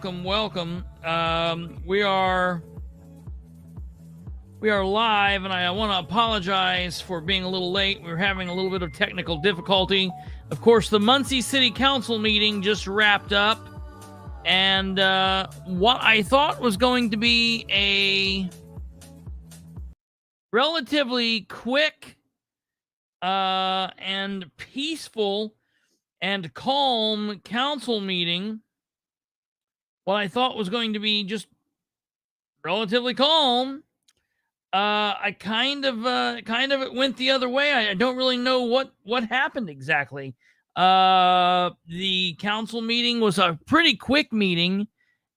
welcome. We are live, and I want to apologize for being a little late. We were having a little bit of technical difficulty. Of course, the Muncie City Council meeting just wrapped up, and what I thought was going to be a relatively quick and peaceful and calm council meeting, what I thought was going to be just relatively calm, I kind of it went the other way. I don't really know what happened exactly. The council meeting was a pretty quick meeting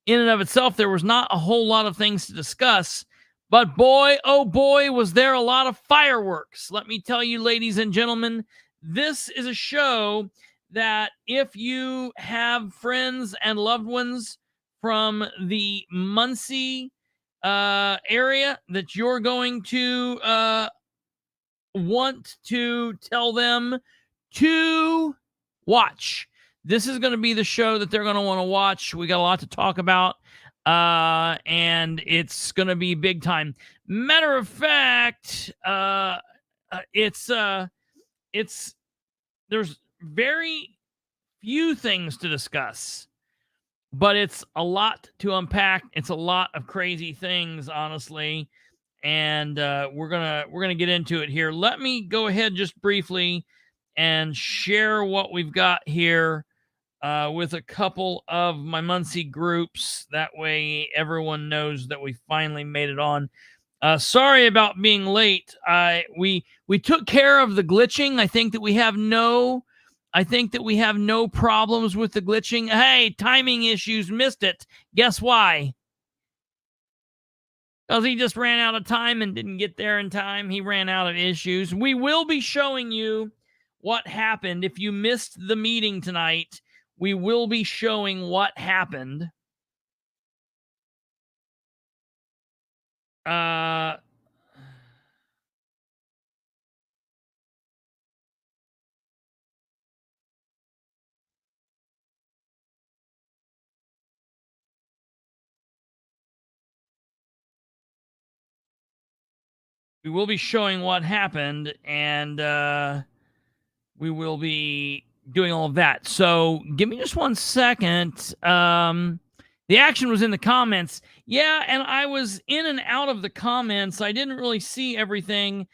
in and of itself. There was not a whole lot of things to discuss, but boy, oh boy, was there a lot of fireworks. Let me tell you, ladies and gentlemen, this is a show that if you have friends and loved ones from the Muncie area, that you're going to want to tell them to watch. This is going to be the show that they're going to want to watch. We got a lot to talk about, and it's going to be big time. Matter of fact, there's very few things to discuss, but it's a lot to unpack. It's a lot of crazy things, honestly, and we're gonna get into it here. Let me go ahead just briefly and share what we've got here with a couple of my Muncie groups. That way, everyone knows that we finally made it on. Sorry about being late. We took care of the glitching. I think that we have no problems with the glitching. Hey, timing issues, missed it. Guess why? Because he just ran out of time and didn't get there in time. He ran out of issues. We will be showing you what happened. If you missed the meeting tonight, we will be showing what happened. We will be showing what happened, and we will be doing all of that. So give me just 1 second. The action was in the comments. Yeah, and I was in and out of the comments. I didn't really see everything.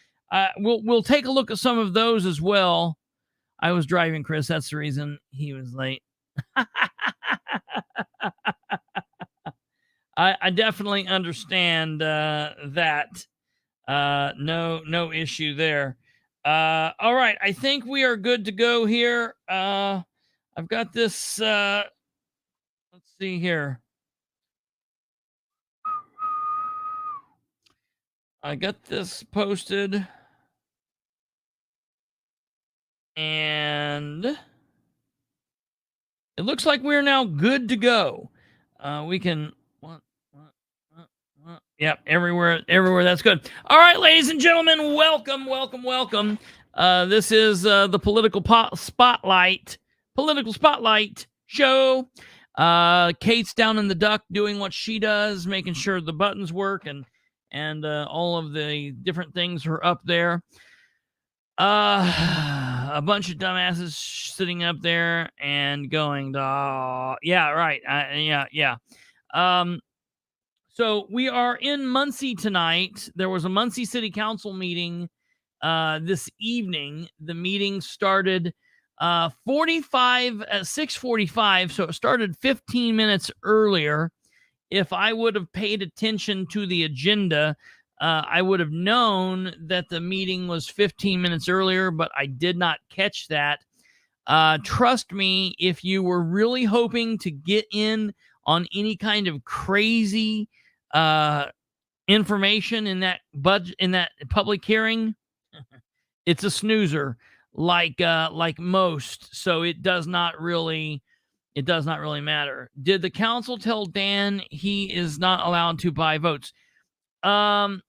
We'll take a look at some of those as well. I was driving, Chris. That's the reason he was late. I definitely understand that. No issue there. All right, I think we are good to go here. I've got this. Let's see here. I got this posted, and it looks like we're now good to go. We can. Yep, everywhere. That's good. All right, ladies and gentlemen, welcome. This is the political spotlight show. Kate's down in the duck doing what she does, making sure the buttons work and all of the different things are up there. A bunch of dumbasses sitting up there and going, yeah, right. Yeah. So we are in Muncie tonight. There was a Muncie City Council meeting this evening. The meeting started 6:45, so it started 15 minutes earlier. If I would have paid attention to the agenda, I would have known that the meeting was 15 minutes earlier, but I did not catch that. Trust me, if you were really hoping to get in on any kind of crazy information in that public hearing, it's a snoozer, like most. So it does not really matter. Did the council tell Dan he is not allowed to buy votes? No,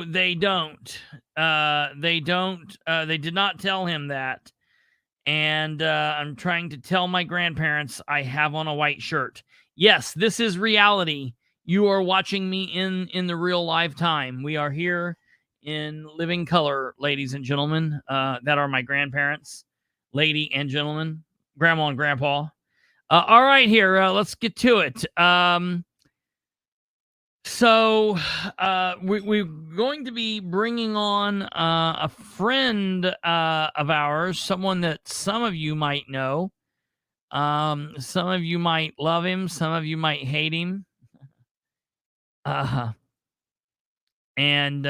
they don't. They did not tell him that. and I'm trying to tell my grandparents I have on a white shirt. Yes, this is reality. You are watching me in the real live time. We are here in living color, ladies and gentlemen. That are my grandparents, lady and gentlemen, grandma and grandpa. All right, here, let's get to it. So we're going to be bringing on a friend of ours, someone that some of you might know. Some of you might love him. Some of you might hate him. And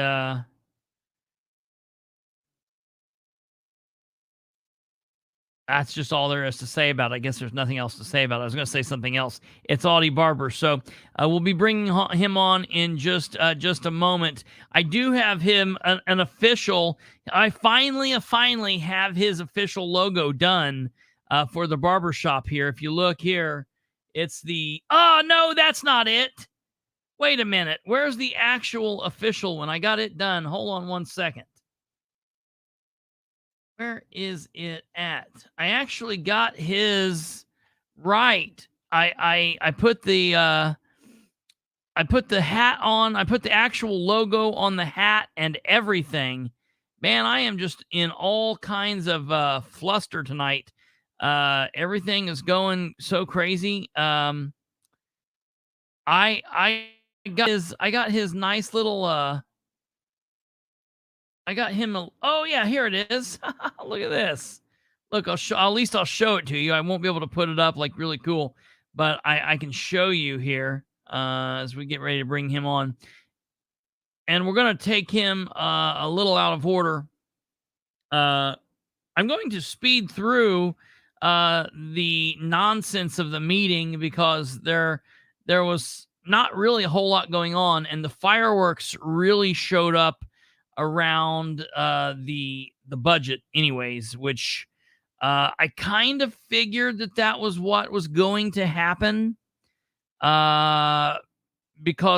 that's just all there is to say about it. I guess there's nothing else to say about it. I was going to say something else. It's Audie Barber. So we'll be bringing him on in just a moment. I do have him an official. I finally have his official logo done for the barbershop here. If you look here, it's the... Oh, no, that's not it. Wait a minute. Where's the actual official one? I got it done. Hold on one second. Where is it at? I actually got his right. I put the hat on. I put the actual logo on the hat and everything. Man, I am just in all kinds of fluster tonight. Everything is going so crazy. I got his nice little I got him oh yeah, here it is. Look at this. Look, at least I'll show it to you. I won't be able to put it up like really cool, but I can show you here as we get ready to bring him on. And we're going to take him a little out of order. I'm going to speed through the nonsense of the meeting because there was not really a whole lot going on, and the fireworks really showed up around the budget anyways, which I kind of figured that was what was going to happen because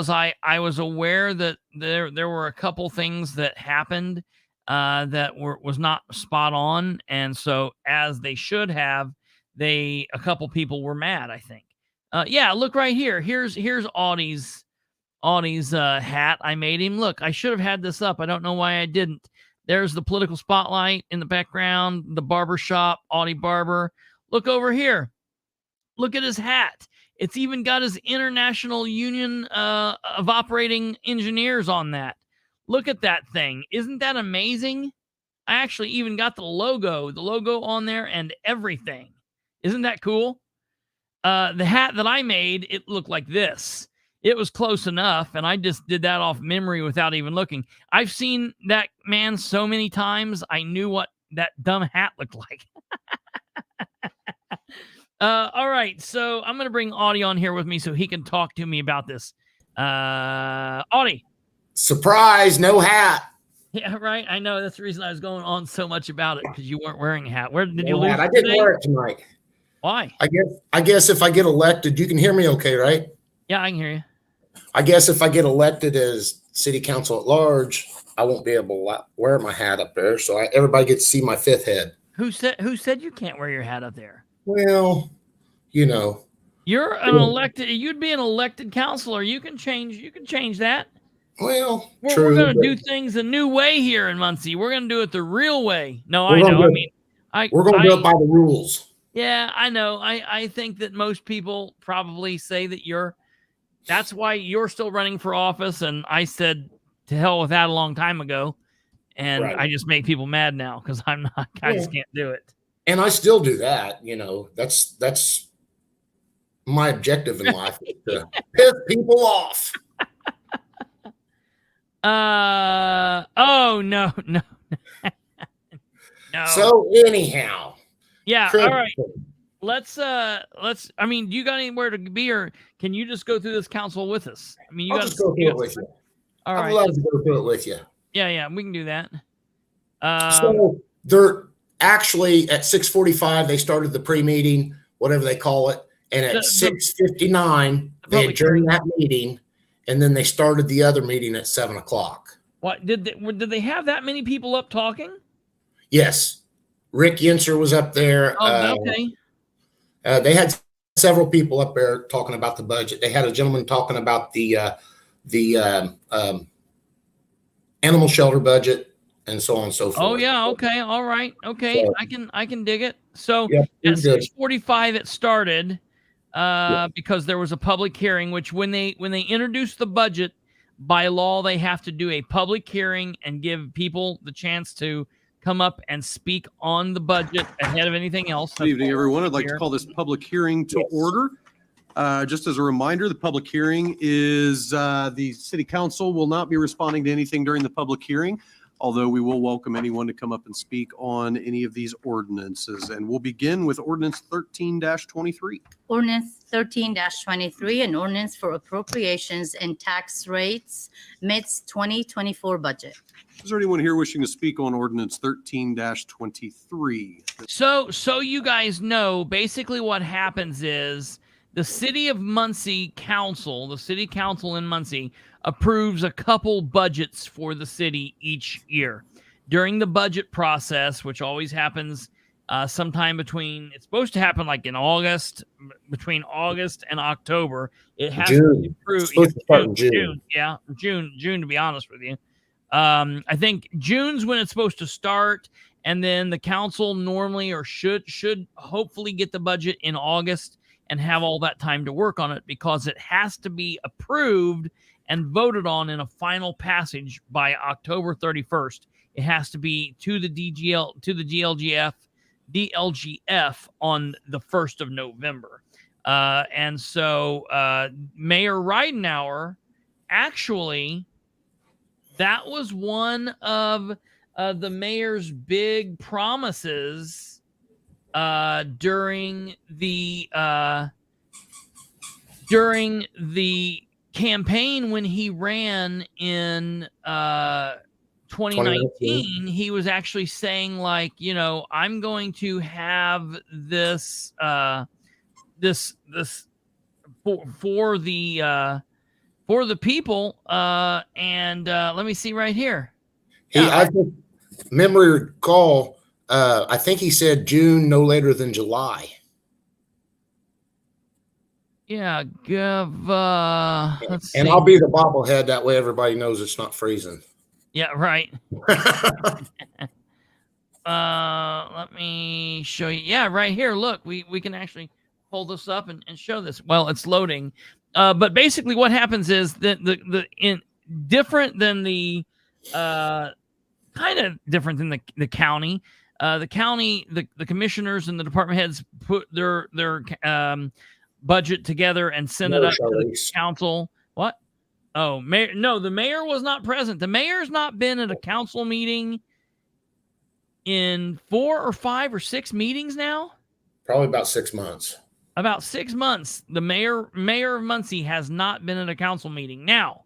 I was aware that there were a couple things that happened that was not spot on, and so as they should have, a couple people were mad, I think. Yeah, look right here. Here's Audie's hat. I made him. Look, I should have had this up. I don't know why I didn't. There's the political spotlight in the background, the barber shop, Audie Barber. Look over here. Look at his hat. It's even got his International Union of Operating Engineers on that. Look at that thing. Isn't that amazing? I actually even got the logo on there and everything. Isn't that cool? The hat that I made, it looked like this. It was close enough, and I just did that off memory without even looking. I've seen that man so many times, I knew what that dumb hat looked like. All right, so I'm going to bring Audie on here with me so he can talk to me about this. Audie. Surprise, no hat. Yeah, right. I know. That's the reason I was going on so much about it, because you weren't wearing a hat. Where did you lose it? I didn't wear it tonight. Why? I guess if I get elected, you can hear me okay, right? Yeah, I can hear you. I guess if I get elected as city council at large, I won't be able to wear my hat up there, so everybody gets to see my fifth head. Who said you can't wear your hat up there? Well, you know. You're an elected. You'd be an elected councilor. You can change that. Well, we're going to do things a new way here in Muncie. We're going to do it the real way. No, I know. We're going to do it by the rules. Yeah, I know. I think that most people probably say that that's why you're still running for office. And I said to hell with that a long time ago. And right. I just make people mad now because I just can't do it. And I still do that. You know, that's my objective in life, is to piss people off. Oh, no. No. So anyhow. Yeah. All right. Let's, I mean, do you got anywhere to be, or can you just go through this council with us? I mean, I'll just go through it with you. All right. I'd love to go through it with you. Yeah, we can do that. So they're actually at 6:45, they started the pre-meeting, whatever they call it. And at 6:59, they adjourned that meeting, and then they started the other meeting at 7:00. What did they have that many people up talking? Yes. Rick Yinser was up there. Okay. They had several people up there talking about the budget. They had a gentleman talking about the animal shelter budget and so on and so forth. Oh yeah, okay, all right, okay. So, I can dig it. So yep, at 6:45 it started because there was a public hearing, which when they introduced the budget, by law they have to do a public hearing and give people the chance to come up and speak on the budget ahead of anything else. Good evening, everyone. I'd like to call this public hearing to order. Just as a reminder, the public hearing is the City Council will not be responding to anything during the public hearing, although we will welcome anyone to come up and speak on any of these ordinances. And we'll begin with Ordinance 13-23. Ordinance 13-23, an ordinance for appropriations and tax rates amidst 2024 budget. Is there anyone here wishing to speak on Ordinance 13-23? So you guys know, basically what happens is the City of Muncie Council, the City Council in Muncie, approves a couple budgets for the city each year. During the budget process, which always happens sometime between, it's supposed to happen like in August, between August and October. It has to be approved. June, to be honest with you. I think June's when it's supposed to start, and then the council normally or should hopefully get the budget in August and have all that time to work on it, because it has to be approved and voted on in a final passage by October 31st. It has to be to the DLGF on the 1st of November. And so Mayor Ridenour, actually, that was one of the mayor's big promises during the campaign when he ran in 2019. He was actually saying, like, you know, I'm going to have this for the people, and let me see right here. I think, memory recall, I think he said June, no later than July. Yeah, let's see. And I'll be the bobblehead, that way everybody knows it's not freezing. Yeah, right. Let me show you. Yeah, right here. Look, we can actually hold this up and show this. Well, it's loading. But basically what happens is that different than the kind of different than the county. The county, the commissioners and the department heads put their budget together and send it up to the council. What? Oh, mayor? No, the mayor was not present. The mayor's not been at a council meeting in 4 or 5 or 6 meetings now. Probably about 6 months. About 6 months. The mayor of Muncie has not been at a council meeting. Now,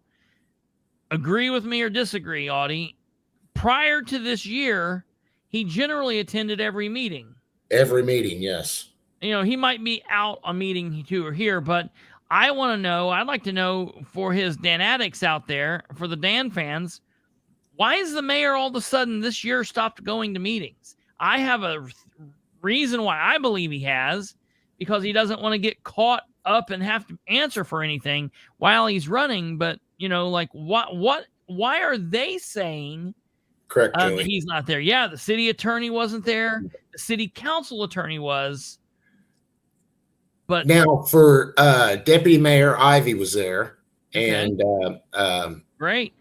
agree with me or disagree, Audie. Prior to this year, he generally attended every meeting. Every meeting, yes. You know, he might be out a meeting 2 or here, but I want to know, I'd like to know for his Dan addicts out there, for the Dan fans, why is the mayor all of a sudden this year stopped going to meetings? I have a reason why I believe he has, because he doesn't want to get caught up and have to answer for anything while he's running. But, you know, like why are they saying correct that he's not there? Yeah, the city attorney wasn't there. The city council attorney was. But now for Deputy Mayor Ivy was there, and great.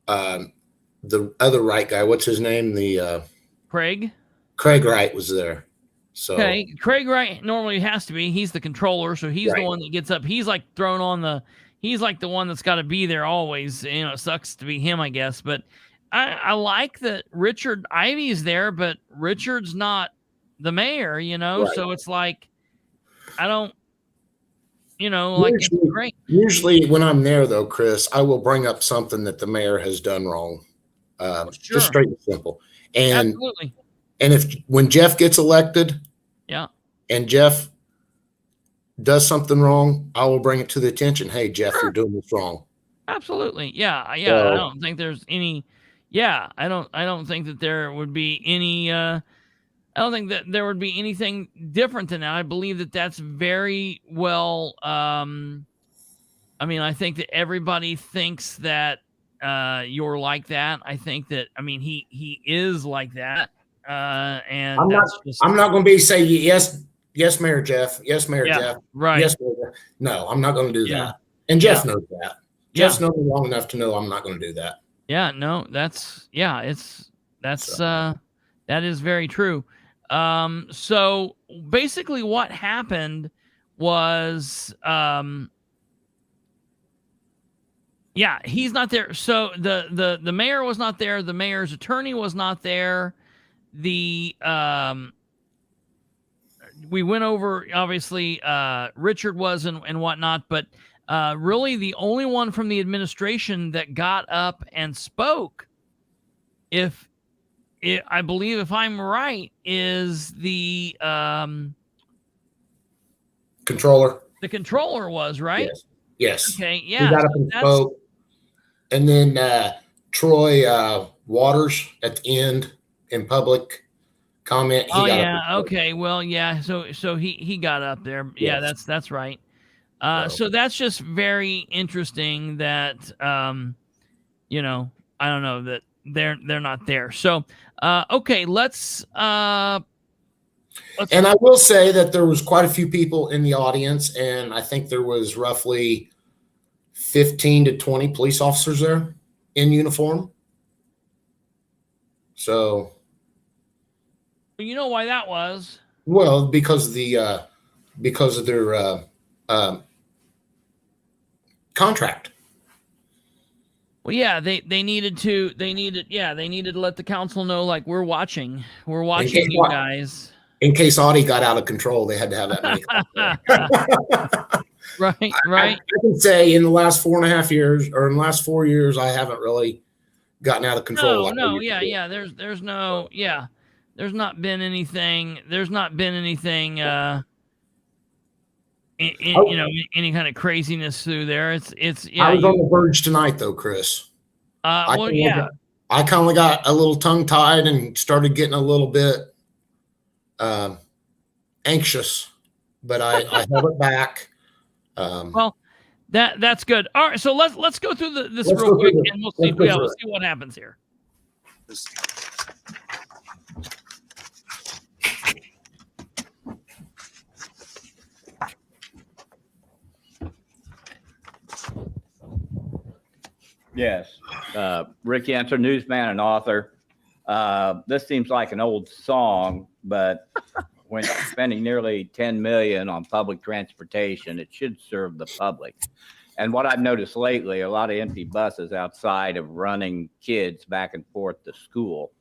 The other Wright guy, what's his name? The Craig Wright was there. So okay, Craig Wright normally has to be. He's the controller, so he's the one that gets up. He's like thrown on the. He's like the one that's got to be there always. You know, it sucks to be him, I guess. But I like that Richard Ivy is there, but Richard's not the mayor. You know, so it's like I don't. You know, like it's great. Usually, when I'm there, though, Chris, I will bring up something that the mayor has done wrong. Just straight and simple. And absolutely. And when Jeff gets elected, and Jeff does something wrong, I will bring it to the attention. Hey, Jeff, you're doing this wrong. Absolutely. Yeah. I don't think there's any, yeah, I don't think that there would be any. I don't think that there would be anything different than that. I believe that that's very well. I mean, I think that everybody thinks that you're like that. I think that. I mean, he is like that. And I'm not going to be say yes, Mayor Jeff. Yes, Mayor Yeah, Jeff. right. Yes, Mayor. No, I'm not going to do Yeah. that. And Jeff Yeah. knows that. Yeah. Jeff's known me long enough to know I'm not going to do that. Yeah, no, that is very true. So basically what happened was, yeah, he's not there. So the mayor was not there. The mayor's attorney was not there. We went over, obviously, Richard was and whatnot, but really the only one from the administration that got up and spoke, I believe, if I'm right, is the Controller. the controller was, right? Yes. Okay, He yeah. got up and spoke. And then Troy Waters at the end in public comment. He got up and spoke. Okay. Well, yeah. So he got up there. Yeah, Yes. that's right. So that's just very interesting that you know, I don't know, that they're not there. So okay, let's and I will say that there was quite a few people in the audience, and I think there was roughly 15 to 20 police officers there in uniform. So you know why that was? Well, because of their contract. Well, yeah, they needed to let the council know, like, we're watching you guys. In case Audie got out of control, they had to have that many. Right. I can say in the last 4.5 years, or in the last 4 years, I haven't really gotten out of control. There's not been anything. Any kind of craziness through there. It's I was on the verge tonight, though, Chris. I kind of got a little tongue tied and started getting a little bit anxious, but I held it back. Well, that's good. All right, so let's go through this real quick, and we'll see what happens here. Yes. Rick Yenser, newsman and author. This seems like an old song, but when you're spending nearly $10 million on public transportation, it should serve the public. And what I've noticed lately, a lot of empty buses outside of running kids back and forth to school.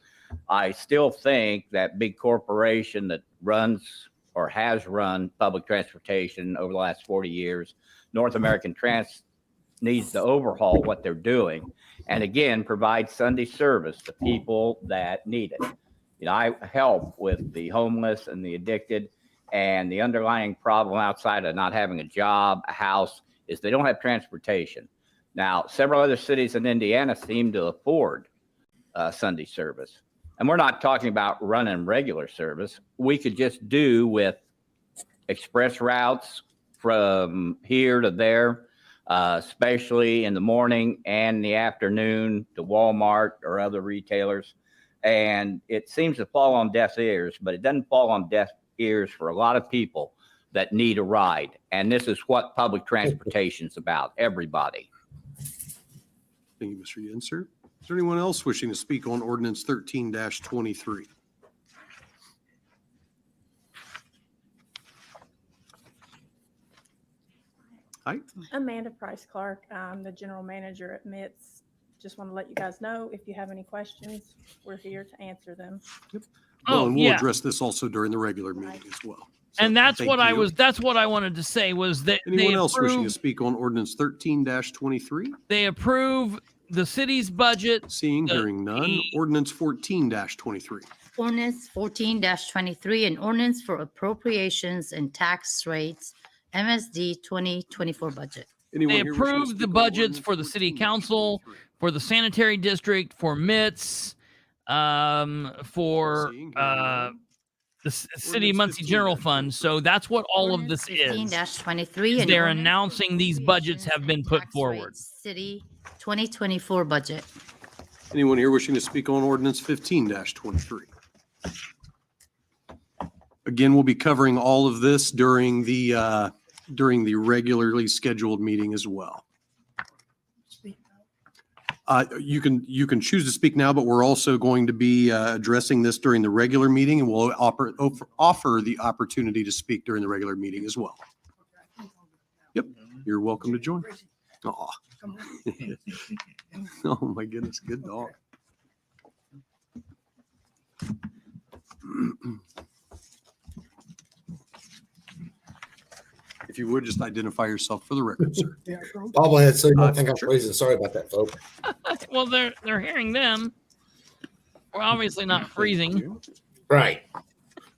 I still think that big corporation that runs or has run public transportation over the last 40 years, North American needs to overhaul what they're doing, and again, provide Sunday service to people that need it. You know, I help with the homeless and the addicted, and the underlying problem outside of not having a job, a house, is they don't have transportation. Now, several other cities in Indiana seem to afford Sunday service, and we're not talking about running regular service. We could just do with express routes from here to there, especially in the morning and the afternoon to Walmart or other retailers. And it seems to fall on deaf ears, but it doesn't fall on deaf ears for a lot of people that need a ride. And this is what public transportation is about, everybody. Thank you, Mr. Yenser. Is there anyone else wishing to speak on ordinance 13-23? Hi. Amanda Price Clark. I'm the general manager at MITS. Just want to let you guys know, if you have any questions, we're here to answer them. Well, and we'll address this also during the regular meeting as well. So, and that's what I wanted to say was that anyone else wishing to speak on ordinance 13-23? They approve the city's budget. Hearing none. Ordinance 14-23. Ordinance 14-23, an ordinance for appropriations and tax rates, MSD 2024 budget. They approved the budgets for the city council for the sanitary district, for MITS, for the City of Muncie General Fund. So that's what all of this is. 15-23. an They're ordinance announcing these budgets have been put tax forward. rates, City 2024 budget. Anyone here wishing to speak on ordinance 15-23? Again, we'll be covering all of this during the regularly scheduled meeting as well. You can choose to speak now, but we're also going to be addressing this during the regular meeting, and we'll offer the opportunity to speak during the regular meeting as well. Yep, you're welcome to join. Aw. Oh my goodness, good dog. If you would, just identify yourself for the record, sir. Bobblehead, so you don't think I'm crazy. Sorry about that, folks. Well, they're hearing them. We're obviously not freezing, Right.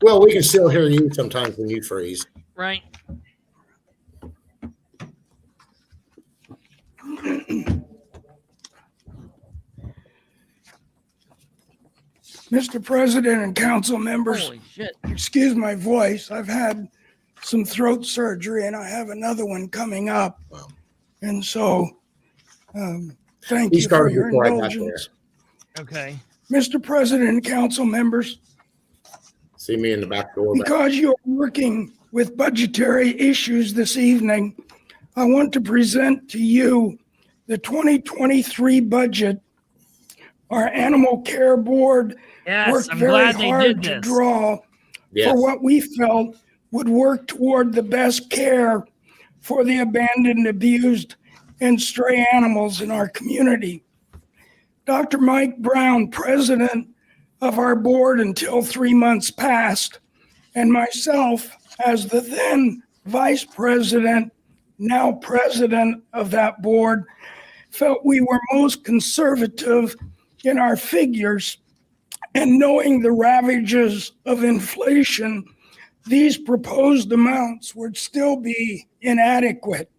Well, we can still hear you sometimes when you freeze. right? Mr. President and council members, Holy shit. excuse my voice. I've had some throat surgery and I have another one coming up. Wow. And so, thank He you for started your before I got indulgence. Okay. Mr. President and council members, See me in the back door. back- because you're working with budgetary issues this evening, I want to present to you the 2023 budget. Our Animal Care Board Yes, worked I'm very glad they hard did to this. draw Yes. for what we felt would work toward the best care for the abandoned, abused, and stray animals in our community. Dr. Mike Brown, president of our board until 3 months past, and myself as the then vice president, now president of that board, felt we were most conservative in our figures, and knowing the ravages of inflation, these proposed amounts would still be inadequate.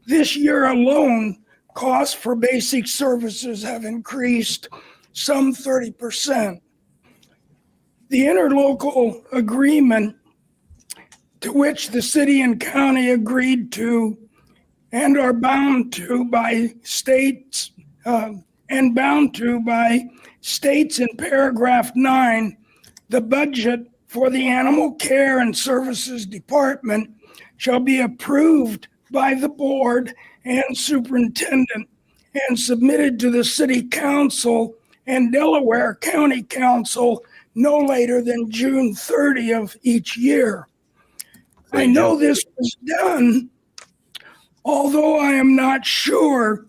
This year alone, costs for basic services have increased some 30%. The interlocal agreement to which the city and county agreed to and are bound to by states in paragraph 9, the budget for the Animal Care and Services Department shall be approved by the board and superintendent and submitted to the city council and Delaware County Council no later than June 30 of each year. I know this was done, although I am not sure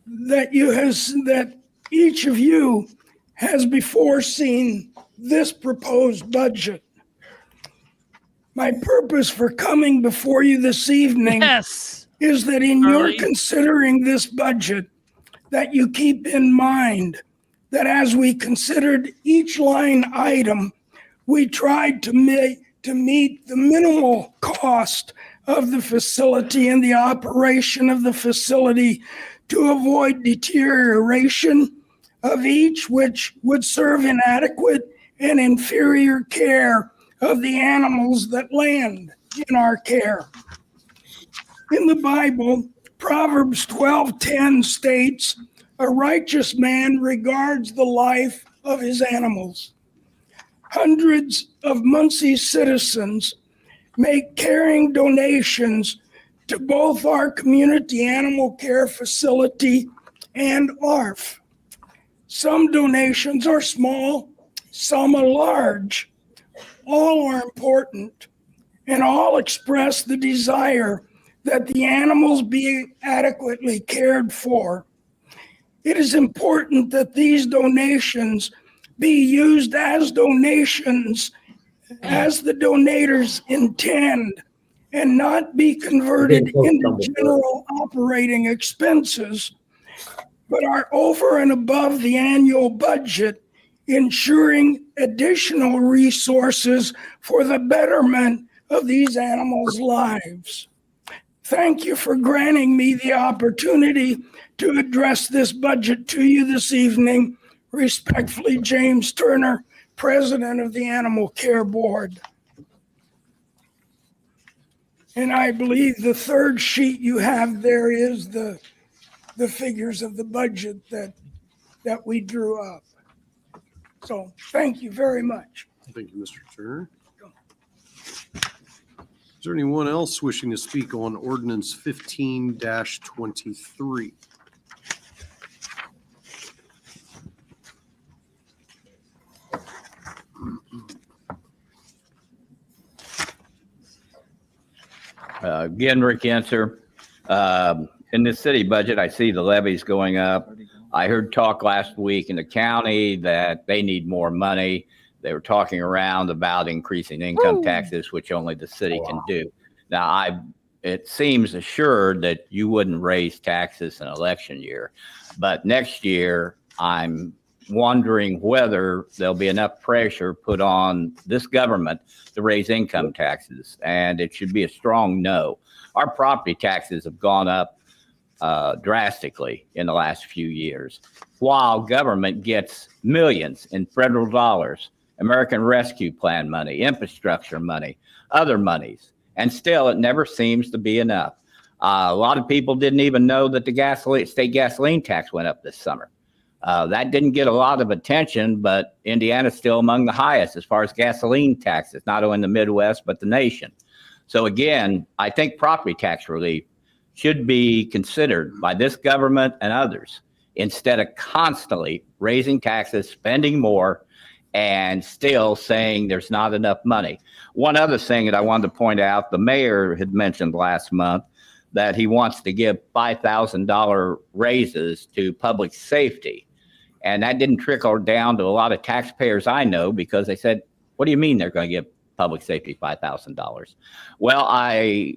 that each of you has before seen this proposed budget. My purpose for coming before you this evening Yes. is that in your Charlie. considering this budget, that you keep in mind that as we considered each line item, we tried to meet the minimal cost of the facility and the operation of the facility to avoid deterioration of each, which would serve inadequate and inferior care of the animals that land in our care. In the Bible, Proverbs 12:10 states, "A righteous man regards the life of his animals." Hundreds of Muncie citizens make caring donations to both our community animal care facility and ARF. Some donations are small, some are large. All are important, and all express the desire that the animals be adequately cared for. It is important that these donations be used as donations as the donators intend and not be converted into general operating expenses, but are over and above the annual budget, ensuring additional resources for the betterment of these animals' lives. thank you for granting me the opportunity to address this budget to you this evening. Respectfully, James Turner, President of the Animal Care Board. And I believe the third sheet you have there is the figures of the budget that we drew up. So thank you very much. Thank you, Mr. Turner. Is there anyone else wishing to speak on ordinance 15-23? Again, Rick Answer. In the city budget, I see the levies going up. I heard talk last week in the county that they need more money. They were talking around about increasing income taxes, which only the city can do. Now, it seems assured that you wouldn't raise taxes in election year, but next year, I'm wondering whether there'll be enough pressure put on this government to raise income taxes, and it should be a strong no. Our property taxes have gone up drastically in the last few years, while government gets millions in federal dollars, American Rescue Plan money, infrastructure money, other monies, and still it never seems to be enough. A lot of people didn't even know that the state gasoline tax went up this summer. That didn't get a lot of attention, but Indiana's still among the highest as far as gasoline taxes, not only in the Midwest, but the nation. So again, I think property tax relief should be considered by this government and others instead of constantly raising taxes, spending more, and still saying there's not enough money. One other thing that I wanted to point out, the mayor had mentioned last month that he wants to give $5,000 raises to public safety. And that didn't trickle down to a lot of taxpayers I know, because they said, what do you mean they're going to give public safety $5,000? Well, I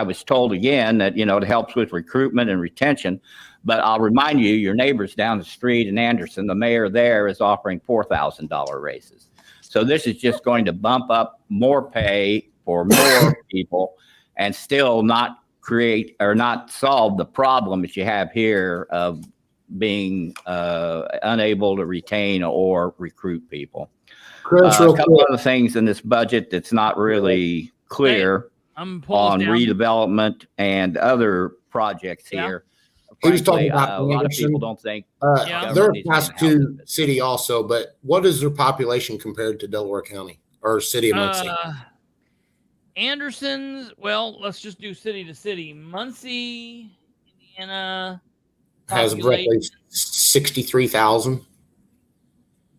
was told again that, it helps with recruitment and retention. But I'll remind you, your neighbors down the street in Anderson, the mayor there is offering $4,000 raises. So this is just going to bump up more pay for more people and still not create or not solve the problem that you have here of being unable to retain or recruit people. Chris, A couple other things in this budget that's not really clear I'm on down. redevelopment and other projects Yeah. here. He was talking Frankly, about a lot of Anderson. people don't think Yeah. They're needs to past be in two city also, but what is their population compared to Delaware County or city of Muncie? Anderson's, well, let's just do city to city. Muncie, Indiana, Has roughly 63,000.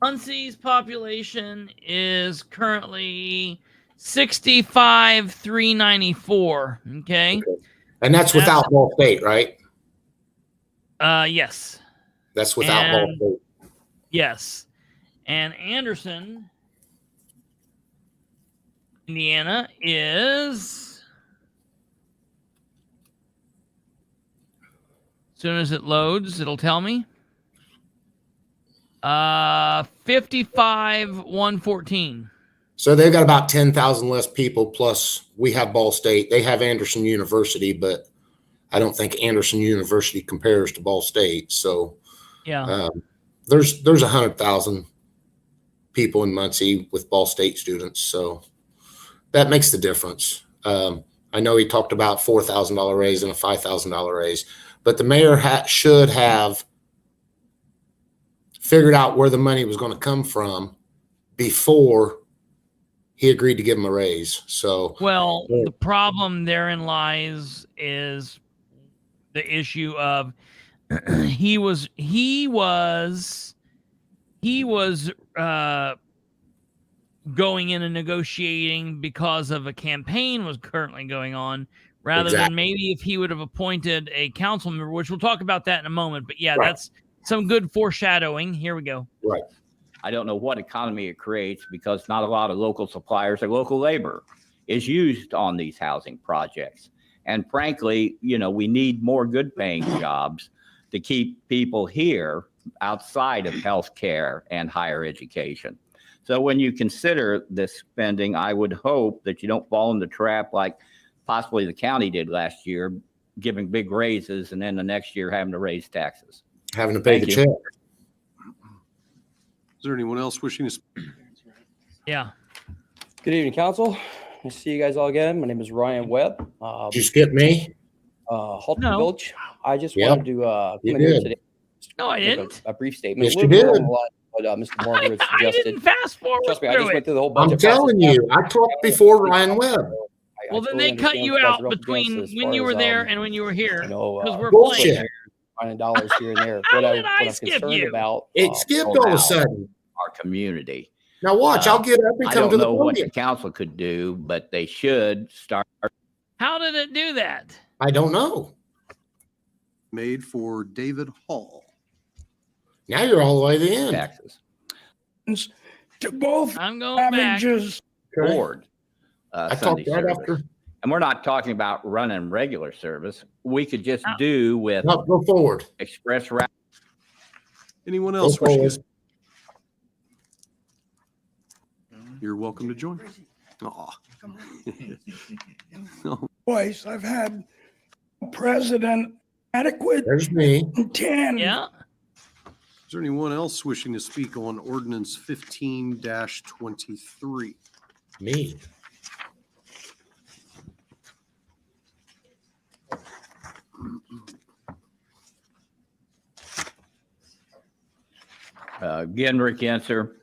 Muncie's population is currently 65,394. Okay. And that's without Ball State, right? Yes. That's without Ball And- State. Yes. And Anderson, Indiana is, as soon as it loads, it'll tell me. 55,114. So they've got about 10,000 less people. Plus, we have Ball State. They have Anderson University, but I don't think Anderson University compares to Ball State. So Yeah. there's 100,000 people in Muncie with Ball State students. So that makes the difference. I know he talked about $4,000 raise and a $5,000 raise, but the mayor should have figured out where the money was going to come from before he agreed to give him a raise. So, Well, the problem therein lies is the issue of he was going in and negotiating because of a campaign was currently going on, rather than maybe if he would have appointed a council member, which we'll talk about that in a moment. But yeah, that's some good foreshadowing. Here we go. right. I don't know what economy it creates, because not a lot of local suppliers or local labor is used on these housing projects. And frankly, we need more good paying jobs to keep people here outside of healthcare and higher education. So when you consider this spending, I would hope that you don't fall in the trap like possibly the county did last year, giving big raises and then the next year having to raise taxes. Having to pay Thank the you. check. Is there anyone else wishing to speak? Yeah. Good evening, council. Nice to see you guys all again. My name is Ryan Webb. Did you skip me? Halton No. Village. I just Yep. wanted to You come in here did. today. No, I make didn't. A brief statement. Yes, A you little bit did. along the line of what Mr. I Margaret didn't suggested. fast forward Trust me, I just through went it. through the whole I'm budget. telling process. you, I talked before Ryan Webb. Well, then they cut you out between when you were there and when you were here. you know, 'cause we're Bullshit. playing. finding dollars here and there. How What did I I'm skip concerned you? about. It skipped all of a sudden. Our community. Now watch, I'll get up and I come don't to the know what the podium. council could do, but they should start How did it do that? I don't know. Made for David Hall. Now you're all the way to the end. taxes. To both I'm going back. averages. Okay. Board. I Sunday talked right service. after. And we're not talking about running regular service. We could just No. do with No, go forward. express route. Anyone else wishing to forward. speak? You're welcome to join. Aw. Twice I've had a president adequate There's me. and 10. Yeah. Is there anyone else wishing to speak on ordinance 15-23? Me. Again, Rick Answer.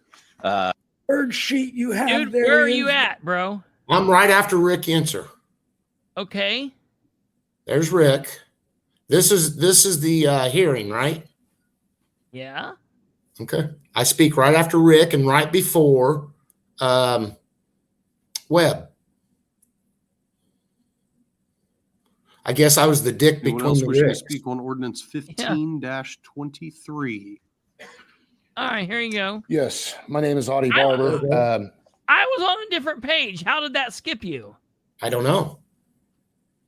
Third sheet you have Dude, there where are you is- at, bro? I'm right after Rick Inser. Okay. There's Rick. This is the hearing, right? Yeah. Okay. I speak right after Rick and right before Webb. I guess I was the dick Anyone between else the wishing to Ricks. speak on ordinance 15-23? All right, here you go. Yes, my name is Audie I- Barber. I was on a different page. How did that skip you? I don't know.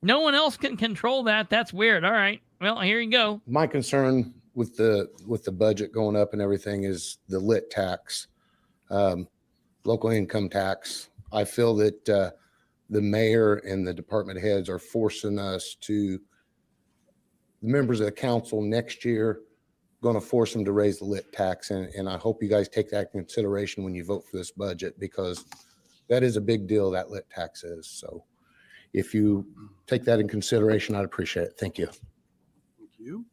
No one else can control that. That's weird. All right. Well, here you go. My concern with the budget going up and everything is the lit tax, local income tax. I feel that the mayor and the department heads are forcing us to, the members of the council next year, going to force them to raise the lit tax. And I hope you guys take that into consideration when you vote for this budget, because that is a big deal, that lit tax is. So if you take that in consideration, I'd appreciate it. Thank you. Thank you.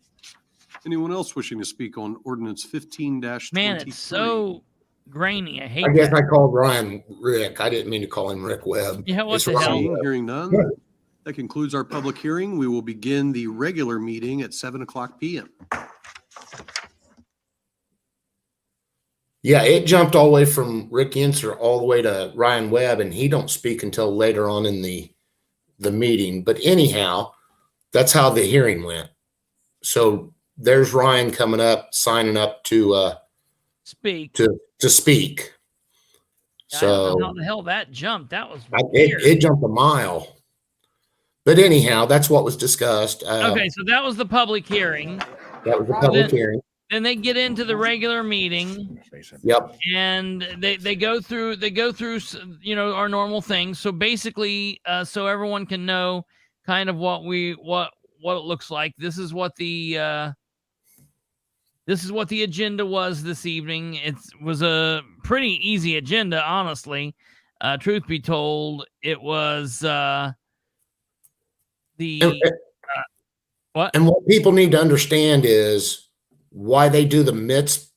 Anyone else wishing to speak on ordinance 15-23? Man, it's so grainy. I hate I guess that. I called Ryan Rick. I didn't mean to call him Rick Webb. Yeah, what It's the Ryan hell? Seeing, Webb. hearing none, that concludes our public hearing. We will begin the regular meeting at 7:00 p.m. Yeah, it jumped all the way from Rick Inser all the way to Ryan Webb, and he don't speak until later on in the meeting. But anyhow, that's how the hearing went. So there's Ryan coming up, signing up to Speak. speak. I don't know So how the hell that jumped. That was it weird. jumped a mile. But anyhow, that's what was discussed. Okay, so that was the public hearing. That was the public hearing. Then they get into the regular meeting, Yep. and they go through our normal things. So basically, so everyone can know kind of what it looks like. This is what the agenda was this evening. It was a pretty easy agenda, honestly. Truth be told, it was what? And what people need to understand is why they do the MITS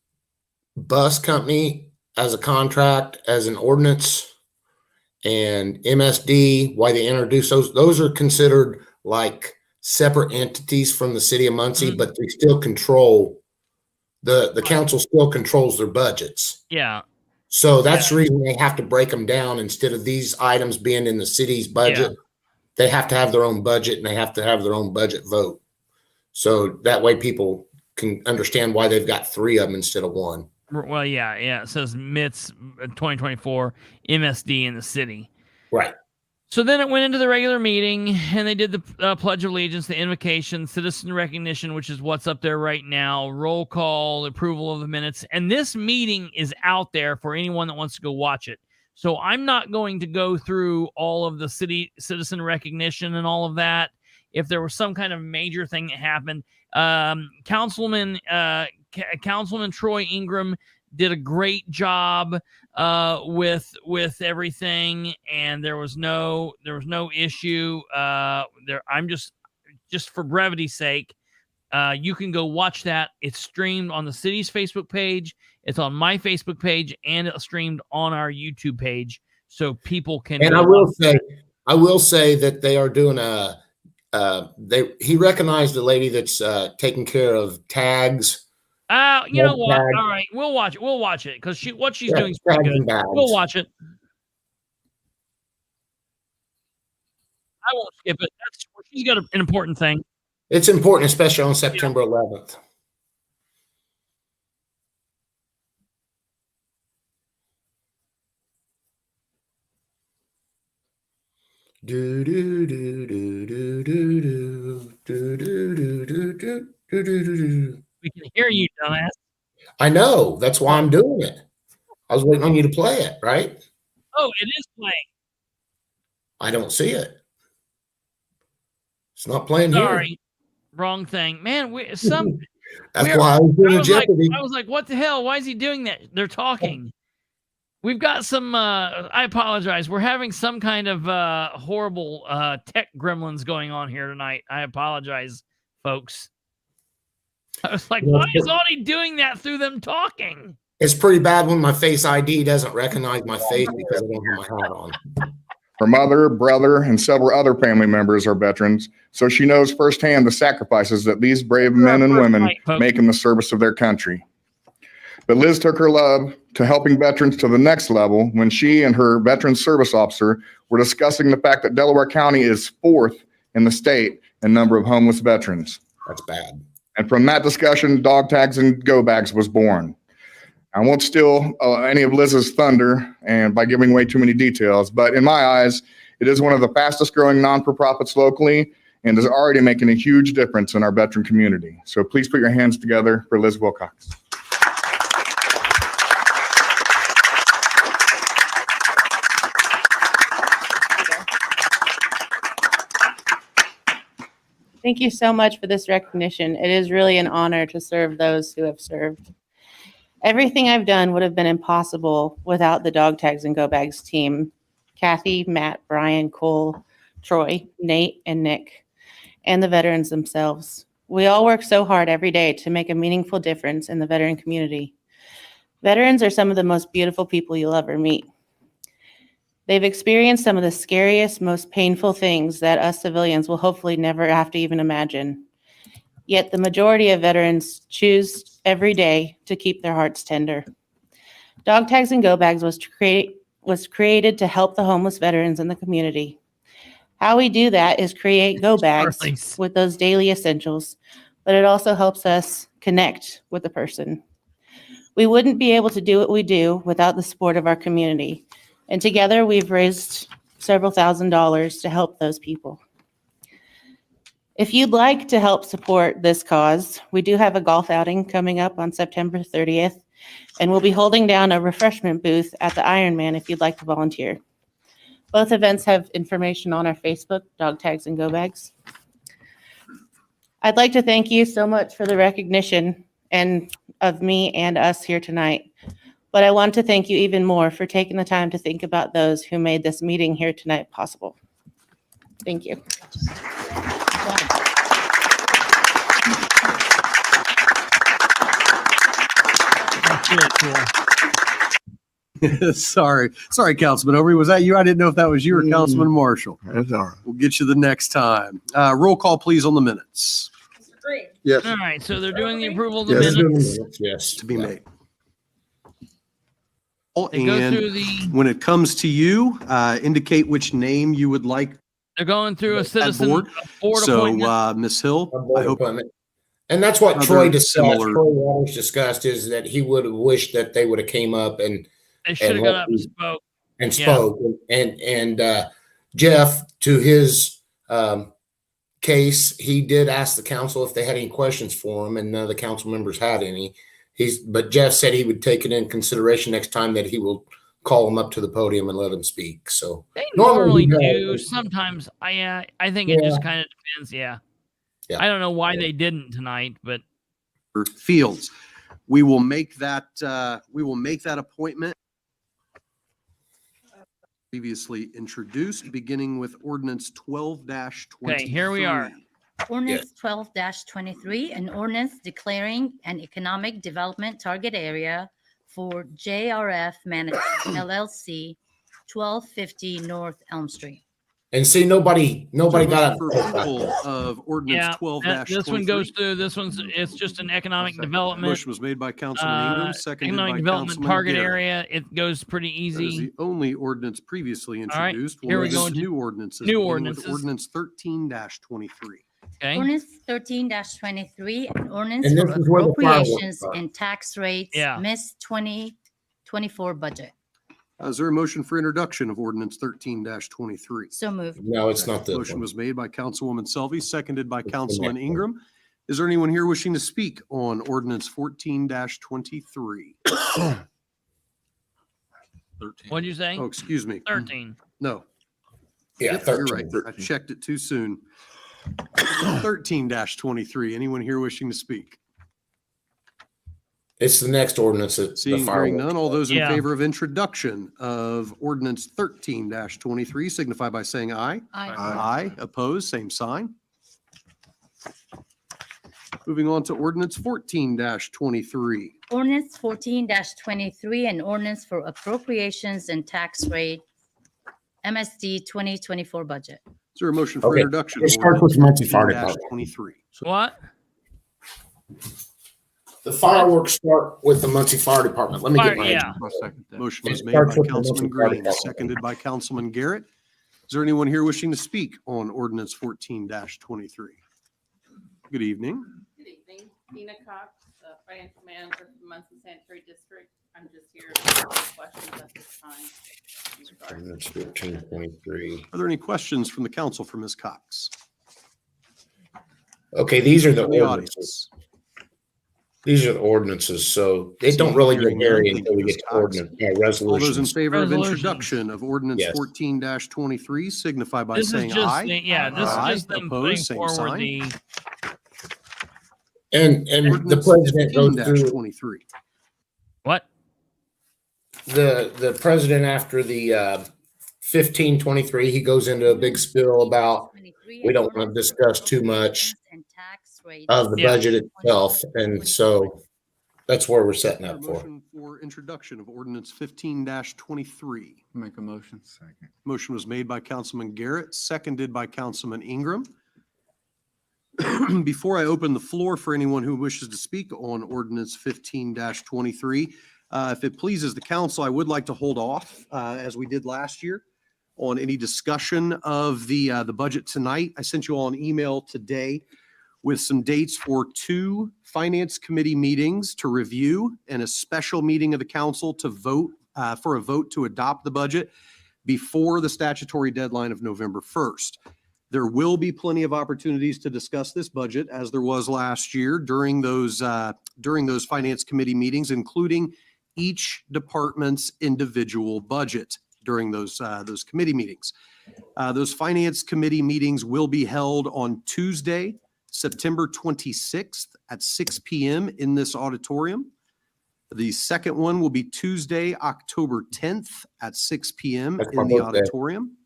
bus company as a contract, as an ordinance, and MSD, why they introduce those. Those are considered like separate entities from the city of Muncie, Mhm. but they still control, the council still controls their budgets. Yeah. So that's the reason they have to break them down instead of these items being in the city's budget. They have to have their own budget and they have to have their own budget vote. So that way people can understand why they've got three of them instead of one. Well, yeah. It says MITS 2024 MSD in the city. Right. So then it went into the regular meeting, and they did the Pledge of Allegiance, the invocation, citizen recognition, which is what's up there right now, roll call, approval of the minutes. And this meeting is out there for anyone that wants to go watch it. So I'm not going to go through all of the citizen recognition and all of that. If there was some kind of major thing that happened, Councilman Troy Ingram did a great job with everything, and there was no issue there. I'm just for brevity's sake, you can go watch that. It's streamed on the city's Facebook page. It's on my Facebook page, and it's streamed on our YouTube page, so people can. And I will say that they are doing he recognized a lady that's taking care of tags. You know what? All right, we'll watch it. We'll watch it because what she's doing is pretty good. We'll watch it. I won't skip it. She's got an important thing. It's important, especially on September 11th. Do do do do do do do do do do do do do. We can hear you, dumbass. I know. That's why I'm doing it. I was waiting on you to play it, right? Oh, it is playing. I don't see it. It's not playing Sorry. here. Wrong thing. Man, That's why I was doing Jeopardy. I was like, what the hell? Why is he doing that? They're talking. We've got some, I apologize. We're having some kind of horrible tech gremlins going on here tonight. I apologize, folks. I was like, why is Audie doing that through them talking? It's pretty bad when my Face ID doesn't recognize my face because I don't have my hat on. Her mother, brother, and several other family members are veterans, so she knows firsthand the sacrifices that these brave men and women make in the service of their country. But Liz took her love to helping veterans to the next level when she and her veteran service officer were discussing the fact that Delaware County is 4th in the state in number of homeless veterans. That's bad. And from that discussion, Dog Tags and Go Bags was born. I won't steal any of Liz's thunder and by giving away too many details, but in my eyes, it is one of the fastest growing non-for-profits locally and is already making a huge difference in our veteran community. So please put your hands together for Liz Wilcox. Thank you so much for this recognition. It is really an honor to serve those who have served. Everything I've done would have been impossible without the Dog Tags and Go Bags team. Kathy, Matt, Brian, Cole, Troy, Nate, and Nick, and the veterans themselves. We all work so hard every day to make a meaningful difference in the veteran community. Veterans are some of the most beautiful people you'll ever meet. They've experienced some of the scariest, most painful things that us civilians will hopefully never have to even imagine. Yet the majority of veterans choose every day to keep their hearts tender. Dog Tags and Go Bags was created to help the homeless veterans in the community. How we do that is create go bags with those daily essentials, but it also helps us connect with the person. We wouldn't be able to do what we do without the support of our community. And together we've raised several $1,000s to help those people. If you'd like to help support this cause, we do have a golf outing coming up on September 30th, and we'll be holding down a refreshment booth at the Ironman if you'd like to volunteer. Both events have information on our Facebook, Dog Tags and Go Bags. I'd like to thank you so much for the recognition and of me and us here tonight. But I want to thank you even more for taking the time to think about those who made this meeting here tonight possible. Thank you. That's really cool. Sorry, Councilman Overy. Was that you? I didn't know if that was you or Councilman Marshall. That's all right. We'll get you the next time. Roll call, please, on the minutes. Yes. All right, so they're doing the approval of the Yes. minutes. Yes. To be made. They go And through the. when it comes to you, indicate which name you would like They're going through a at citizen board. board So, appointment. Ms. Hill, I hope And that's what Other Troy discussed. similar- Troy Waters discussed is that he would have wished that they would have came up and They should have got up and spoke. Yeah. spoke. And Jeff, to his case, he did ask the council if they had any questions for him, and none of the council members had any. But Jeff said he would take it in consideration next time that he will call them up to the podium and let them speak. So They normally normally we do. have- Sometimes I think it just kind of depends. Yeah. Yeah. I don't know why they didn't tonight, but Fields. We will make that appointment previously introduced, beginning with ordinance 12-23. okay, here we are. Ordinance 12-23, an ordinance declaring an economic development target area for JRF Management LLC, 1250 North Elm Street. And see, nobody got For approval of ordinance Yeah, 12-23. this one goes through. It's just an economic development. Motion was made by Councilman Ingram, seconded by Economic development Councilman target Garrett. area. It goes pretty That is easy. the only ordinance previously All right, introduced. here we We'll go move to into new ordinances. new beginning with ordinances. Ordinance 13-23. Okay. Ordinance 13-23, an ordinance And this for is where the fireworks appropriations are. and tax rates, Yeah. Miss 2024 budget. Is there a motion for introduction of ordinance 13-23? So moved. No, it's not this Motion one. was made by Councilwoman Selvey, seconded by the Councilman next one. Ingram. Is there anyone here wishing to speak on ordinance 14-23? What'd you say? Oh, excuse me. 13. No. Yeah, Yep, you're 13. right. I checked it too soon. 13-23. Anyone here wishing to speak? It's the next ordinance. It's the Seeing hearing fireworks. none, all those in Yeah. favor of introduction of ordinance 13-23 signify by saying aye. Aye. Aye. Opposed, same sign. Moving on to ordinance 14-23. Ordinance 14-23, an ordinance for appropriations and tax rate, MSD 2024 budget. Is there a motion for Okay, introduction? it of starts with ordinance Muncie Fire Department. 14-23? What? The fireworks start with the Muncie Fire Department. Let me Fire- get my. yeah. Motion It was made starts by with the Councilman Muncie Fire Green, Department. seconded by Councilman Garrett. Is there anyone here wishing to speak on ordinance 14-23? Good evening. Good evening, Tina Cox, financial manager for the Muncie Sanitary District. I'm just here to answer questions at this time. in regards to- Ordinance 14-23. Are there any questions from the council for Ms. Cox? Okay, these are the From the ordinances. audience? These are the ordinances, so they don't really get Hearing none, hairy thank until you, we Ms. get to Cox. ordinance, All those in resolutions. favor of Resolutions. introduction of ordinance Yes. 14-23 signify by This is saying just, aye. this Aye. is just them Opposed, putting same forward sign. the, And the Ordinance president goes through, 15-23. what? the president after the 15-23, he goes into a big spill about, we don't want to discuss too much of the Yeah. budget itself. And so that's where we're setting A up for. motion for introduction of ordinance 15-23. Make a motion. Second. Motion was made by Councilman Garrett, seconded by Councilman Ingram. Before I open the floor for anyone who wishes to speak on ordinance 15-23, if it pleases the council, I would like to hold off, as we did last year, on any discussion of the budget tonight. I sent you all an email today with some dates for 2 finance committee meetings to review and a special meeting of the council to vote, for a vote to adopt the budget before the statutory deadline of November 1st. There will be plenty of opportunities to discuss this budget, as there was last year during those finance committee meetings, including each department's individual budget during those committee meetings. Those finance committee meetings will be held on Tuesday, September 26th at 6 p.m. in this auditorium. The second one will be Tuesday, October 10th at 6 p.m. That's my in the birthday. auditorium.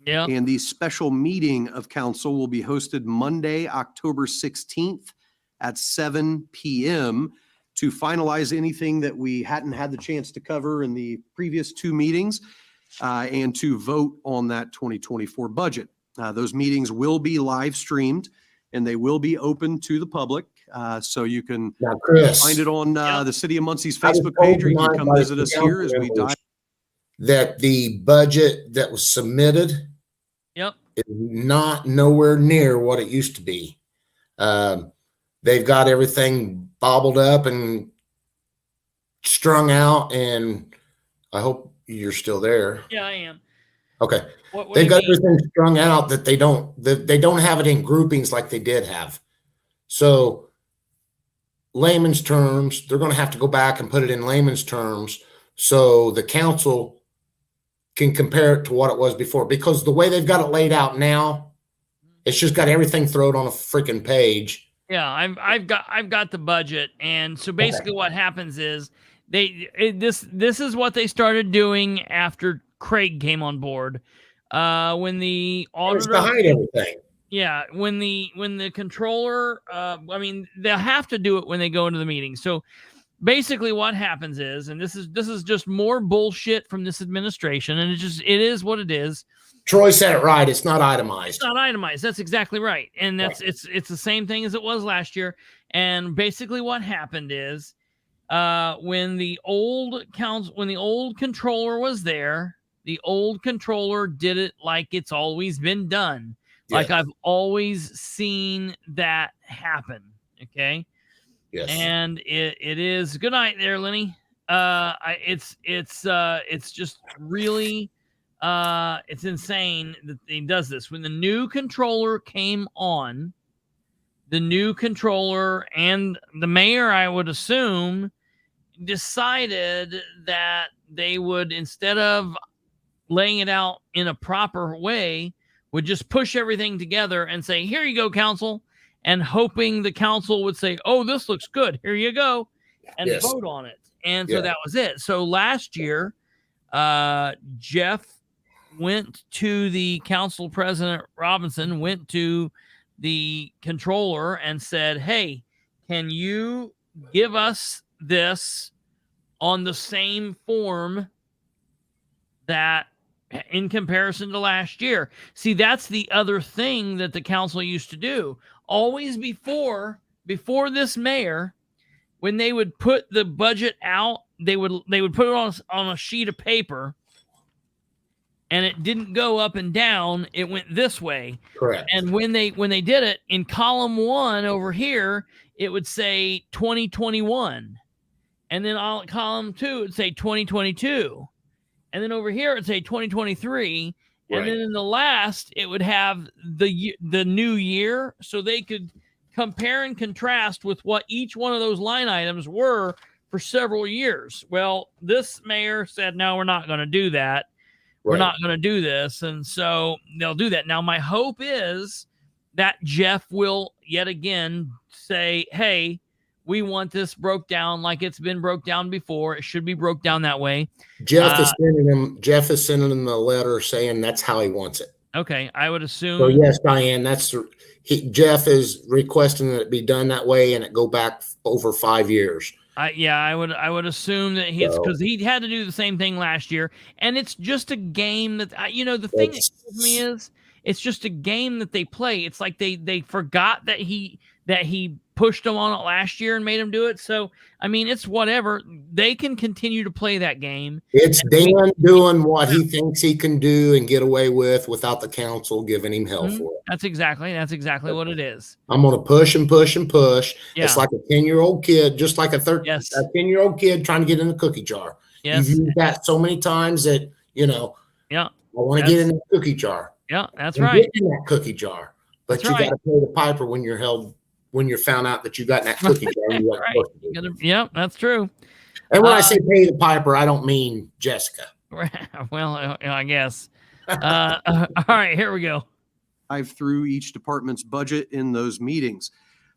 Yeah. And the special meeting of council will be hosted Monday, October 16th at 7 p.m. to finalize anything that we hadn't had the chance to cover in the previous 2 meetings and to vote on that 2024 budget. Those meetings will be live streamed and they will be open to the public. So you can Now, Chris, find it on Yeah. the City of Muncie's I was Facebook told page, or you can tonight come by visit the us here as we council dive. that the budget that was submitted Yep. is not nowhere near what it used to be. They've got everything bobbled up and strung out, and I hope you're still there. Yeah, I am. Okay. What do They've you got mean? everything strung out that they don't have it in groupings like they did have. So layman's terms, they're going to have to go back and put it in layman's terms so the council can compare it to what it was before, because the way they've got it laid out now, it's just got everything thrown on a freaking page. Yeah, I've got the budget, and so basically what happens is this is what they started doing after Craig came on board. When the auditor behind everything. Yeah, when the controller, I mean, they'll have to do it when they go into the meeting. So basically what happens is, and this is just more bullshit from this administration, and it is what it is. Troy said it right. It's not itemized. It's not itemized. That's exactly right. And it's the same thing as it was last year. And basically what happened is, when the old controller was there, the old controller did it like it's always been done. Yeah. Like I've always seen that happen. Okay. Yes. And it is good night there, Lenny. It's just really, it's insane that he does this. When the new controller came on, the new controller and the mayor, I would assume, decided that they would, instead of laying it out in a proper way, would just push everything together and say, here you go, council, and hoping the council would say, oh, this looks good, here you go, and vote on it. And so that was it. So last year, Jeff went to the council president, Robinson, went to the controller and said, hey, can you give us this on the same form that in comparison to last year? See, that's the other thing that the council used to do. Always before this mayor, when they would put the budget out, they would put it on a sheet of paper, and it didn't go up and down. It went this way. Correct. And when they did it in column 1 over here, it would say 2021. And then on column 2, it'd say 2022. And then over here, it'd say 2023. Right. And then in the last, it would have the new year, so they could compare and contrast with what each one of those line items were for several years. Well, this mayor said, no, we're not going to do that. We're not going to do this. And so they'll do that. Now, my hope is that Jeff will yet again say, hey, we want this broke down like it's been broke down before. It should be broke down that way. Jeff is sending him a letter saying that's how he wants it. Okay, I would assume. So yes, Diane, Jeff is requesting that it be done that way and it go back over 5 years. I would assume that because he had to do the same thing last year, and it's just a game that the thing that kills me is it's just a game that they play. It's like they forgot that he pushed them on it last year and made him do it. So I mean, it's whatever. They can continue to play that game. It's Dan doing what he thinks he can do and get away with without the council giving him hell for it. That's exactly what it is. I'm going to push and push and push. Yeah. It's like a 10-year-old kid, just like a 10-year-old kid trying to get in the cookie jar. Yes. You've used that so many times that, I want to get in the cookie jar. Yeah, that's and right. Get in that cookie jar. But That's you right. got to pay the piper when you're found out that you got in that cookie jar. And you Right. Yeah, that's true. And when I say pay the piper, I don't mean Jessica. Well, I guess. All right, here we go. Dive through each department's budget in those meetings.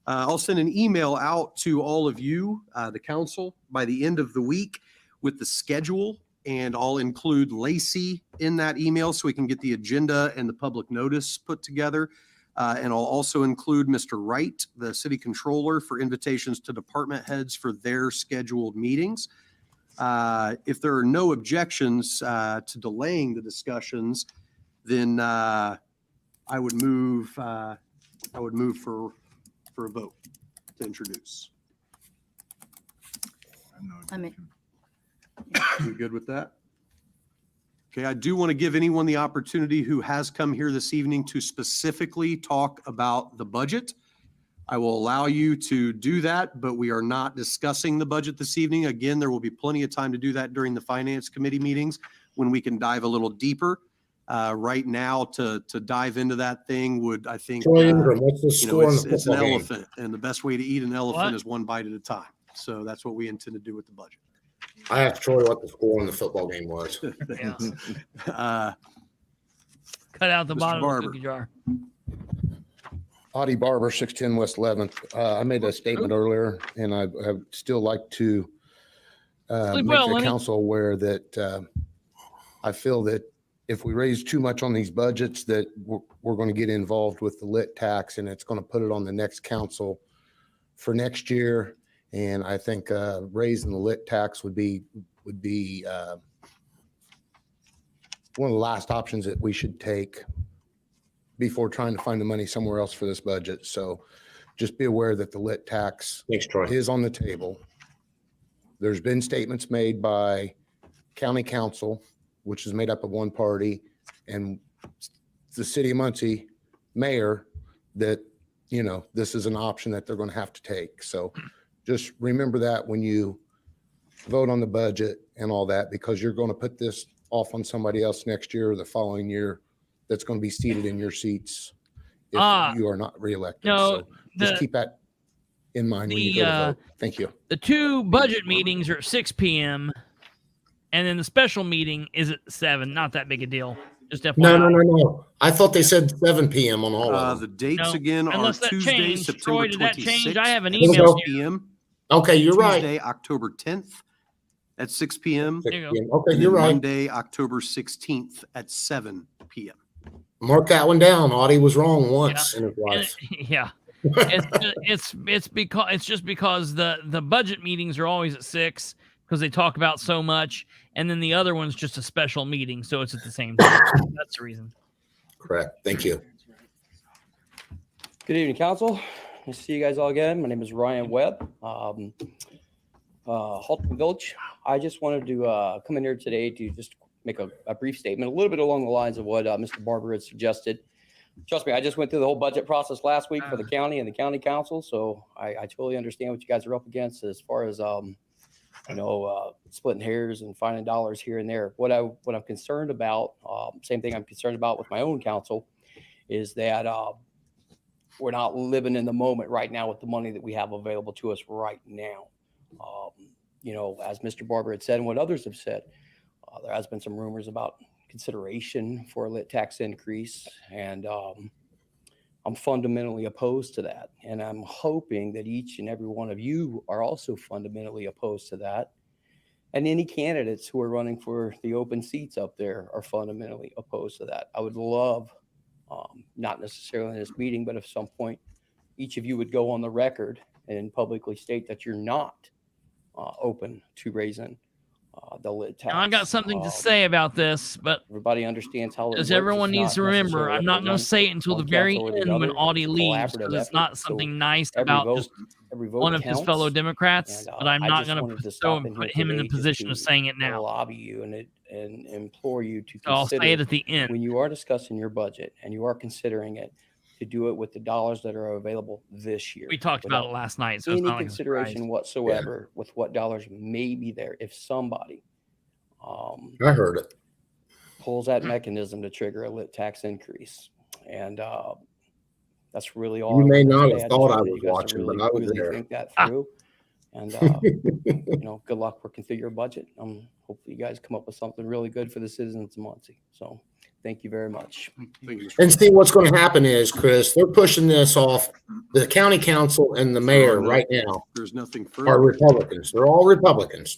I'll send an email out to all of you, the council, by the end of the week with the schedule, and I'll include Lacey in that email so we can get the agenda and the public notice put together. And I'll also include Mr. Wright, the city controller, for invitations to department heads for their scheduled meetings. If there are no objections to delaying the discussions, then I would move for a vote to introduce. You good with that? Okay, I do want to give anyone the opportunity who has come here this evening to specifically talk about the budget. I will allow you to do that, but we are not discussing the budget this evening. Again, there will be plenty of time to do that during the finance committee meetings when we can dive a little deeper. Right now, to dive into that thing would, I think, What's the score it's an elephant, and the best way to eat an elephant is one bite at a time. So that's what we intend to do with the budget. I asked Troy what the score in the football game was. Yeah. Uh, Cut out the Mr. bottom of Barber. the cookie jar. Audie Barber, 610 West 11th. I made a statement earlier, and I still like to Sleep make well, the Lenny. council aware that I feel that if we raise too much on these budgets, that we're going to get involved with the lit tax, and it's going to put it on the next council for next year. And I think raising the lit tax would be one of the last options that we should take before trying to find the money somewhere else for this budget. So just be aware that the lit tax Thanks, Troy. is on the table. There's been statements made by county council, which is made up of one party, and the city of Muncie mayor, that, you know, this is an option that they're going to have to take. So just remember that when you vote on the budget and all that, because you're going to put this off on somebody else next year or the following year that's going to be seated in your seats if you are not reelected. No, So just keep that in mind when you go to vote. Thank you. The two budget meetings are at 6 p.m. and then the special meeting is at 7. Not that big a deal. Just FYI. No. I thought they said 7 p.m. on all of the them. dates No, again are unless that Tuesday, changed. September Troy, did that change? 26th. I have an at email 6 here. p.m. Okay, you're right. Tuesday, October 10th at 6 p.m. 6 you go. p.m. Okay, and you're then right. Monday, October 16th at 7 p.m. Mark that one down. Audie was wrong once in his And life. yeah. It's just because the budget meetings are always at 6 because they talk about so much, and then the other one's just a special meeting, so it's at the same time. That's the reason. Correct. Thank you. Good evening, council. Nice to see you guys all again. My name is Ryan Webb. Halton Village. I just wanted to come in here today to just make a brief statement, a little bit along the lines of what Mr. Barber had suggested. Trust me, I just went through the whole budget process last week for the county and the county council, so I totally understand what you guys are up against as far as splitting hairs and finding dollars here and there. What I'm concerned about, same thing I'm concerned about with my own council, is that we're not living in the moment right now with the money that we have available to us right now. As Mr. Barber had said and what others have said, there has been some rumors about consideration for a lit tax increase, and I'm fundamentally opposed to that. And I'm hoping that each and every one of you are also fundamentally opposed to that. And any candidates who are running for the open seats up there are fundamentally opposed to that. I would love, not necessarily in this meeting, but at some point, each of you would go on the record and publicly state that you're not open to raising the lit tax. Now, I got something to say about this, but everybody understands how it because works. everyone It's needs to not remember, necessarily I'm not going to say it until the very one council or end the when other. Audie It's a leaves, collaborative because it's effort. not So something nice every about vote- just every vote one of his counts. fellow Democrats, And, but I'm I not just going wanted to to stop in put here him in the today just position to of saying it now. lobby you and implore you to So I'll consider say it at the end. when you are discussing your budget and you are considering it, to do it with the dollars that are available this year. We talked about it without last night, so it's any not like a surprise. consideration whatsoever with what dollars may be there. If somebody I heard it. pulls that mechanism to trigger a lit tax increase, and that's really all. You may wanted to not say. have just thought I wanted was you guys to watching, really, but I was really there. think that through. And good luck working through your budget. Hopefully you guys come up with something really good for the citizens of Muncie. So thank you very much. And see, what's going to happen is, Chris, they're pushing this off. The county council and the mayor right now There's nothing are further. Republicans. They're all Republicans.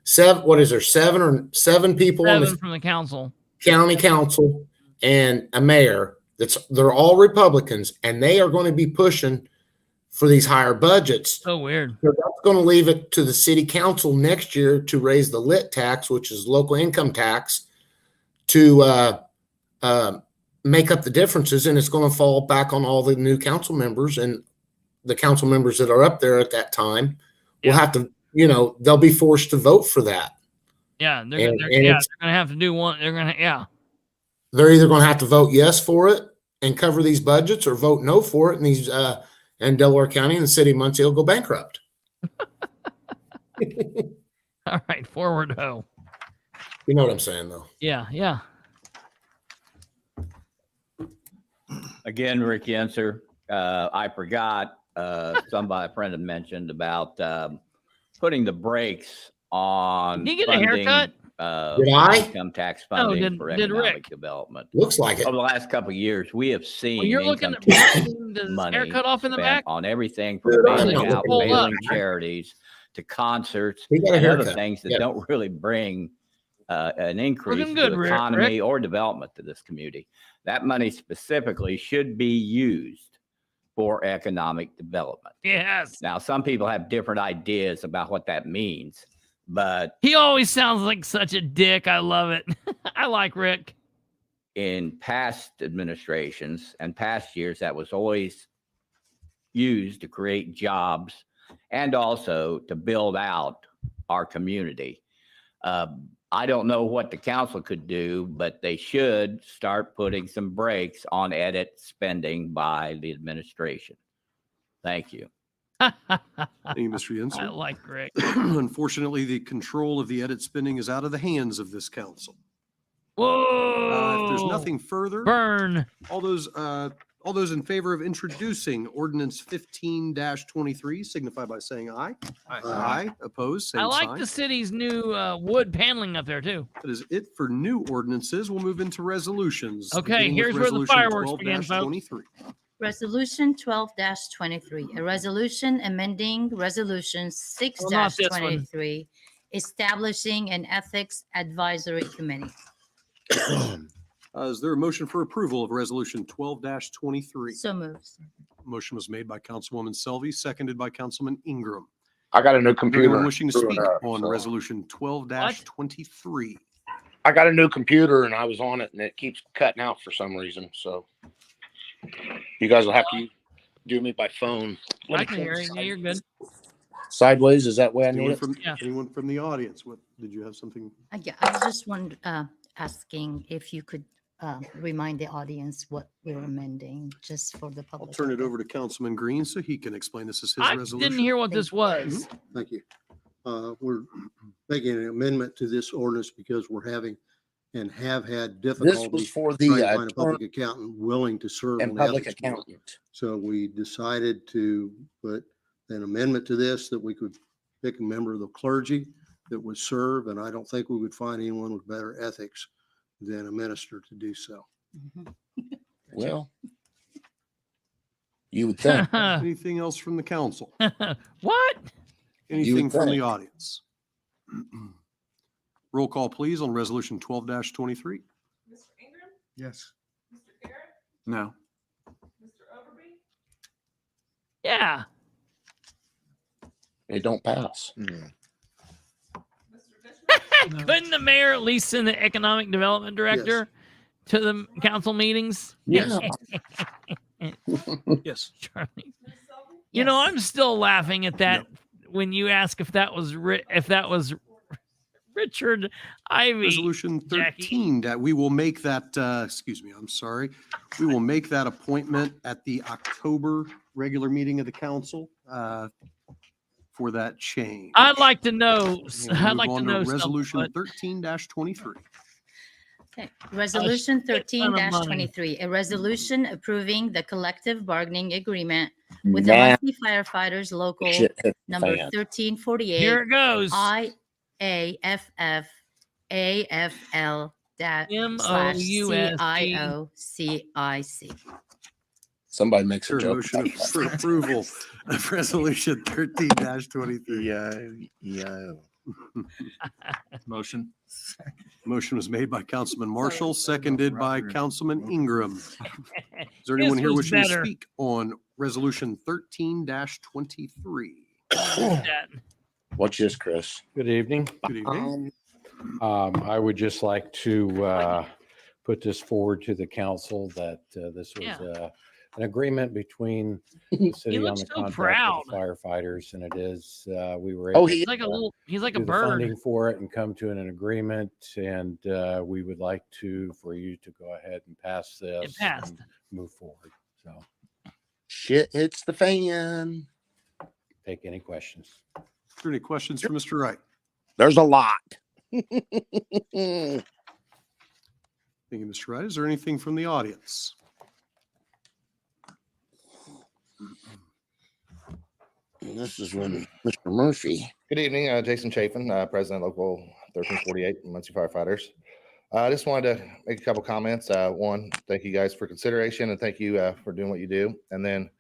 7 what is there? 7 people on 7 the from the council. county council and a mayor. They're all Republicans, and they are going to be pushing for these higher budgets. So weird. So that's going to leave it to the city council next year to raise the lit tax, which is local income tax, to make up the differences, and it's going to fall back on all the new council members, and the council members that are up there at that time will have to, they'll be forced to vote for that. Yeah, they're And going it's- to have to do one. They're going to, They're either going to have to vote yes for it and cover these budgets, or vote no for it, and these and Delaware County and the city of Muncie will go bankrupt. All right, forward ho. You know what I'm saying, though. Yeah. Again, Rick Yenser, I forgot, a friend had mentioned about putting the brakes on Did you get a funding, haircut? Did I? income tax No, funding for did economic Rick. development. Looks like it. Over the last couple of years, we have seen Well, you're looking income at tax does his money hair cut off in the spent back. on everything from Dude, I'm bailing not out, looking at failing that. charities to concerts He got a and other haircut. things that Yeah. don't really bring an increase Looking to good, the Rick. economy or development to this community. That money specifically should be used for economic development. Yes. Now, some people have different ideas about what that means, but He always sounds like such a dick. I love it. I like Rick. in past administrations and past years, that was always used to create jobs and also to build out our community. I don't know what the council could do, but they should start putting some brakes on edit spending by the administration. Thank you. Thank you, Mr. I Yenser. like Rick. Unfortunately, the control of the edit spending is out of the hands of this council. Whoa. If there's nothing further, Burn. all those in favor of introducing ordinance 15-23 signify by saying aye. Aye. Opposed, same I like sign. the city's new wood paneling up there too. That is it for new ordinances. We'll move into resolutions. Okay, beginning with here's where the Resolution fireworks begin, folks. 12-23. Resolution 12-23, a resolution amending Resolution Well, not this one. 6-23, establishing an ethics advisory committee. Is there a motion for approval of Resolution 12-23? So moves. Motion was made by Councilwoman Selvey, seconded by Councilman Ingram. I got a new Is there anyone computer. wishing to Screw it speak up, on so. Resolution 12-23? I got a new computer and I was on it and it keeps cutting out for some reason. So you guys will have to do me by phone. I can hear you. Yeah, you're good. Sideways, is that way I need it? Anyone from the audience? What did you have something? Yeah, I was just asking if you could remind the audience what we're amending, just for the I'll public. turn it over to Councilman Green so he can explain this as his I resolution. didn't hear what this was. Thank you. We're making an amendment to this ordinance because we're having and have had This difficulty was for trying to the find a public accountant willing to serve and on public ethics board. accountant. So we decided to put an amendment to this that we could pick a member of the clergy that would serve, and I don't think we would find anyone with better ethics than a minister to do so. Well, you would think. Anything else from the council? What? Anything from the think. audience? Roll call, please, on Resolution 12-23. Mr. Ingram? Yes. Mr. Garrett? No. Mr. Overby? Yeah. It don't pass. Mr. Fishman? Couldn't the mayor at least send the economic development director to the council meetings? Yeah. Yes. Charlie. Ms. Selby? You know, Yes. I'm still laughing at that when you ask if that was Richard Ivy. Resolution Jackie. 13, that we will make that, excuse me, I'm sorry. We will make that appointment at the October regular meeting of the council for that change. I'd like to know. We'll I'd move like to on know Resolution something. 13-23. Okay. Resolution shit ton of money. 13-23, a resolution approving the collective bargaining agreement with the Nah, Muncie Firefighters Local shit hit the number fan. 1348. Here it goes. IAFF AFL MOUSC. Somebody makes Is there a a joke. motion about for that. approval of Resolution 13-23? Yeah. Motion. Motion was made by Councilman Marshall, seconded by Councilman Ingram. Is there anyone This here was wishing to better. speak on Resolution 13-23? What's this, Chris? Good evening. Good evening. I would just like to put this forward to the council that this was an agreement between the city on looks the so contract proud. with the firefighters, and it is, we were Oh, able he He's like a little. He's like to a do the bird. funding for it and come to an agreement, and we would like for you to go ahead and pass this. It passed. and move forward. So shit hits the fan. take any questions. Is there any questions for Mr. Wright? There's a lot. Thank you, Mr. Wright. Is there anything from the audience? This is when Mr. Murphy. Good evening, Jason Chafin, President Local 1348 Muncie Firefighters. I just wanted to make a couple comments. One, thank you guys for consideration, and thank you for doing what you do. And then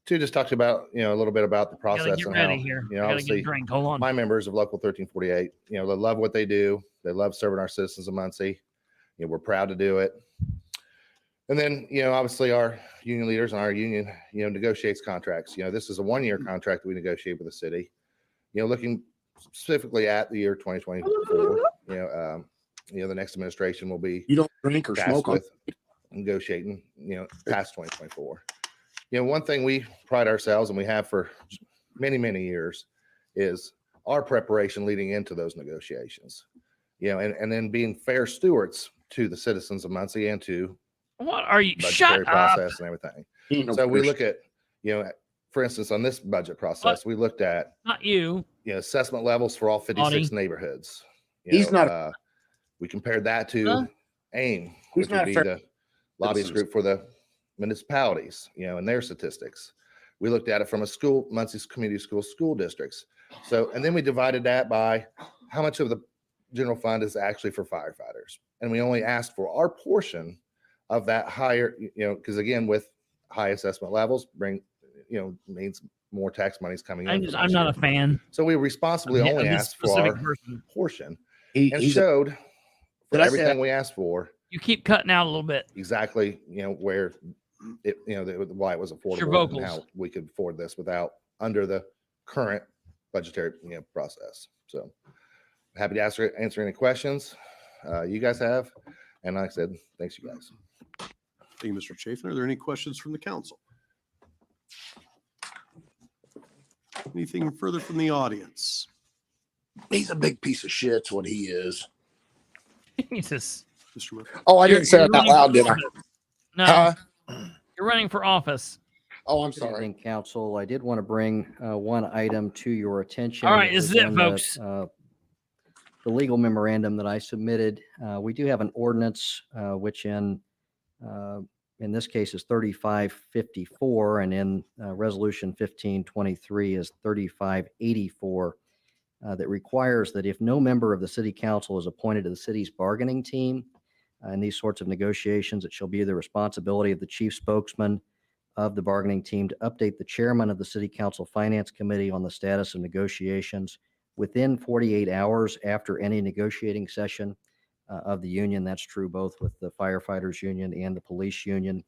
two, just talk about, a little bit about the process get and ready how, here. I gotta get a obviously drink. Hold on. my members of Local 1348, they love what they do. They love serving our citizens of Muncie. We're proud to do it. And then, obviously our union leaders and our union, negotiates contracts. This is a 1-year contract that we negotiate with the city, looking specifically at the year 2024. The next administration will be You don't drink or tasked smoke on with negotiating, past 2024. One thing we pride ourselves, and we have for many, many years, is our preparation leading into those negotiations, and then being fair stewards to the citizens of Muncie and to What are you? budgetary Shut up. process and everything. Ain't no So we person. look at, for instance, on this budget process, we looked at, Not you. assessment levels for all 56 Audie. neighborhoods. He's not- We compared that to Huh? AIM, He's which not would a be fair- the lobbyist citizens. group for the municipalities, and their statistics. We looked at it from Muncie's community school districts. So, and then we divided that by how much of the general fund is actually for firefighters. And we only asked for our portion of that higher, because again, with high assessment levels means more tax money's coming in. for I'm next not year. a fan. So we responsibly of only this asked for specific our person. portion He- and he's a- showed for Did I say everything that? we asked for You keep cutting out a little bit. exactly, where it, why it was your affordable and vocals. how we could afford this without under the current budgetary, process. So happy to answer any questions you guys have. And like I said, thanks you guys. Thank you, Mr. Chafin. Are there any questions from the council? Anything further from the audience? He's a big piece of shit's what he is. Jesus. Mr. Murphy? Oh, I You're- didn't say you're it out running loud, for did I? office. No, Huh? you're running for office. Oh, I'm Good sorry. evening, council. I did want to bring one item to your attention. All right, It this was is it, in folks. The legal memorandum that I submitted. We do have an ordinance, which in this case is 3554, and in resolution 1523 is 3584, that requires that if no member of the city council is appointed to the city's bargaining team in these sorts of negotiations, it shall be the responsibility of the chief spokesman of the bargaining team to update the chairman of the city council finance committee on the status of negotiations within 48 hours after any negotiating session of the union. That's true both with the firefighters union and the police union.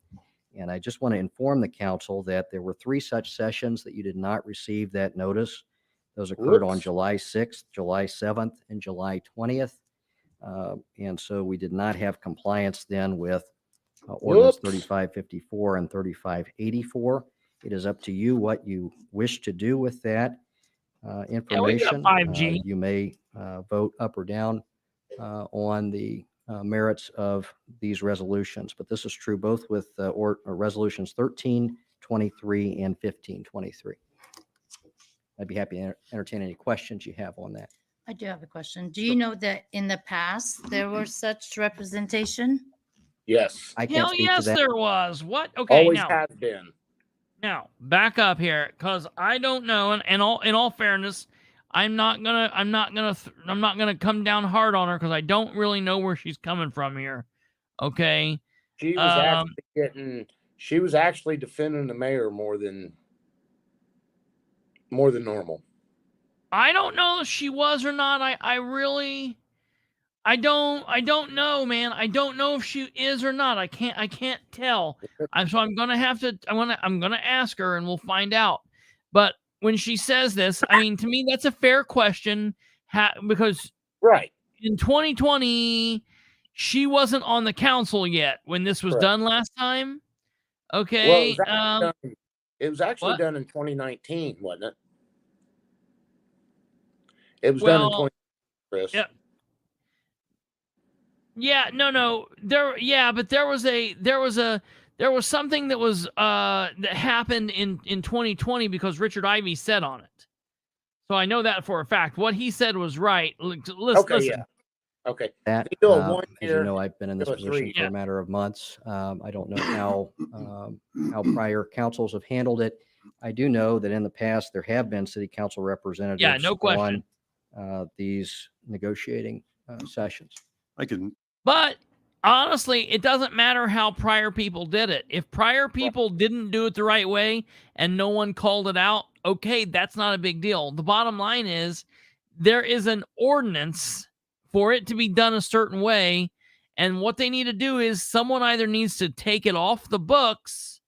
And I just want to inform the council that there were 3 such sessions that you did not receive that notice. Those occurred on Whoops. July 6th, July 7th, and July 20th. And so we did not have compliance then with ordinance Whoops. 3554 and 3584. It is up to you what you wish to do with that information. 5G. You may vote up or down on the merits of these resolutions, but this is true both with resolutions 1323 and 1523. I'd be happy to entertain any questions you have on that. I do have a question. Do you know that in the past there was such representation? Yes. I can't Hell speak yes, to that. there was. What? Okay, Always now, has been. now back up here, because I don't know. And in all fairness, I'm not gonna come down hard on her because I don't really know where she's coming from here. Okay. She was actually defending the mayor more than normal. I don't know if she was or not. I don't know, man. I don't know if she is or not. I can't tell. I'm gonna ask her and we'll find out. But when she says this, I mean, to me, that's a fair question because Right. in 2020, she wasn't on the council yet when this was Correct. done last time. Well, Okay. it was actually what? done in 2019, wasn't it? It was done in Well, 20, Chris. yeah. Yeah, no. But there was something that was that happened in 2020 because Richard Ivey said on it. So I know that for a fact. What he said was right. Listen. Okay, yeah. Okay. That, They do a as 1 you year. know, I've been in this do a position 3. for a matter of months. I don't know how prior councils have handled it. I do know that in the past, there have been city council representatives no question. on these negotiating sessions. But honestly, it doesn't matter how prior people did it. If prior people didn't do it the right way and no one called it out, okay, that's not a big deal. The bottom line is there is an ordinance for it to be done a certain way. And what they need to do is someone either needs to take it off the books,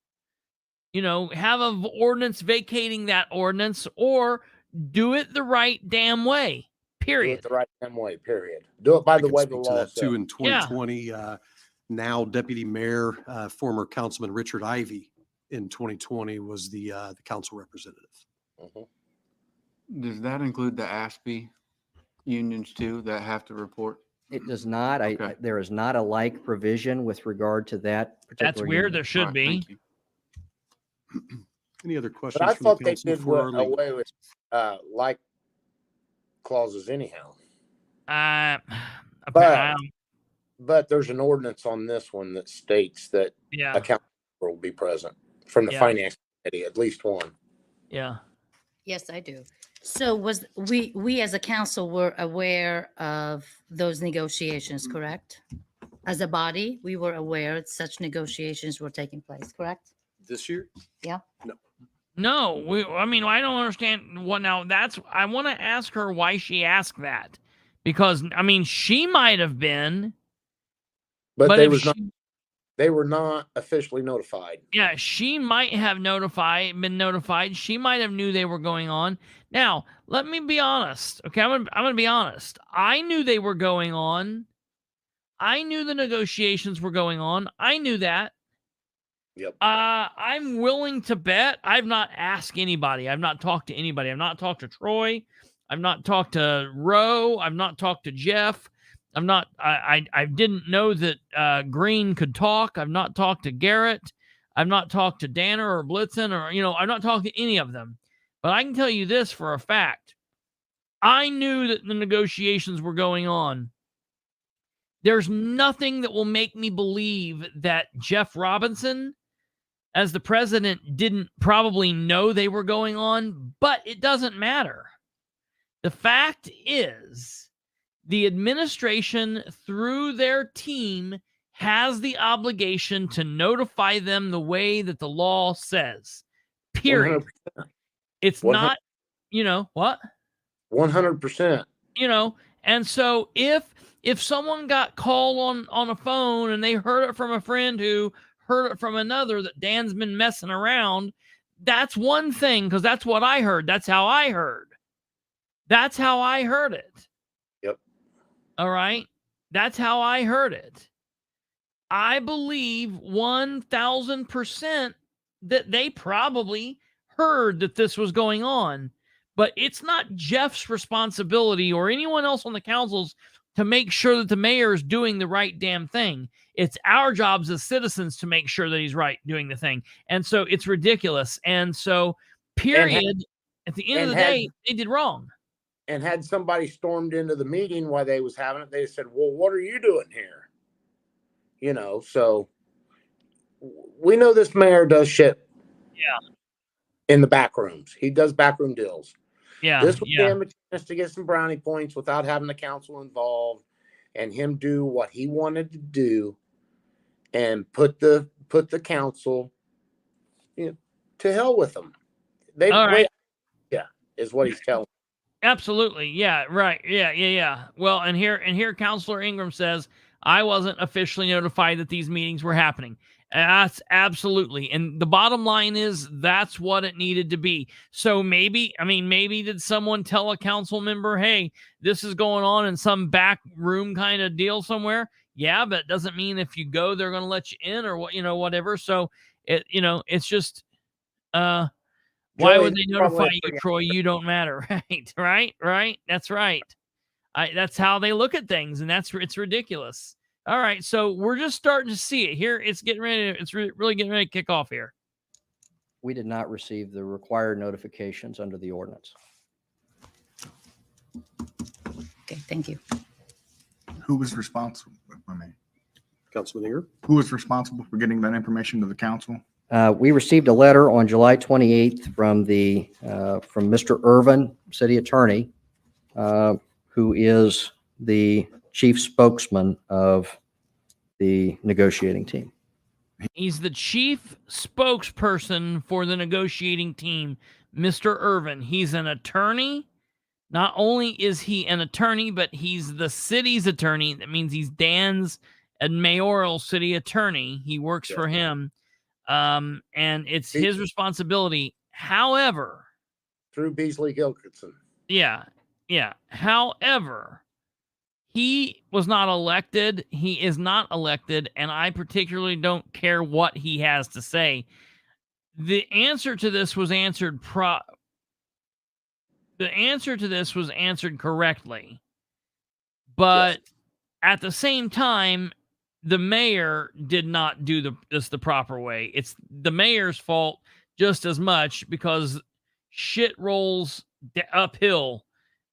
have an ordinance vacating that ordinance, or do it the right damn way. Period. Do it the right damn way, period. Do it by the way the law says. Too, in 2020, now Deputy Mayor, former Councilman Richard Ivey in 2020 was the council representative. Does that include the ASPE unions too that have to report? It does not. There is not a like provision with regard to that particular. That's weird. union. There should be. Any other questions? But I from thought the they council did before our legal- away with like clauses anyhow. But there's an ordinance on this one that states that a council will be present from the finance committee, at least one. Yeah. Yes, I do. So we as a council were aware of those negotiations, correct? As a body, we were aware that such negotiations were taking place, correct? This year? Yeah. No, I don't understand what now. I want to ask her why she asked that, because she might have been, but they were not officially notified. Yeah, she might have been notified. She might have knew they were going on. Now, let me be honest. Okay, I'm gonna be honest. I knew they were going on. I knew the negotiations were going on. I knew that. Yep. I'm willing to bet. I've not asked anybody. I've not talked to anybody. I've not talked to Troy. I've not talked to Roe. I've not talked to Jeff. I didn't know that Green could talk. I've not talked to Garrett. I've not talked to Danner or Blitzen, or I've not talked to any of them. But I can tell you this for a fact. I knew that the negotiations were going on. There's nothing that will make me believe that Jeff Robinson, as the president, didn't probably know they were going on, but it doesn't matter. The fact is, the administration, through their team, has the obligation to notify them the way that the law says. Period. 100%. It's not, what? 100%. And so if someone got called on a phone and they heard it from a friend who heard it from another that Dan's been messing around, that's one thing, because that's what I heard. That's how I heard. That's how I heard it. Yep. All right? That's how I heard it. I believe 1,000% that they probably heard that this was going on. But it's not Jeff's responsibility or anyone else on the council's to make sure that the mayor is doing the right damn thing. It's our jobs as citizens to make sure that he's right doing the thing. And so it's ridiculous. And so, period, at the end of the day, they did wrong. And had somebody stormed into the meeting while they was having it, they said, well, what are you doing here? So we know this mayor does shit. Yeah. In the back rooms. He does backroom deals. Yeah. This would give him a chance to get some brownie points without having the council involved, and him do what he wanted to do and put the council, to hell with them. Is what he's telling. Absolutely. Yeah, right. Yeah. Well, and here Counselor Ingram says, I wasn't officially notified that these meetings were happening. That's absolutely. And the bottom line is that's what it needed to be. So maybe did someone tell a council member, hey, this is going on in some back room kind of deal somewhere? Yeah, but it doesn't mean if you go, they're going to let you in or what, whatever. So it's just, why would they notify you, Troy? You don't matter. Right. That's right. That's how they look at things. And it's ridiculous. All right, so we're just starting to see it here. It's getting ready. It's really getting ready to kick off here. We did not receive the required notifications under the ordinance. Okay, thank you. Who was responsible? Councilman Ingram? Who was responsible for getting that information to the council? We received a letter on July 28th from Mr. Irvin, city attorney, who is the chief spokesman of the negotiating team. He's the chief spokesperson for the negotiating team, Mr. Irvin. He's an attorney. Not only is he an attorney, but he's the city's attorney. That means he's Dan's and mayoral city attorney. He works for him. And it's his responsibility. However, through Beasley Gilkinson. Yeah. However, he was not elected. He is not elected, and I particularly don't care what he has to say. The answer to this was answered correctly. But at the same time, the mayor did not do this the proper way. It's the mayor's fault just as much because shit rolls uphill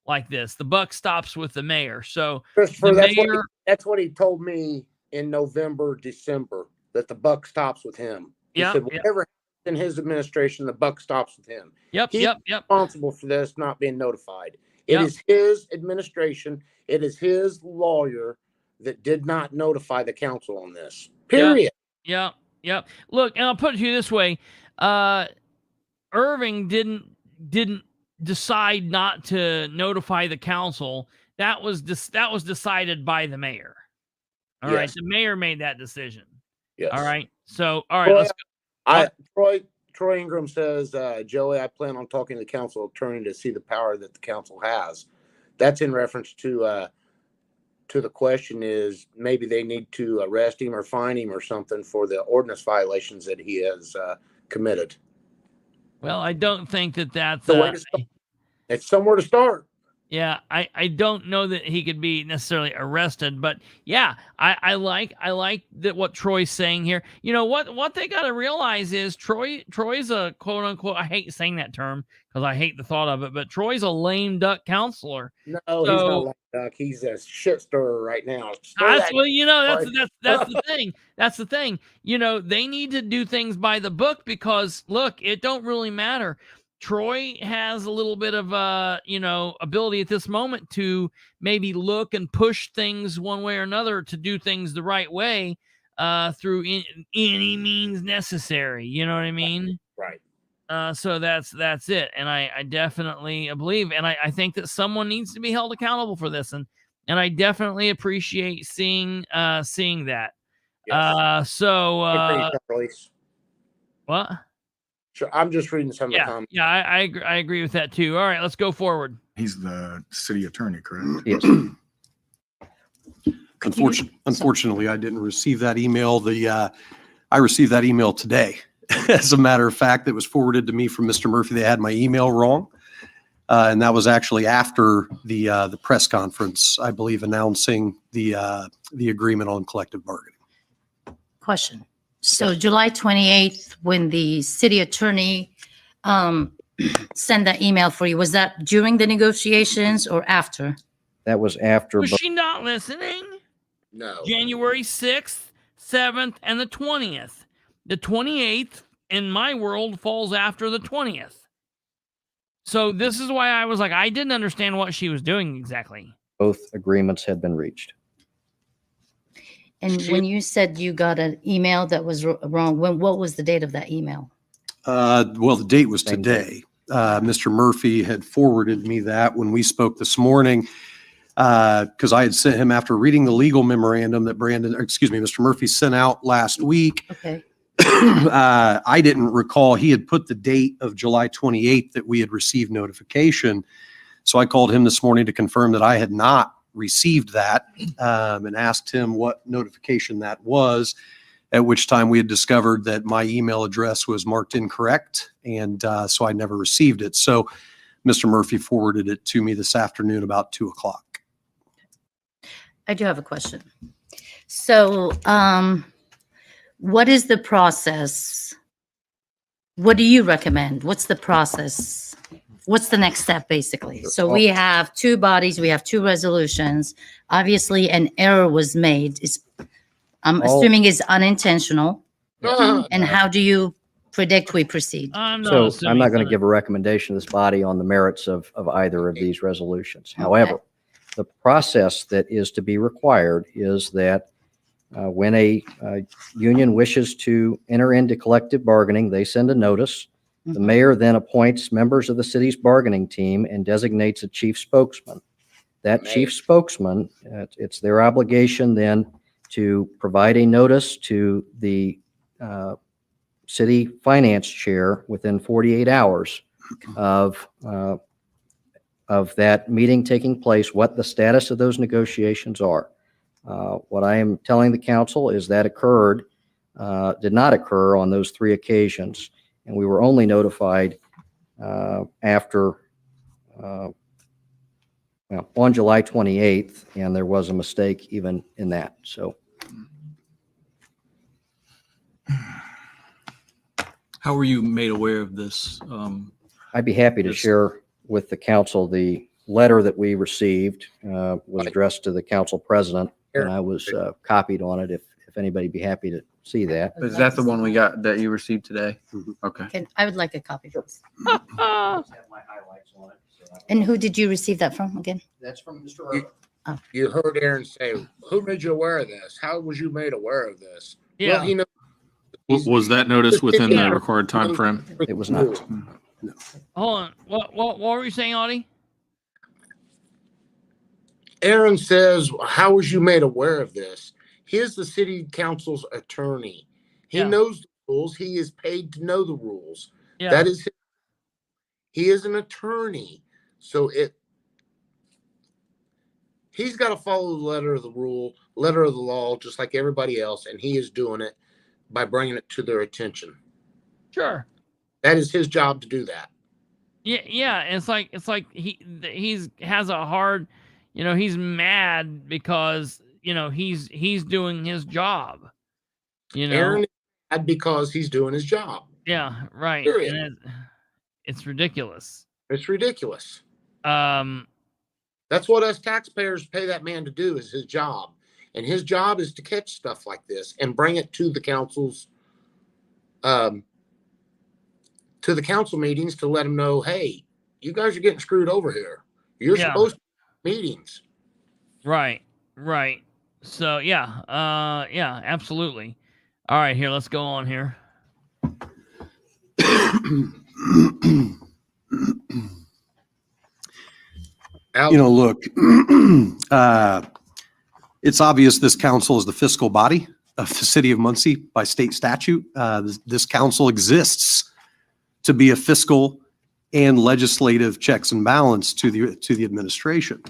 like this. The buck stops with the mayor. So Christopher, the that's what he told me in November, December, that the buck stops with him. He said, whatever happens in his administration, the buck stops with him. He's responsible for this not being notified. It is his administration. It is his lawyer that did not notify the council on this. Period. Yeah. Look, and I'll put it to you this way. Irving didn't decide not to notify the council. That was decided by the mayor. All right. The mayor made that decision. Yes. All right. So, all right. Troy Ingram says, Joey, I plan on talking to the council attorney to see the power that the council has. That's in reference to the question is maybe they need to arrest him or fine him or something for the ordinance violations that he has committed. Well, I don't think that's it's somewhere to start. Yeah, I don't know that he could be necessarily arrested, but yeah, I like that what Troy's saying here. You know what they got to realize is Troy's a quote unquote, I hate saying that term because I hate the thought of it, but Troy's a lame duck counselor. No, he's not a lame duck. He's a shit stirrer right now. That's the thing. That's the thing. You know, they need to do things by the book because look, it don't really matter. Troy has a little bit of ability at this moment to maybe look and push things one way or another to do things the right way through any means necessary. You know what I mean? Right. So that's it. And I definitely believe, and I think that someone needs to be held accountable for this. And I definitely appreciate seeing that. Yes. What? Sure, I'm just reading some of the comments. Yeah, I agree with that too. All right, let's go forward. He's the city attorney, correct? Yes. Unfortunately, I didn't receive that email. I received that email today. As a matter of fact, it was forwarded to me from Mr. Murphy. They had my email wrong. And that was actually after the press conference, I believe, announcing the agreement on collective bargaining. Question. So July 28th, when the city attorney sent that email for you, was that during the negotiations or after? That was after. Was she not listening? No. January 6th, 7th, and the 20th. The 28th, in my world, falls after the 20th. So this is why I was like, I didn't understand what she was doing exactly. Both agreements had been reached. And when you said you got an email that was wrong, what was the date of that email? Well, the date was today. Mr. Murphy had forwarded me that when we spoke this morning, because I had sent him after reading the legal memorandum that Mr. Murphy sent out last week. Okay. I didn't recall he had put the date of July 28th that we had received notification. So I called him this morning to confirm that I had not received that and asked him what notification that was, at which time we had discovered that my email address was marked incorrect. And so I never received it. So Mr. Murphy forwarded it to me this afternoon about 2:00. I do have a question. So what is the process? What do you recommend? What's the process? What's the next step, basically? So we have two bodies, we have two resolutions. Obviously, an error was made. I'm assuming it's unintentional. And how do you predict we proceed. I'm not So assuming I'm not going tonight. to give a recommendation to this body on the merits of either of these resolutions. However, the process that is to be required is that when a union wishes to enter into collective bargaining, they send a notice. The mayor then appoints members of the city's bargaining team and designates a chief spokesman. That chief spokesman, it's their obligation then to provide a notice to the city finance chair within 48 hours of that meeting taking place, what the status of those negotiations are. What I am telling the council is that did not occur on those 3 occasions, and we were only notified after on July 28th, and there was a mistake even in that. So How were you made aware of this? I'd be happy to share with the council the letter that we received was addressed to the council president, and I was copied on it if anybody be happy to see that. Is that the one we got that you received today? Okay. I would like a copy. And who did you receive that from again? That's from Mr. You heard Aaron say, who made you aware of this? How was you made aware of this? Yeah. Well, he knows. Was that notice within the required time frame? It was not. Hold on. What were you saying, Audie? Aaron says, how was you made aware of this? He is the city council's attorney. He knows the rules. He is paid to know the rules. Yeah. That is, he is an attorney. So he's got to follow the letter of the law, just like everybody else. And he is doing it by bringing it to their attention. Sure. That is his job to do that. Yeah. It's like he's has a hard, he's mad because he's doing his job. Aaron is mad because he's doing his job. Yeah. Right. Period. And it's ridiculous. It's ridiculous. That's what us taxpayers pay that man to do, is his job. And his job is to catch stuff like this and bring it to the council's, to the council meetings to let them know, hey, you guys are getting screwed over here. You're supposed to have meetings. Right. So yeah, absolutely. All right, here, let's go on here. Look, it's obvious this council is the fiscal body of the city of Muncie by state statute. This council exists to be a fiscal and legislative checks and balance to the administration.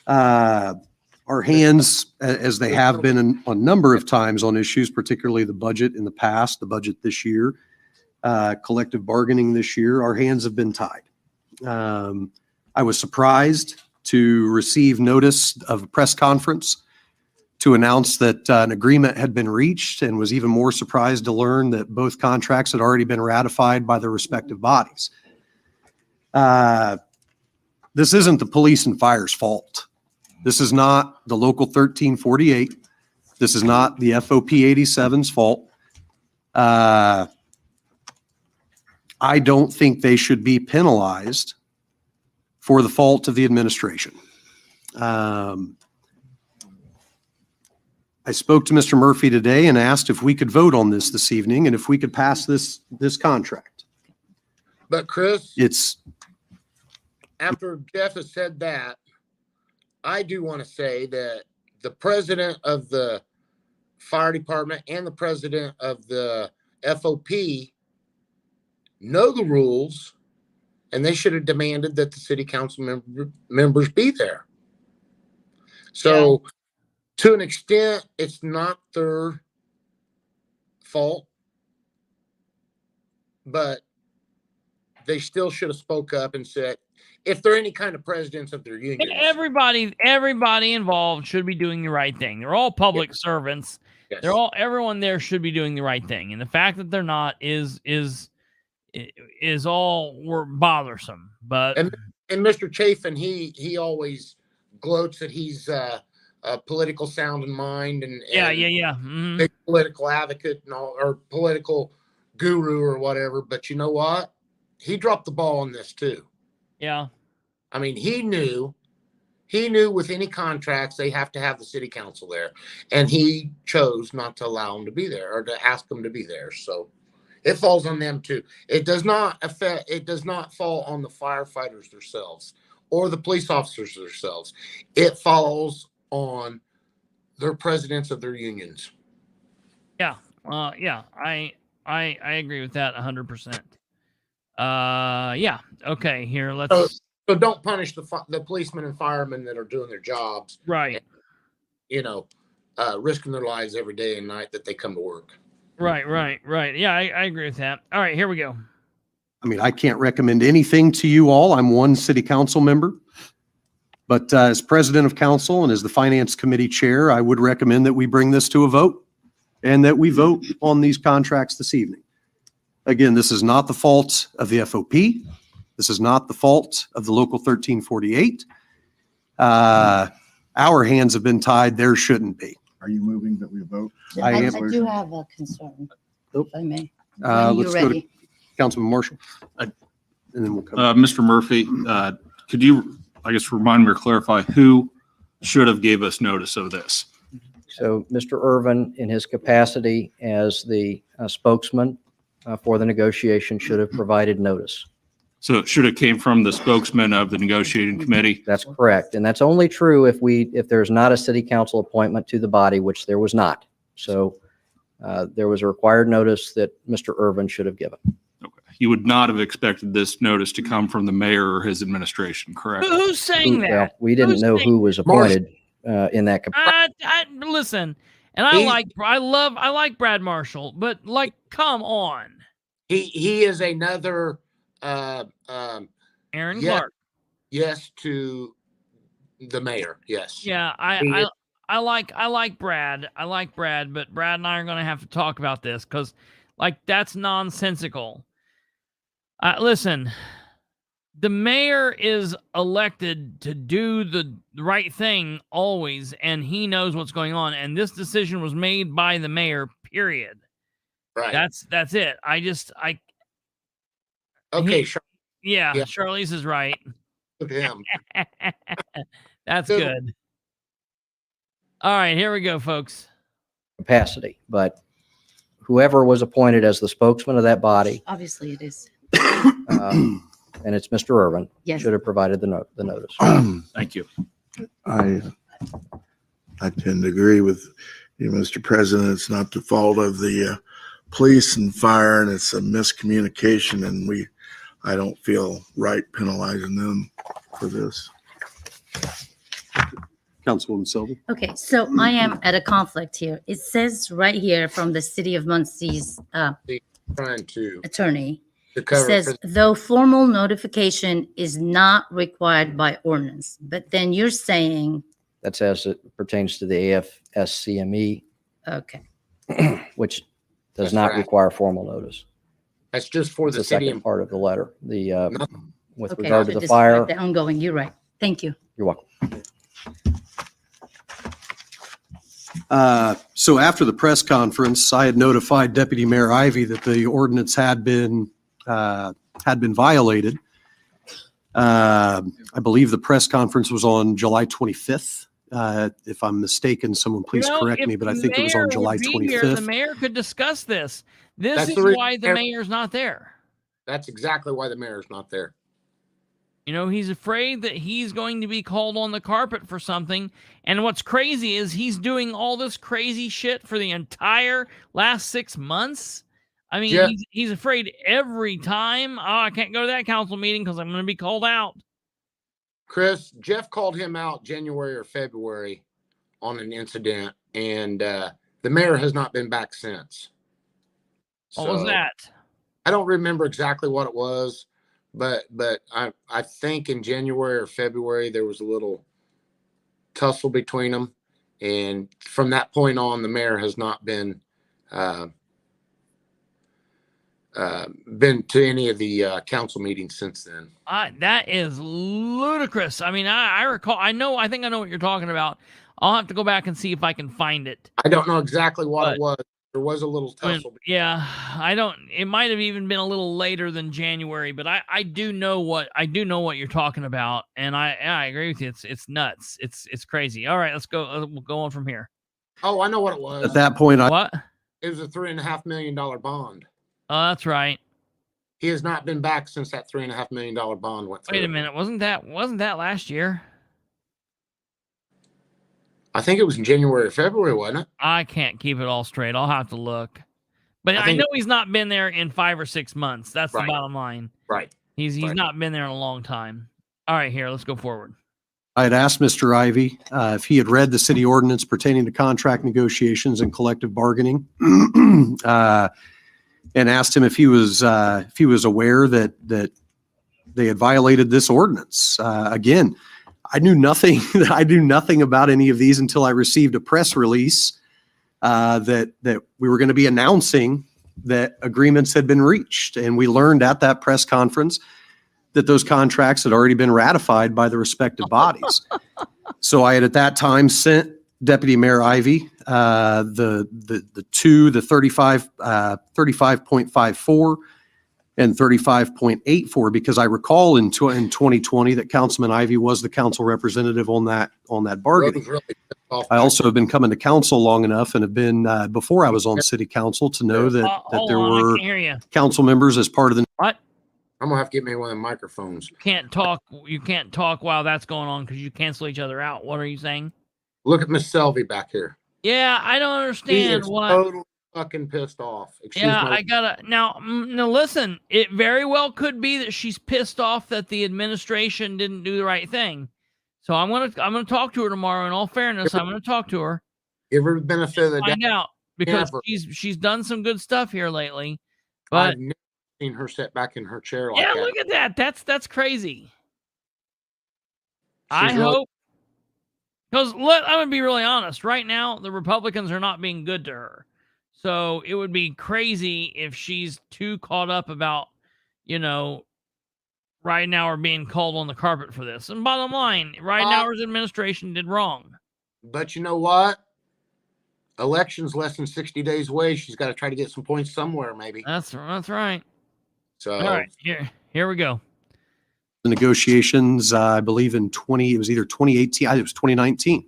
Our hands, as they have been a number of times on issues, particularly the budget in the past, the budget this year, collective bargaining this year, our hands have been tied. I was surprised to receive notice of a press conference to announce that an agreement had been reached, and was even more surprised to learn that both contracts had already been ratified by their respective bodies. This isn't the police and fire's fault. This is not the local 1348. This is not the FOP 87's fault. I don't think they should be penalized for the fault of the administration. I spoke to Mr. Murphy today and asked if we could vote on this evening and if we could pass this contract. But Chris, It's after Jeff has said that, I do want to say that the president of the fire department and the president of the FOP know the rules, and they should have demanded that the city council members be there. So to an extent, it's not their fault, but they still should have spoke up and said, if they're any kind of presidents of their union. Everybody involved should be doing the right thing. They're all public servants. Yes. Everyone there should be doing the right thing. And the fact that they're not is all bothersome. But and Mr. Chafin, he always gloats that he's a political sound in mind and yeah. Mm-hmm. big political advocate and all, or political guru or whatever, but you know what? He dropped the ball on this too. Yeah. I mean, he knew with any contracts, they have to have the city council there. And he chose not to allow them to be there or to ask them to be there. So it falls on them too. It does not fall on the firefighters themselves or the police officers themselves. It falls on their presidents of their unions. Yeah. Yeah. I agree with that 100%. Yeah. Okay. Here, let's. So don't punish the policemen and firemen that are doing their jobs. Right. And, risking their lives every day and night that they come to work. Right. Yeah, I agree with that. All right, here we go. I mean, I can't recommend anything to you all. I'm one city council member. But as president of council and as the finance committee chair, I would recommend that we bring this to a vote and that we vote on these contracts this evening. Again, this is not the fault of the FOP. This is not the fault of the local 1348. Our hands have been tied. There shouldn't be. Are you moving that we vote? I do have a concern, if I may. When Let's you're go to ready. Councilman Marshall. And then we'll come. Mr. Murphy, could you, I guess, remind me or clarify who should have gave us notice of this? So Mr. Irvin, in his capacity as the spokesman for the negotiation, should have provided notice. So it should have came from the spokesman of the negotiating committee? That's correct. And that's only true if there's not a city council appointment to the body, which there was not. So there was a required notice that Mr. Irvin should have given. Okay. You would not have expected this notice to come from the mayor or his administration, correct? Who's saying that? Well, we didn't know who was appointed in that capacity. Listen, and I like Brad Marshall, but like, come on. He is another Aaron Clark. Yes, to the mayor. Yes. Yeah, I like Brad. I like Brad, but Brad and I are going to have to talk about this because, like, that's nonsensical. Listen, the mayor is elected to do the right thing always, and he knows what's going on. And this decision was made by the mayor. Period. Right. That's it. Okay. Yeah, Charlize is right. Look at him. That's good. All right, here we go, folks. Capacity, but whoever was appointed as the spokesman of that body, Obviously it is. and it's Mr. Irvin, Yes. should have provided the notice. Thank you. I tend to agree with you, Mr. President. It's not the fault of the police and fire, and it's a miscommunication, and I don't feel right penalizing them for this. Councilwoman Selby. Okay, so I am at a conflict here. It says right here from the city of Muncie's Trying to attorney. It cover says, though formal notification is not required by ordinance, but then you're saying, That's as it pertains to the AFSCME, okay, which does That's not right. require formal notice. That's just for It's the the city. second part of the letter. With okay, regard to so the describe fire, the ongoing, you're right. Thank you. you're welcome. So after the press conference, I had notified Deputy Mayor Ivy that the ordinance had been violated. I believe the press conference was on July 25th. If I'm mistaken, someone please correct me, but I think it was on July 25th. The mayor could discuss this. This That's is the reason why the mayor's not there. That's exactly why the mayor's not there. You know, he's afraid that he's going to be called on the carpet for something. And what's crazy is he's doing all this crazy shit for the entire last 6 months. I mean, Yeah. he's afraid every time. Oh, I can't go to that council meeting because I'm going to be called out. Chris, Jeff called him out January or February on an incident, and the mayor has not been back since. What was So, that? I don't remember exactly what it was, but I think in January or February there was a little tussle between them, and from that point on, the mayor has not been to any of the council meetings since then. That is ludicrous. I mean, I recall. I think I know what you're talking about. I'll have to go back and see if I can find it. I don't know exactly what it was, There was a little tussle. Yeah, it might have even been a little later than January, but I do know what you're talking about, and I agree with you. It's nuts. It's crazy. All right, let's go. We'll go on from here. Oh, I know what it was. At that point, What? It was a $3.5 million bond. Oh, that's right. He has not been back since that $3.5 million bond went through. Wait a minute. Wasn't that last year? I think it was in January or February, wasn't it? I can't keep it all straight. I'll have to look. But I know he's not been there in 5 or 6 months. That's the bottom line. Right. He's not been there in a long time. All right, here, let's go forward. I had asked Mr. Ivy if he had read the city ordinance pertaining to contract negotiations and collective bargaining, and asked him if he was aware that they had violated this ordinance. Again, I knew nothing about any of these until I received a press release that we were going to be announcing that agreements had been reached, and we learned at that press conference that those contracts had already been ratified by the respective bodies. So I had at that time sent Deputy Mayor Ivy the 35.54 and 35.84, because I recall in 2020 that Councilman Ivy was the council representative on that bargaining. I also have been coming to council long enough and have been before I was on city council to know that there were council members as part of the. What? I'm gonna have to get me one of the microphones. You can't talk while that's going on because you cancel each other out. What are you saying? Look at Miss Selvey back here. Yeah, I don't He understand is why. totally fucking pissed off. I gotta now listen. It very well could be that she's pissed off that the administration didn't do the right thing. So I'm gonna talk to her tomorrow. In all fairness, I'm gonna talk to her. Give her the benefit of the doubt. Find out, because Never. she's done some good stuff here lately. But I've never seen her sit back in her chair like yeah, that. look at that. That's crazy. She's I really- hope, because I'm gonna be really honest. Right now, the Republicans are not being good to her. So it would be crazy if she's too caught up about, right now we're being called on the carpet for this. And bottom line, right now her administration did wrong. But you know what? Election's less than 60 days away. She's got to try to get some points somewhere, maybe. That's right. So All right, here we go. The negotiations, I believe it was either 2018, it was 2019.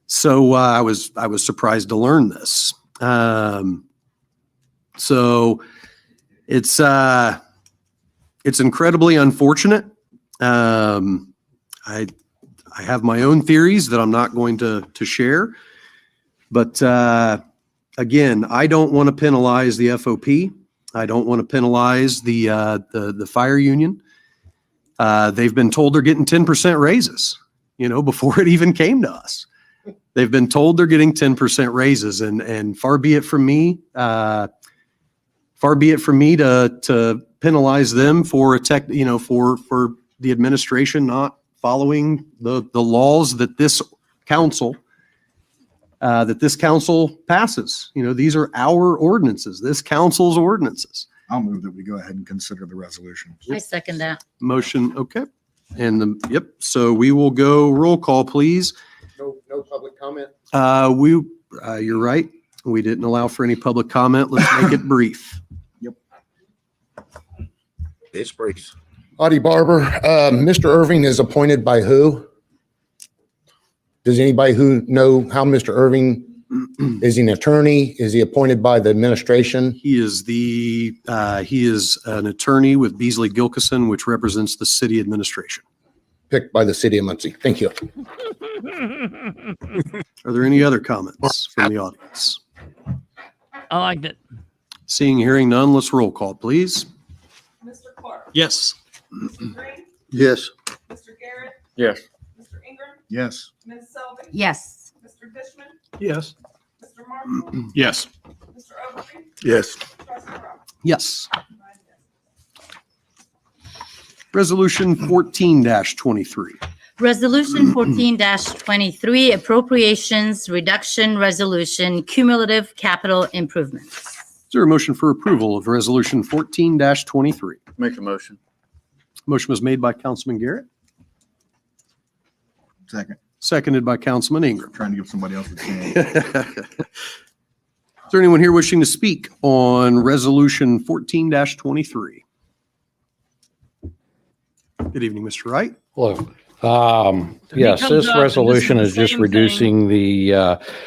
So I was surprised to learn this. So it's incredibly unfortunate. I have my own theories that I'm not going to share, but again, I don't want to penalize the FOP. I don't want to penalize the fire union. They've been told they're getting 10% raises, before it even came to us. They've been told they're getting 10% raises, and far be it from me to penalize them for for the administration not following the laws that this council passes. These are our ordinances, this council's ordinances. I'll move that we go ahead and consider the resolution. I second that. Motion, okay. And so we will go roll call, please. No public comment. You're right. We didn't allow for any public comment. Let's make it brief. It's brief. Audie Barber, Mr. Irving is appointed by who? Does anybody who know how Mr. Irving, is he an attorney? Is he appointed by the administration? He is an attorney with Beasley Gilkison, which represents the city administration. Picked by the city of Muncie. Thank you. Are there any other comments from the audience? I liked it. Seeing, hearing none, let's roll call, please. Mr. Clark. Yes. Mr. Green. Yes. Mr. Garrett. Yes. Mr. Ingram. Yes. Ms. Selvey. Yes. Mr. Dishman. Yes. Mr. Marshall. Yes. Mr. Overby. Yes. Trustee Roberts. Yes. Resolution 14-23. Resolution 14-23, appropriations reduction resolution, cumulative capital improvements. Is there a motion for approval of Resolution 14-23? Make a motion. Motion was made by Councilman Garrett, Second. seconded by Councilman Ingram. Trying to give somebody else a chance. Is there anyone here wishing to speak on Resolution 14-23? Good evening, Mr. Wright. Hello. He Yes, comes this up and resolution this is is the just same thing. reducing the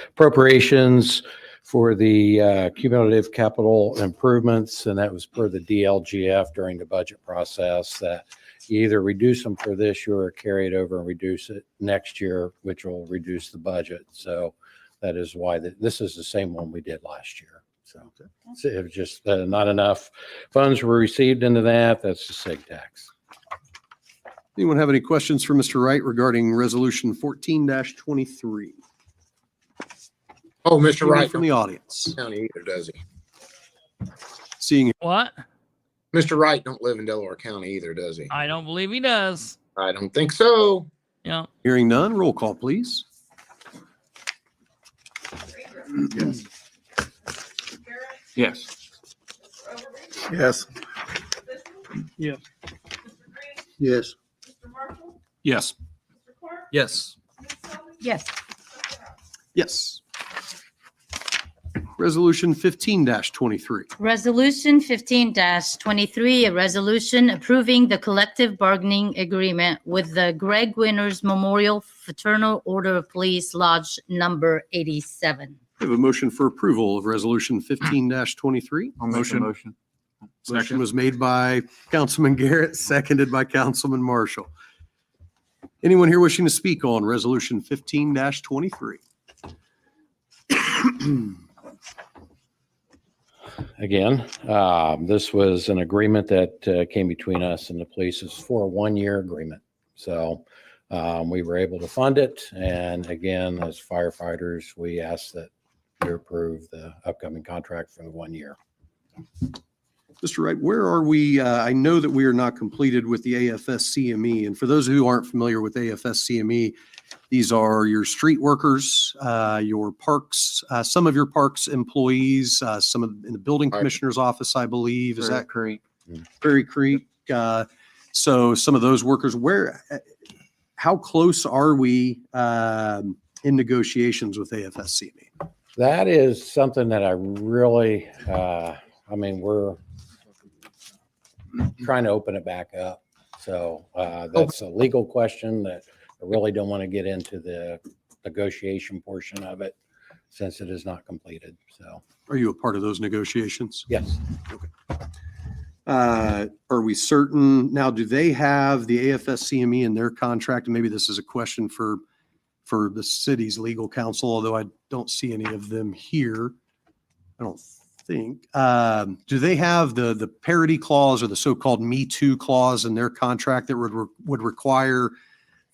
appropriations for the cumulative capital improvements, and that was per the DLGF during the budget process, that you either reduce them for this year or carry it over and reduce it next year, which will reduce the budget. So that is why this is the same one we did last year. So it was just not enough funds were received into that. That's the SIG tax. Anyone have any questions for Mr. Wright regarding Resolution 14-23? Oh, Mr. Anyone Wright from the audience? County either, does he? Seeing What? Mr. Wright don't live in Delaware County either, does he? I don't believe he does. I don't think so. Yeah. Hearing none, roll call, please. Yes. Yes. Yes. Yes. Yes. Yes. Yes. Yes. Yes. Resolution 15-23. Resolution 15-23, a resolution approving the collective bargaining agreement with the Greg Winners Memorial Fraternal Order of Police Lodge Number 87. We have a motion for approval of Resolution 15-23. I'll make the motion. Motion was made by Councilman Garrett, seconded by Councilman Marshall. Anyone here wishing to speak on Resolution 15-23? Again, this was an agreement that came between us and the police. It's for a 1-year agreement. So we were able to fund it. And again, as firefighters, we ask that you approve the upcoming contract for the 1 year. Mr. Wright, where are we? I know that we are not completed with the AFS-CME. And for those who aren't familiar with AFS-CME, these are your street workers, your parks, some of your parks employees, some of in the building commissioner's office, I believe. Is that Creek? Prairie Creek? So some of those workers, how close are we in negotiations with AFS-CME? That is something that I really, we're trying to open it back up. So that's a legal question that I really don't want to get into the negotiation portion of it since it is not completed. So, are you a part of those negotiations? Yes. Okay. Are we certain now? Do they have the AFS-CME in their contract? And maybe this is a question for the city's legal counsel, although I don't see any of them here. I don't think. Do they have the parity clause or the so-called Me Too clause in their contract that would require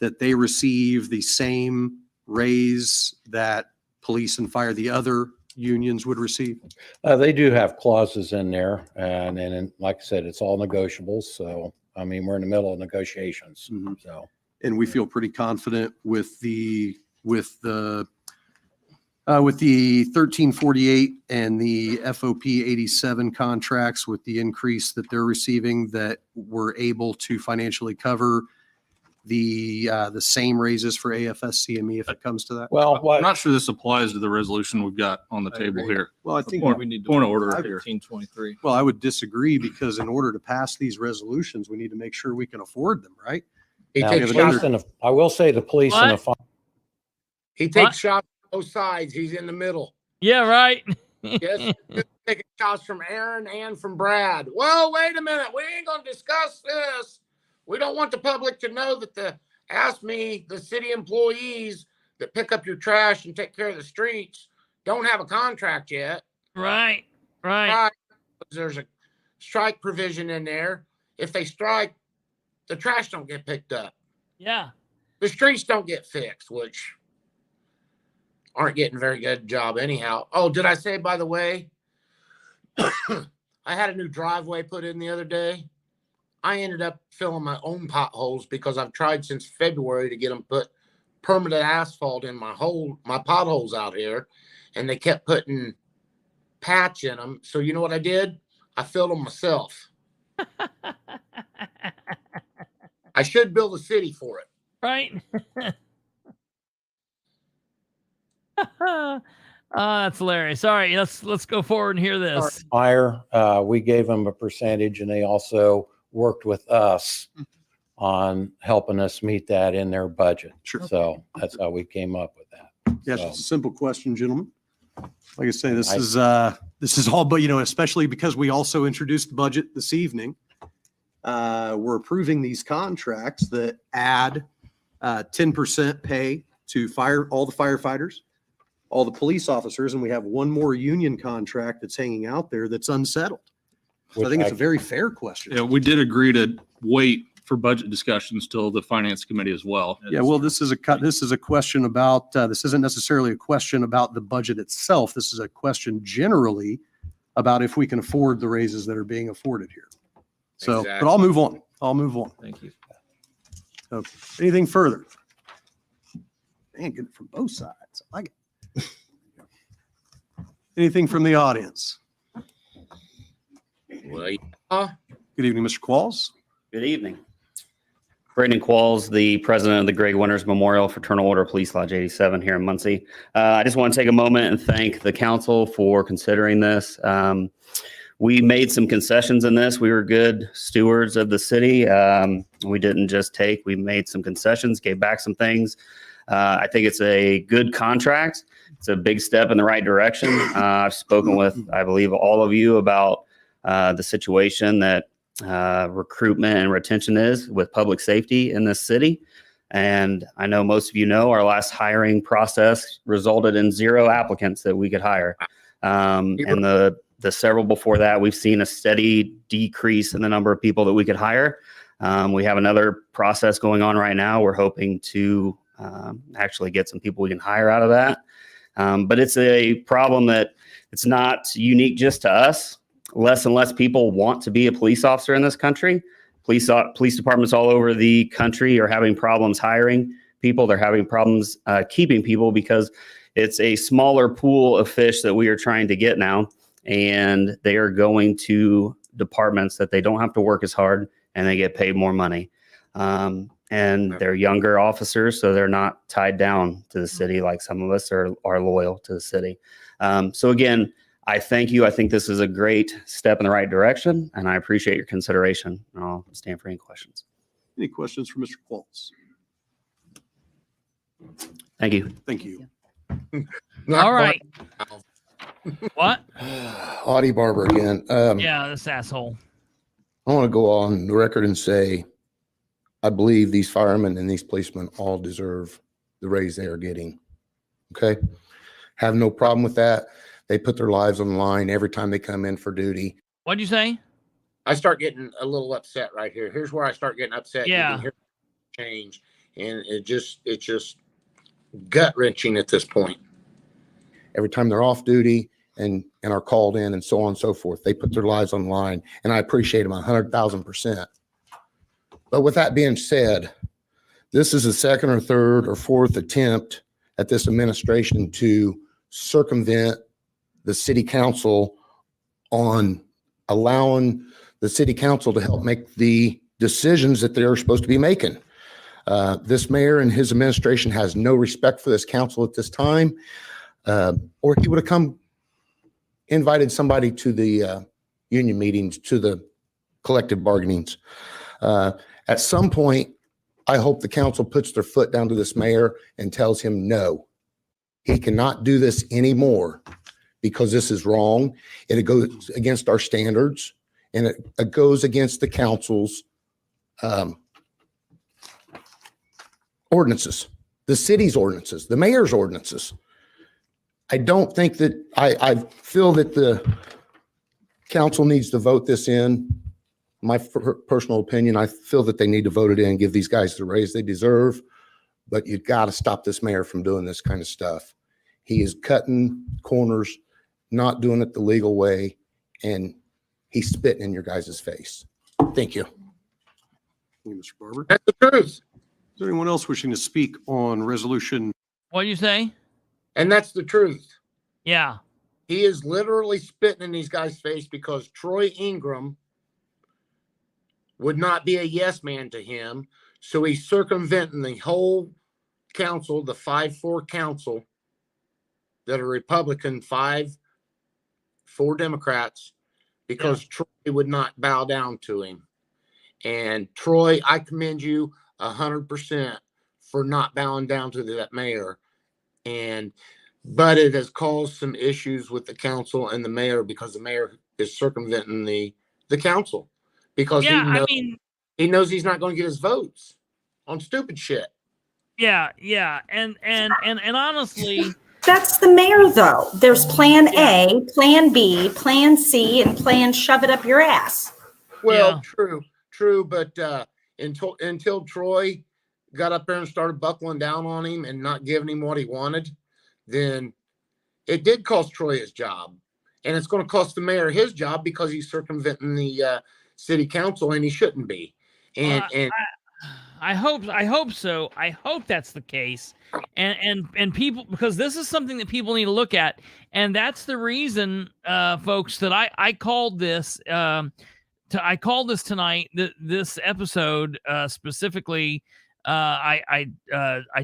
that they receive the same raise that police and fire, the other unions, would receive? They do have clauses in there, and like I said, it's all negotiables. So, we're in the middle of negotiations. Mm-hmm. So, and we feel pretty confident with the 1348 and the FOP 87 contracts, with the increase that they're receiving, that we're able to financially cover the same raises for AFS-CME if it comes to that. well, I'm not sure this applies to the resolution we've got on the table here. Well, I think we need point of order here. 1323. Well, I would disagree, because in order to pass these resolutions, we need to make sure we can afford them, right? He now, takes police shots. and I will say the police and the fire. He takes shots on both sides. He's in the middle. Yeah, right. Yes, taking shots from Aaron and from Brad. Well, wait a minute. We ain't gonna discuss this. We don't want the public to know that the city employees that pick up your trash and take care of the streets don't have a contract yet. Right. There's a strike provision in there. If they strike, the trash don't get picked up. Yeah. The streets don't get fixed, which aren't getting a very good job anyhow. Oh, did I say, by the way, I had a new driveway put in the other day. I ended up filling my own potholes because I've tried since February to get them put permanent asphalt in my potholes out here, and they kept putting patch in them. So you know what I did? I filled them myself. I should build a city for it. Right. That's hilarious. All right, let's go forward and hear this. Fire, we gave them a percentage and they also worked with us on helping us meet that in their budget. Sure. So that's how we came up with that. Yeah, So- it's a simple question, gentlemen. Like I say, this is all, but especially because we also introduced the budget this evening. We're approving these contracts that add 10% pay to all the firefighters, all the police officers, and we have one more union contract that's hanging out there that's unsettled. So I think it's a very fair question. Yeah, we did agree to wait for budget discussions till the finance committee as well. Yeah, well, this is a question about, this isn't necessarily a question about the budget itself. This is a question generally about if we can afford the raises that are being afforded here. So, but I'll move on. Thank you. So, anything further? Man, get it from both sides. I like it. Anything from the audience? Well, Good evening, Mr. Qualls. Good evening. Brandon Qualls, the president of the Greg Winters Memorial Fraternal Order Police Lodge 87 here in Muncie. I just want to take a moment and thank the council for considering this. We made some concessions in this. We were good stewards of the city. We didn't just take, we made some concessions, gave back some things. I think it's a good contract. It's a big step in the right direction. I've spoken with, I believe, all of you about the situation that recruitment and retention is with public safety in this city. And I know most of you know our last hiring process resulted in 0 applicants that we could hire. And the several before that, we've seen a steady decrease in the number of people that we could hire. We have another process going on right now. We're hoping to actually get some people we can hire out of that. But it's a problem that it's not unique just to us. Less and less people want to be a police officer in this country. Police departments all over the country are having problems hiring people. They're having problems keeping people because it's a smaller pool of fish that we are trying to get now. And they are going to departments that they don't have to work as hard and they get paid more money. And they're younger officers, so they're not tied down to the city like some of us are loyal to the city. So again, I thank you. I think this is a great step in the right direction, and I appreciate your consideration. I'll stand for any questions. Any questions for Mr. Qualls? Thank you. Thank you. All right. What? Audie Barber again. Yeah, this asshole. I want to go on the record and say, I believe these firemen and these policemen all deserve the raise they are getting. Okay? Have no problem with that. They put their lives on the line every time they come in for duty. What'd you say? I start getting a little upset right here. Here's where I start getting upset. Yeah. You can hear change, and it's just gut wrenching at this point. Every time they're off duty and are called in and so on and so forth, they put their lives on the line, and I appreciate them 100,000%. But with that being said, this is the second or third or fourth attempt at this administration to circumvent the city council on allowing the city council to help make the decisions that they're supposed to be making. This mayor and his administration has no respect for this council at this time, or he would have invited somebody to the union meetings, to the collective bargainings. At some point, I hope the council puts their foot down to this mayor and tells him no, he cannot do this anymore because this is wrong and it goes against our standards and it goes against the council's ordinances, the city's ordinances, the mayor's ordinances. I don't think that, I feel that the council needs to vote this in. My personal opinion, I feel that they need to vote it in, give these guys the raise they deserve, but you got to stop this mayor from doing this kind of stuff. He is cutting corners, not doing it the legal way, and he's spitting in your guys' face. Thank you. Thank you, Mr. Barber. That's the truth. Is there anyone else wishing to speak on resolution? What'd you say? And that's the truth. Yeah. He is literally spitting in these guys' face because Troy Ingram would not be a yes man to him. So he's circumventing the whole council, the 5-4 council that are Republican, 4 Democrats, because Troy would not bow down to him. And Troy, I commend you 100% for not bowing down to that mayor. But it has caused some issues with the council and the mayor, because the mayor is circumventing the council, because he knows he's not going to get his votes on stupid shit. Yeah. And honestly, that's the mayor though. There's plan A, plan B, plan C, and plan shove it up your ass. Well, true. But until Troy got up there and started buckling down on him and not giving him what he wanted, then it did cost Troy his job. And it's going to cost the mayor his job, because he's circumventing the city council, and he shouldn't be. I hope so. I hope that's the case. And people, because this is something that people need to look at. And that's the reason, folks, that I called this I called this tonight, this episode specifically. I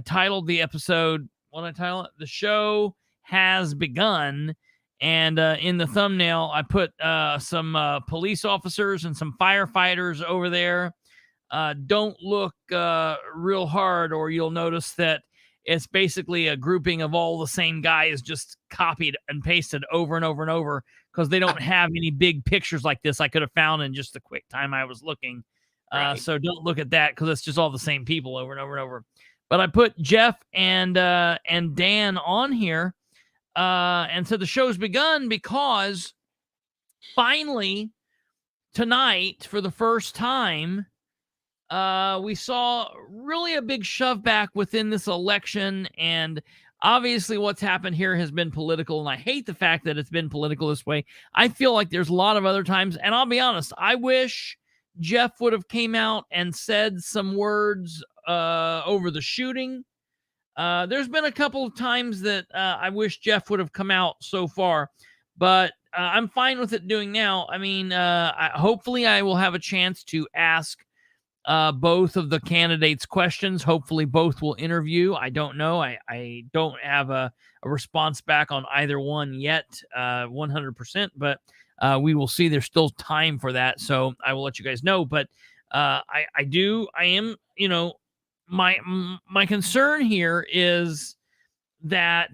titled the episode, what did I title it? The Show Has Begun. And in the thumbnail, I put some police officers and some firefighters over there. Don't look real hard, or you'll notice that it's basically a grouping of all the same guys, just copied and pasted over and over and over, because they don't have any big pictures like this I could have found in just the quick time I was looking. So don't look at that, because it's just all the same people over and over and over. But I put Jeff and Dan on here, and so the show's begun, because finally tonight, for the first time, we saw really a big shove back within this election. And obviously what's happened here has been political, and I hate the fact that it's been political this way. I feel like there's a lot of other times, and I'll be honest, I wish Jeff would have came out and said some words over the shooting. There's been a couple of times that I wish Jeff would have come out so far, but I'm fine with it doing now. I mean, hopefully I will have a chance to ask both of the candidates questions. Hopefully both will interview. I don't know. I don't have a response back on either one yet, 100%, but we will see. There's still time for that, so I will let you guys know. But I am, my concern here is that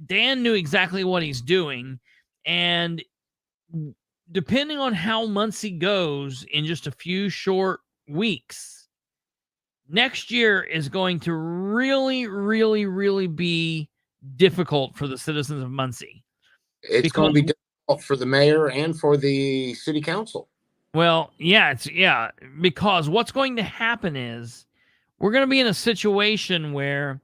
Dan knew exactly what he's doing, and depending on how Muncie goes in just a few short weeks, next year is going to really, really, really be difficult for the citizens of Muncie. It's going to be difficult for the mayor and for the city council. Well, because what's going to happen is we're going to be in a situation where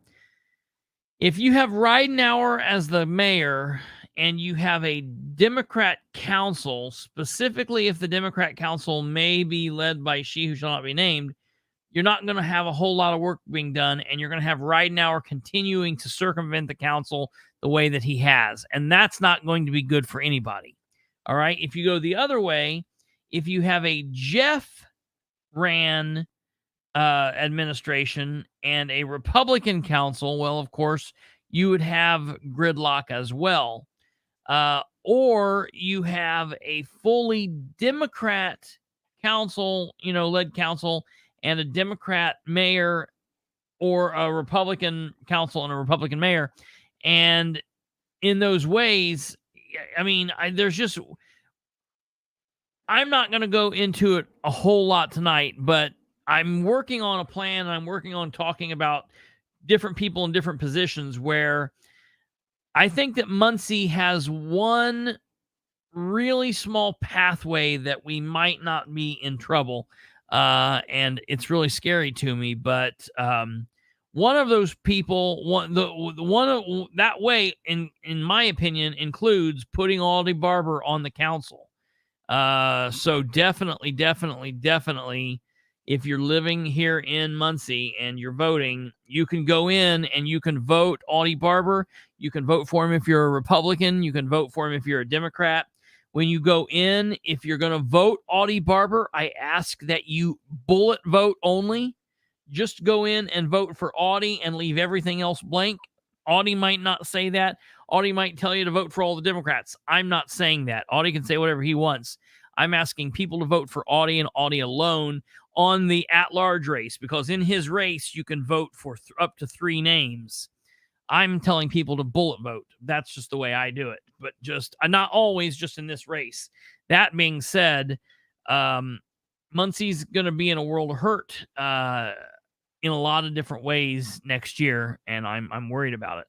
if you have Ridenhour as the mayor and you have a Democrat council, specifically if the Democrat council may be led by she who shall not be named, you're not going to have a whole lot of work being done, and you're going to have Ridenhour continuing to circumvent the council the way that he has. And that's not going to be good for anybody. All right. If you go the other way, if you have a Jeff ran administration and a Republican council, well, of course, you would have gridlock as well. Or you have a fully Democrat council, led council, and a Democrat mayor, or a Republican council and a Republican mayor. And in those ways, I mean, I'm not going to go into it a whole lot tonight, but I'm working on a plan, and I'm working on talking about different people in different positions, where I think that Muncie has one really small pathway that we might not be in trouble. And it's really scary to me, but one of those people, that way, in my opinion, includes putting Audie Barber on the council. So definitely, if you're living here in Muncie and you're voting, you can go in and you can vote Audie Barber. You can vote for him if you're a Republican. You can vote for him if you're a Democrat. When you go in, if you're going to vote Audie Barber, I ask that you bullet vote only. Just go in and vote for Audie and leave everything else blank. Audie might not say that. Audie might tell you to vote for all the Democrats. I'm not saying that. Audie can say whatever he wants. I'm asking people to vote for Audie and Audie alone on the at-large race, because in his race, you can vote for up to 3 names. I'm telling people to bullet vote. That's just the way I do it. But just not always just in this race. That being said, Muncie's going to be in a world of hurt in a lot of different ways next year, and I'm worried about it.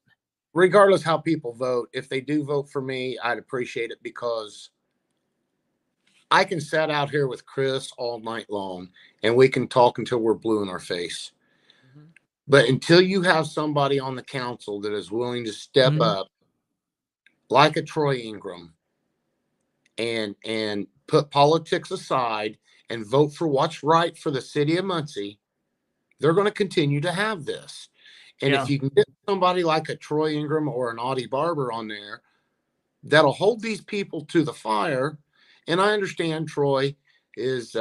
Regardless how people vote, if they do vote for me, I'd appreciate it, because I can sit out here with Chris all night long and we can talk until we're blue in our face. Mm-hmm. But until you have somebody on the council that is willing to step up, like a Troy Ingram, and put politics aside and vote for what's right for the city of Muncie, they're going to continue to have this. And if you can get somebody like a Troy Ingram or an Audie Barber on there, that'll hold these people to the fire. And I understand Troy is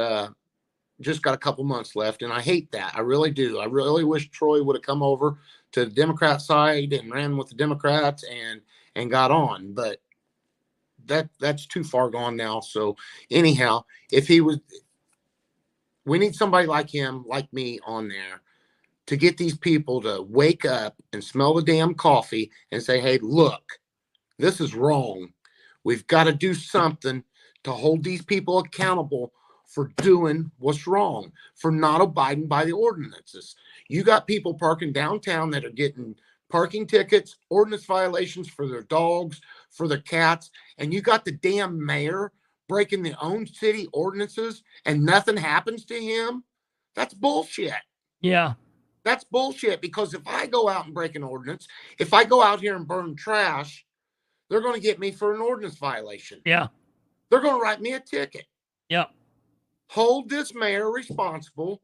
just got a couple months left, and I hate that. I really do. I really wish Troy would have come over to the Democrat side and ran with the Democrats and got on. But that's too far gone now. So anyhow, if he was, we need somebody like him, like me, on there to get these people to wake up and smell the damn coffee and say, hey, look, this is wrong. We've got to do something to hold these people accountable for doing what's wrong, for not abiding by the ordinances. You got people parking downtown that are getting parking tickets, ordinance violations for their dogs, for their cats, and you got the damn mayor breaking the own city ordinances and nothing happens to him. That's bullshit. Yeah. That's bullshit, because if I go out and break an ordinance, if I go out here and burn trash, they're going to get me for an ordinance violation. Yeah. They're going to write me a ticket. Yep. Hold this mayor responsible.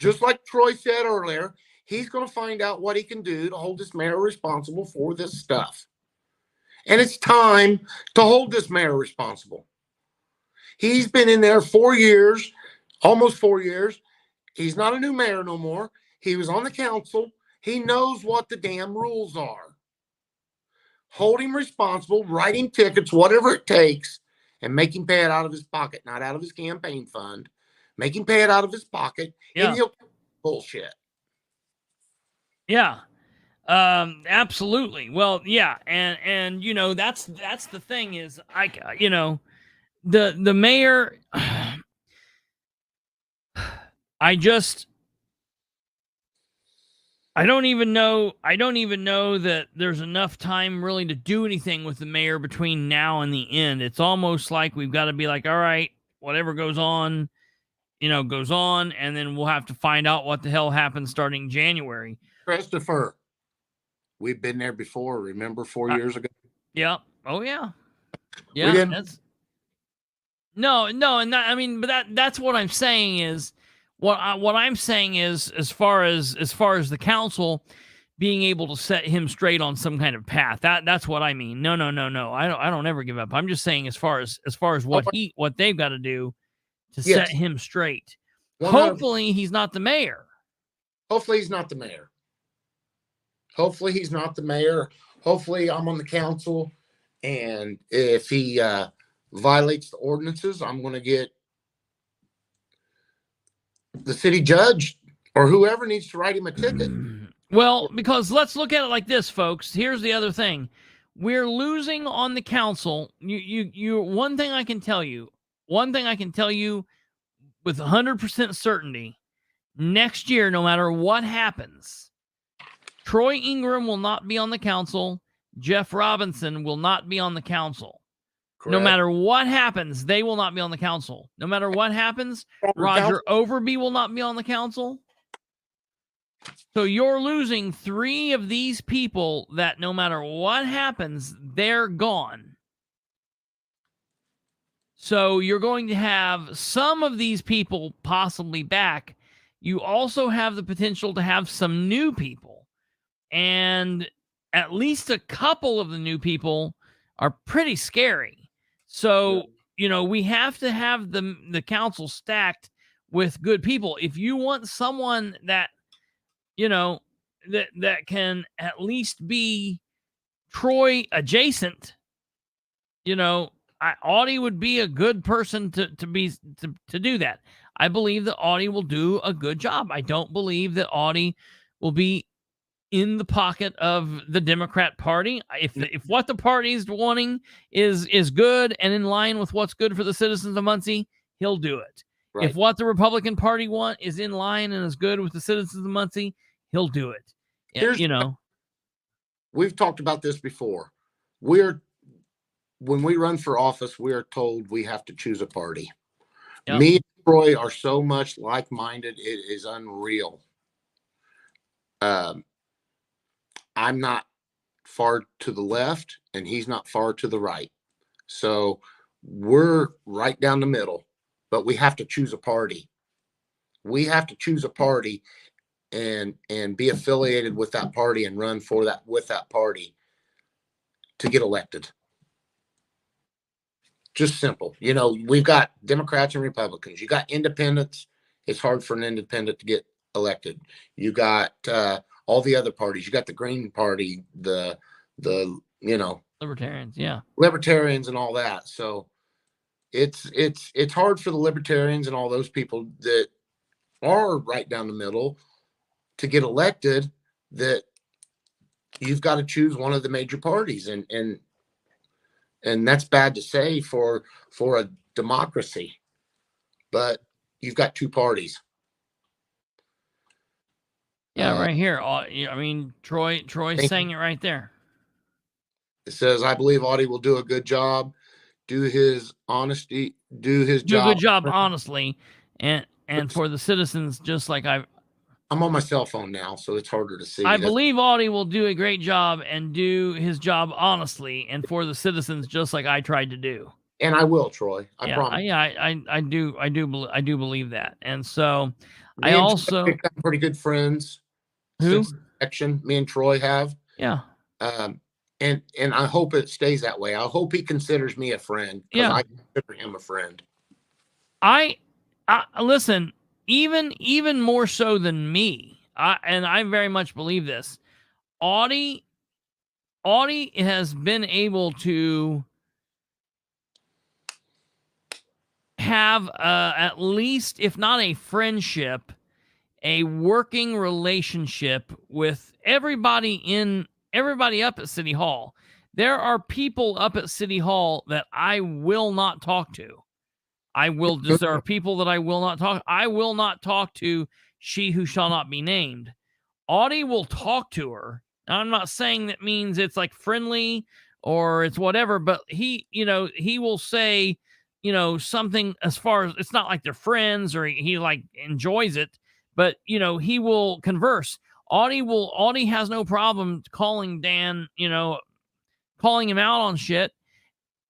Just like Troy said earlier, he's going to find out what he can do to hold this mayor responsible for this stuff. And it's time to hold this mayor responsible. He's been in there 4 years, almost 4 years. He's not a new mayor no more. He was on the council. He knows what the damn rules are. Hold him responsible, write him tickets, whatever it takes, and make him pay it out of his pocket, not out of his campaign fund. Make him pay it out of his pocket. Yeah. And he'll bullshit. Yeah. Absolutely. Well, yeah. And you know, that's the thing is the mayor, I don't even know that there's enough time really to do anything with the mayor between now and the end. It's almost like we've got to be like, all right, whatever goes on, goes on, and then we'll have to find out what the hell happens starting January. Christopher, we've been there before. Remember 4 years ago? Yeah. Oh yeah. Yeah. But that's what I'm saying is what I'm saying is as far as the council being able to set him straight on some kind of path. That's what I mean. No. I don't ever give up. I'm just saying as far as what they've got to do to set him straight. 100%. Hopefully he's not the mayor. Hopefully he's not the mayor. Hopefully he's not the mayor. Hopefully I'm on the council, and if he violates the ordinances, I'm going to get the city judge or whoever needs to write him a ticket. Well, because let's look at it like this, folks. Here's the other thing. We're losing on the council. One thing I can tell you with 100% certainty, next year, no matter what happens, Troy Ingram will not be on the council. Jeff Robinson will not be on the council. Correct. No matter what happens, they will not be on the council. No matter what happens, Roger Overby will not be on the council. So you're losing 3 of these people that no matter what happens, they're gone. So you're going to have some of these people possibly back. You also have the potential to have some new people. And at least a couple of the new people are pretty scary. So, we have to have the council stacked with good people. If you want someone that, that can at least be Troy adjacent, Audie would be a good person to do that. I believe that Audie will do a good job. I don't believe that Audie will be in the pocket of the Democrat Party. If what the party is wanting is good and in line with what's good for the citizens of Muncie, he'll do it. Right. If what the Republican Party want is in line and is good with the citizens of Muncie, he'll do it. We've talked about this before. When we run for office, we are told we have to choose a party. Yep. Me and Troy are so much like-minded, it is unreal. I'm not far to the left and he's not far to the right. So we're right down the middle, but we have to choose a party. We have to choose a party and be affiliated with that party and run for that with that party to get elected. Just simple. We've got Democrats and Republicans. You got independents. It's hard for an independent to get elected. You got all the other parties. You got the Green Party, the Libertarians, yeah. Libertarians and all that. So it's hard for the Libertarians and all those people that are right down the middle to get elected, that you've got to choose one of the major parties. And that's bad to say for a democracy, but you've got two parties. Yeah, right here. I mean, Troy's saying it right there. It says, I believe Audie will do a good job, do his honesty, do his Do job. a good job, honestly, and for the citizens, just like I'm on my cell phone now, so it's harder to see. I believe Audie will do a great job and do his job honestly and for the citizens, just like I tried to do. And I will, Troy. I promise. Yeah, I do believe that. And so Me I and also Troy become pretty good friends. Who? Since election, me and Troy have. Yeah. And I hope it stays that way. I hope he considers me a friend. Yeah. I consider him a friend. I listen, even more so than me. I very much believe this. Audie has been able to have at least, if not a friendship, a working relationship with everybody up at City Hall. There are people up at City Hall that I will not talk to. There are people that I will not talk. I will not talk to she who shall not be named. Audie will talk to her. Now, I'm not saying that means it's like friendly or it's whatever, but he will say, something as far as it's not like they're friends or he like enjoys it, but he will converse. Audie has no problem calling Dan, calling him out on shit,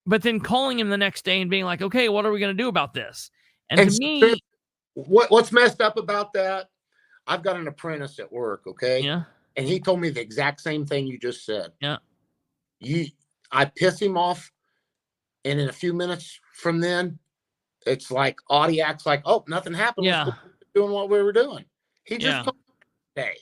but then calling him the next day and being like, okay, what are we going to do about this? And to me, what's messed up about that? I've got an apprentice at work. Okay. Yeah. And he told me the exact same thing you just said. Yeah. I piss him off. And in a few minutes from then, it's like Audie acts like, oh, nothing happened. Yeah. Let's keep doing what we were doing. He just told me today.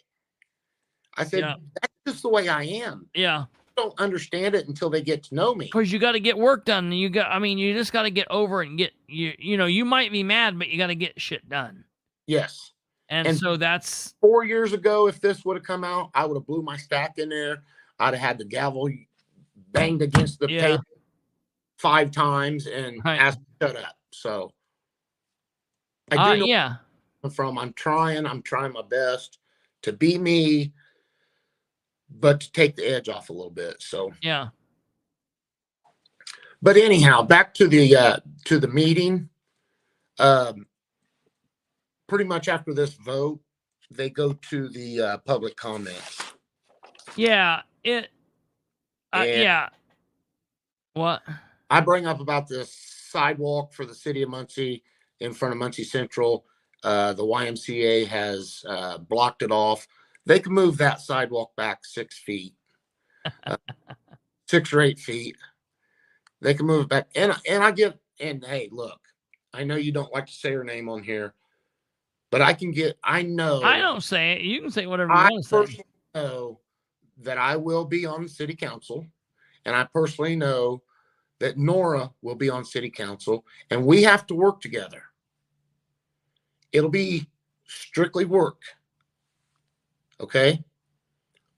I said, that's just the way I am. Yeah. Don't understand it until they get to know me. Because you got to get work done. You just got to get over it and get you might be mad, but you got to get shit done. Yes. And so that's 4 years ago. If this would have come out, I would have blew my stack in there. I'd have had the gavel banged against the table 5 times and asked to shut up. So I do know I'm trying my best to be me, but to take the edge off a little bit. So yeah. But anyhow, back to the meeting. Pretty much after this vote, they go to the public comments. Yeah. What? I bring up about the sidewalk for the city of Muncie in front of Muncie Central. The YMCA has blocked it off. They can move that sidewalk back 6 feet, 6 or 8 feet. They can move it back. And hey, look, I know you don't like to say her name on here, but I know. I don't say it. You can say whatever you want to say. know that I will be on the city council, and I personally know that Nora will be on city council, and we have to work together. It'll be strictly work. Okay?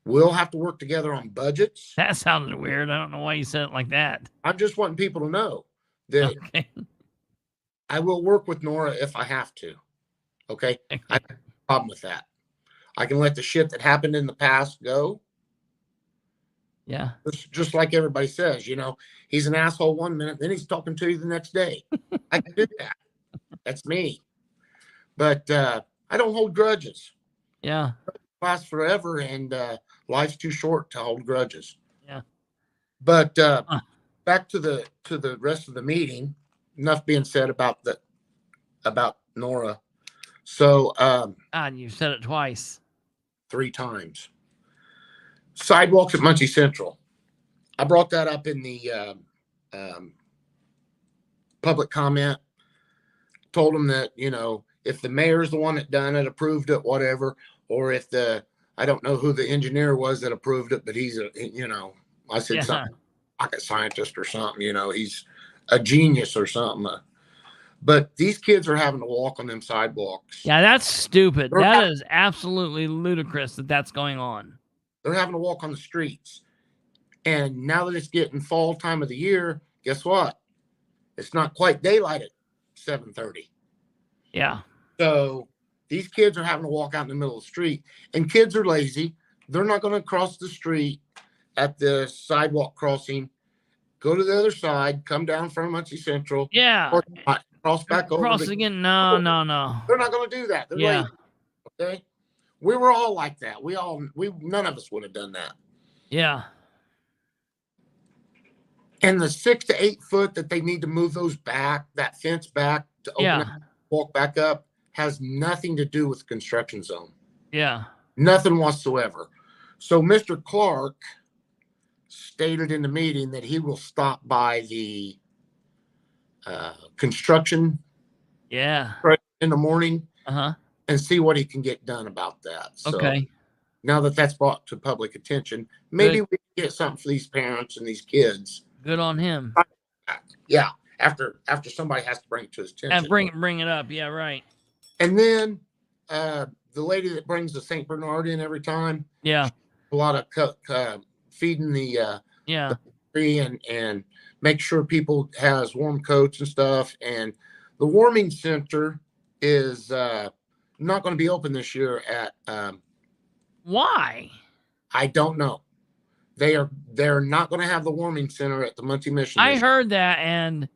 We'll have to work together on budgets. That sounded weird. I don't know why you said it like that. I'm just wanting people to know that I will work with Nora if I have to. Okay? I have no problem with that. I can let the shit that happened in the past go. Yeah. Just like everybody says, you know, he's an asshole one minute, then he's talking to you the next day. I can do that. That's me. But I don't hold grudges. Yeah. Lasts forever, and life's too short to hold grudges. Yeah. But back to the rest of the meeting. Enough being said about Nora. So you said it twice. 3 times. Sidewalks at Muncie Central. I brought that up in the public comment. Told them that, you know, if the mayor's the one that done it, approved it, whatever, or if I don't know who the engineer was that approved it, but he's I said something, rocket scientist or something, you know, he's a genius or something. But these kids are having to walk on them sidewalks. Yeah, that's stupid. That is absolutely ludicrous that that's going on. They're having to walk on the streets. And now that it's getting fall time of the year, guess what? It's not quite daylight at 7:30. Yeah. So these kids are having to walk out in the middle of the street. And kids are lazy. They're not going to cross the street at the sidewalk crossing, go to the other side, come down from Muncie Central. Yeah. Or cross back over. Cross again. No. They're not going to do that. They're lazy. Okay. We were all like that. None of us would have done that. Yeah. And the 6 to 8 foot that they need to move those back, that fence back to open up, walk back up, has nothing to do with the construction zone. Yeah. Nothing whatsoever. So Mr. Clark stated in the meeting that he will stop by the construction in the morning and see what he can get done about that. So now that that's brought to public attention, maybe we can get something for these parents and these kids. Good on him. Yeah. After somebody has to bring it to his attention. And bring it up. Yeah, right. And then the lady that brings the St. Bernard in every time. Yeah. A lot of feeding the tree and make sure people has warm coats and stuff. And the warming center is not going to be open this year at why? I don't know. They're not going to have the warming center at the Muncie Mission. I heard that, and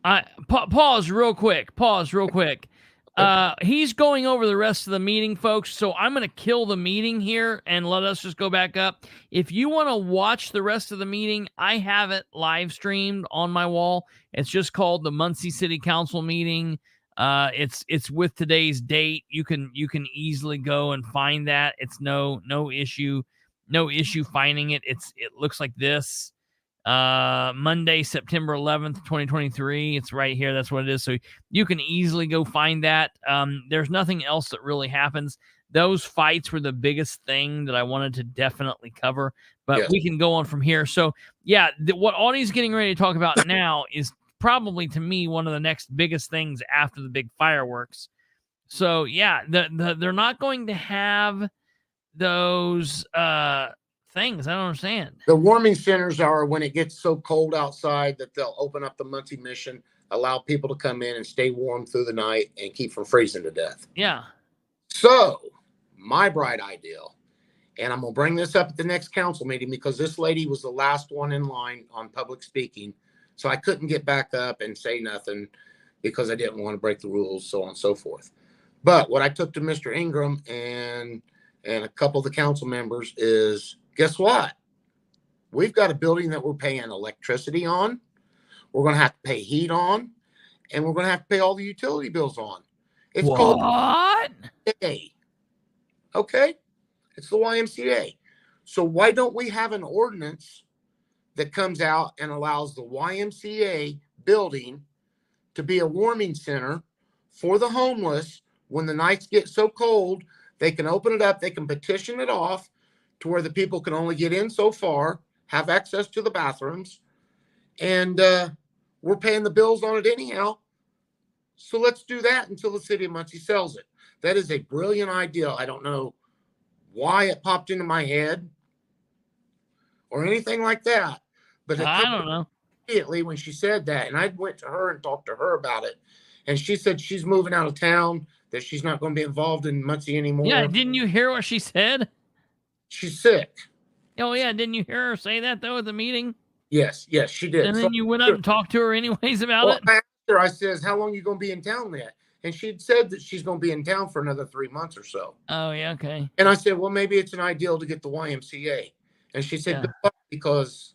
I pause real quick. He's going over the rest of the meeting, folks. So I'm going to kill the meeting here and let us just go back up. If you want to watch the rest of the meeting, I have it live streamed on my wall. It's just called the Muncie City Council Meeting. It's with today's date. You can easily go and find that. It's no issue finding it. It looks like this. Monday, September 11th, 2023. It's right here. That's what it is. So you can easily go find that. There's nothing else that really happens. Those fights were the biggest thing that I wanted to definitely cover, but we can go on from here. So yeah, what Audie's getting ready to talk about now is probably, to me, one of the next biggest things after the big fireworks. So yeah, they're not going to have those things. I don't understand. The warming centers are when it gets so cold outside that they'll open up the Muncie Mission, allow people to come in and stay warm through the night and keep from freezing to death. Yeah. So my bright ideal, and I'm going to bring this up at the next council meeting because this lady was the last one in line on public speaking. So I couldn't get back up and say nothing because I didn't want to break the rules, so on and so forth. But what I took to Mr. Ingram and a couple of the council members is, guess what? We've got a building that we're paying electricity on. We're going to have to pay heat on, and we're going to have to pay all the utility bills on. It's called YMCA. Okay? It's the YMCA. So why don't we have an ordinance that comes out and allows the YMCA building to be a warming center for the homeless when the nights get so cold They can open it up. They can petition it off to where the people can only get in so far, have access to the bathrooms, and we're paying the bills on it anyhow. So let's do that until the city of Muncie sells it. That is a brilliant idea. I don't know why it popped into my head or anything like that, but I don't know. Immediately when she said that, and I went to her and talked to her about it, and she said she's moving out of town, that she's not going to be involved in Muncie anymore. Yeah, didn't you hear what she said? She's sick. Oh yeah, didn't you hear her say that though at the meeting? Yes, she did. And then you went up and talked to her anyways about Well, it. I asked her, I says, how long you going to be in town yet? And she'd said that she's going to be in town for another 3 months or so. Oh yeah, okay. And I said, well, maybe it's an ideal to get the YMCA. And she said, Yeah. good luck, because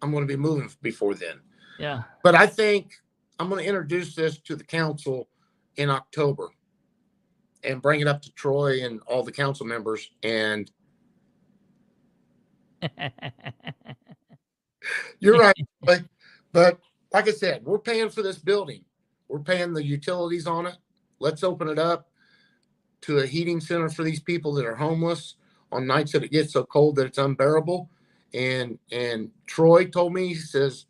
I'm going to be moving before then. Yeah. But I think I'm going to introduce this to the council in October and bring it up to Troy and all the council members. And you're right. But like I said, we're paying for this building. We're paying the utilities on it. Let's open it up to a heating center for these people that are homeless on nights that it gets so cold that it's unbearable. And Troy told me, he says,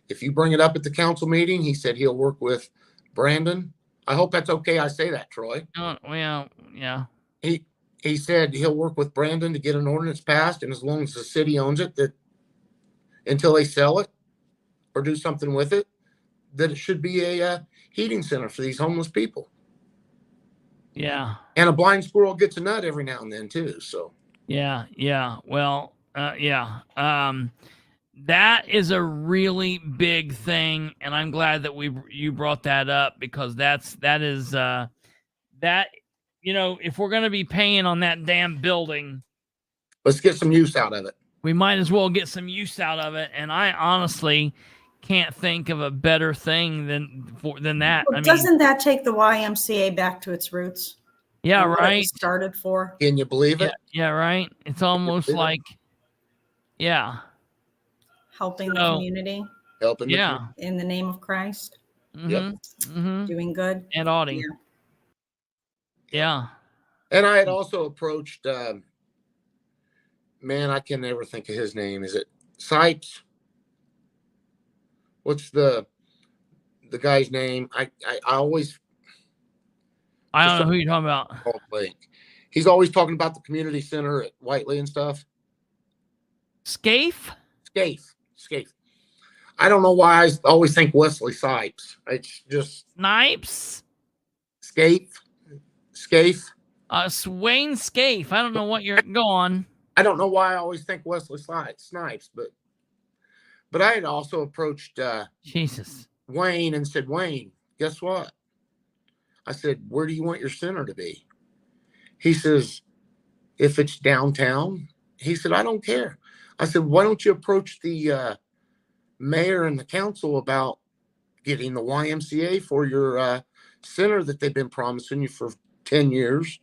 if you bring it up at the council meeting, he said he'll work with Brandon. I hope that's okay. I say that, Troy. Oh, well, yeah. He said he'll work with Brandon to get an ordinance passed, and as long as the city owns it, that until they sell it or do something with it, that it should be a heating center for these homeless people. Yeah. And a blind squirrel gets a nut every now and then too. So Yeah. Well, yeah. That is a really big thing, and I'm glad that you brought that up, because that is if we're gonna be paying on that damn building, let's get some use out of it. We might as well get some use out of it. And I honestly can't think of a better thing than that. Well, doesn't that take the YMCA back to its roots? Yeah, And what it right. was started for. Can you believe it? Yeah, right. It's almost like, yeah. Helping the So, community. Helping. Yeah. In the name of Christ. Yep. Doing good. And Audie. Yeah. And I had also approached, man, I can never think of his name. Is it Sipes? What's the guy's name? I always. I don't know who you're talking about. He's always talking about the community center at Whiteley and stuff. Scaife. I don't know why I always think Wesley Sipes. It's just Snipes. Scaife. Wayne Scaife. I don't know what you're going. I don't know why I always think Wesley Snipes, but I had also approached Jesus Wayne and said, Wayne, guess what? I said, where do you want your center to be? He says, if it's downtown. He said, I don't care. I said, why don't you approach the mayor and the council about getting the YMCA for your center that they've been promising you for 10 years?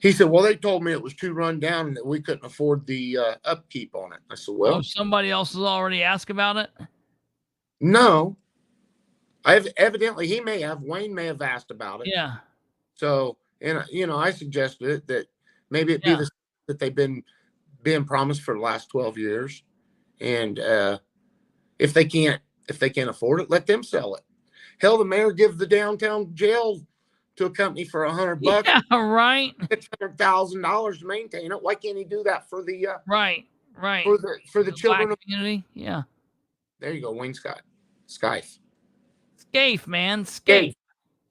He said, well, they told me it was too run down and that we couldn't afford the upkeep on it. I said, well, somebody else has already asked about it? No. Evidently, Wayne may have asked about it. Yeah. So, and I suggested it that maybe it be that they've been being promised for the last 12 years. And if they can't afford it, let them sell it. Hell, the mayor give the downtown jail to a company for $100. Yeah, right. $600,000 to maintain it. Why can't he do that for the right for the children black community? Yeah. There you go, Wayne Scott. Scaife, man. Scaife.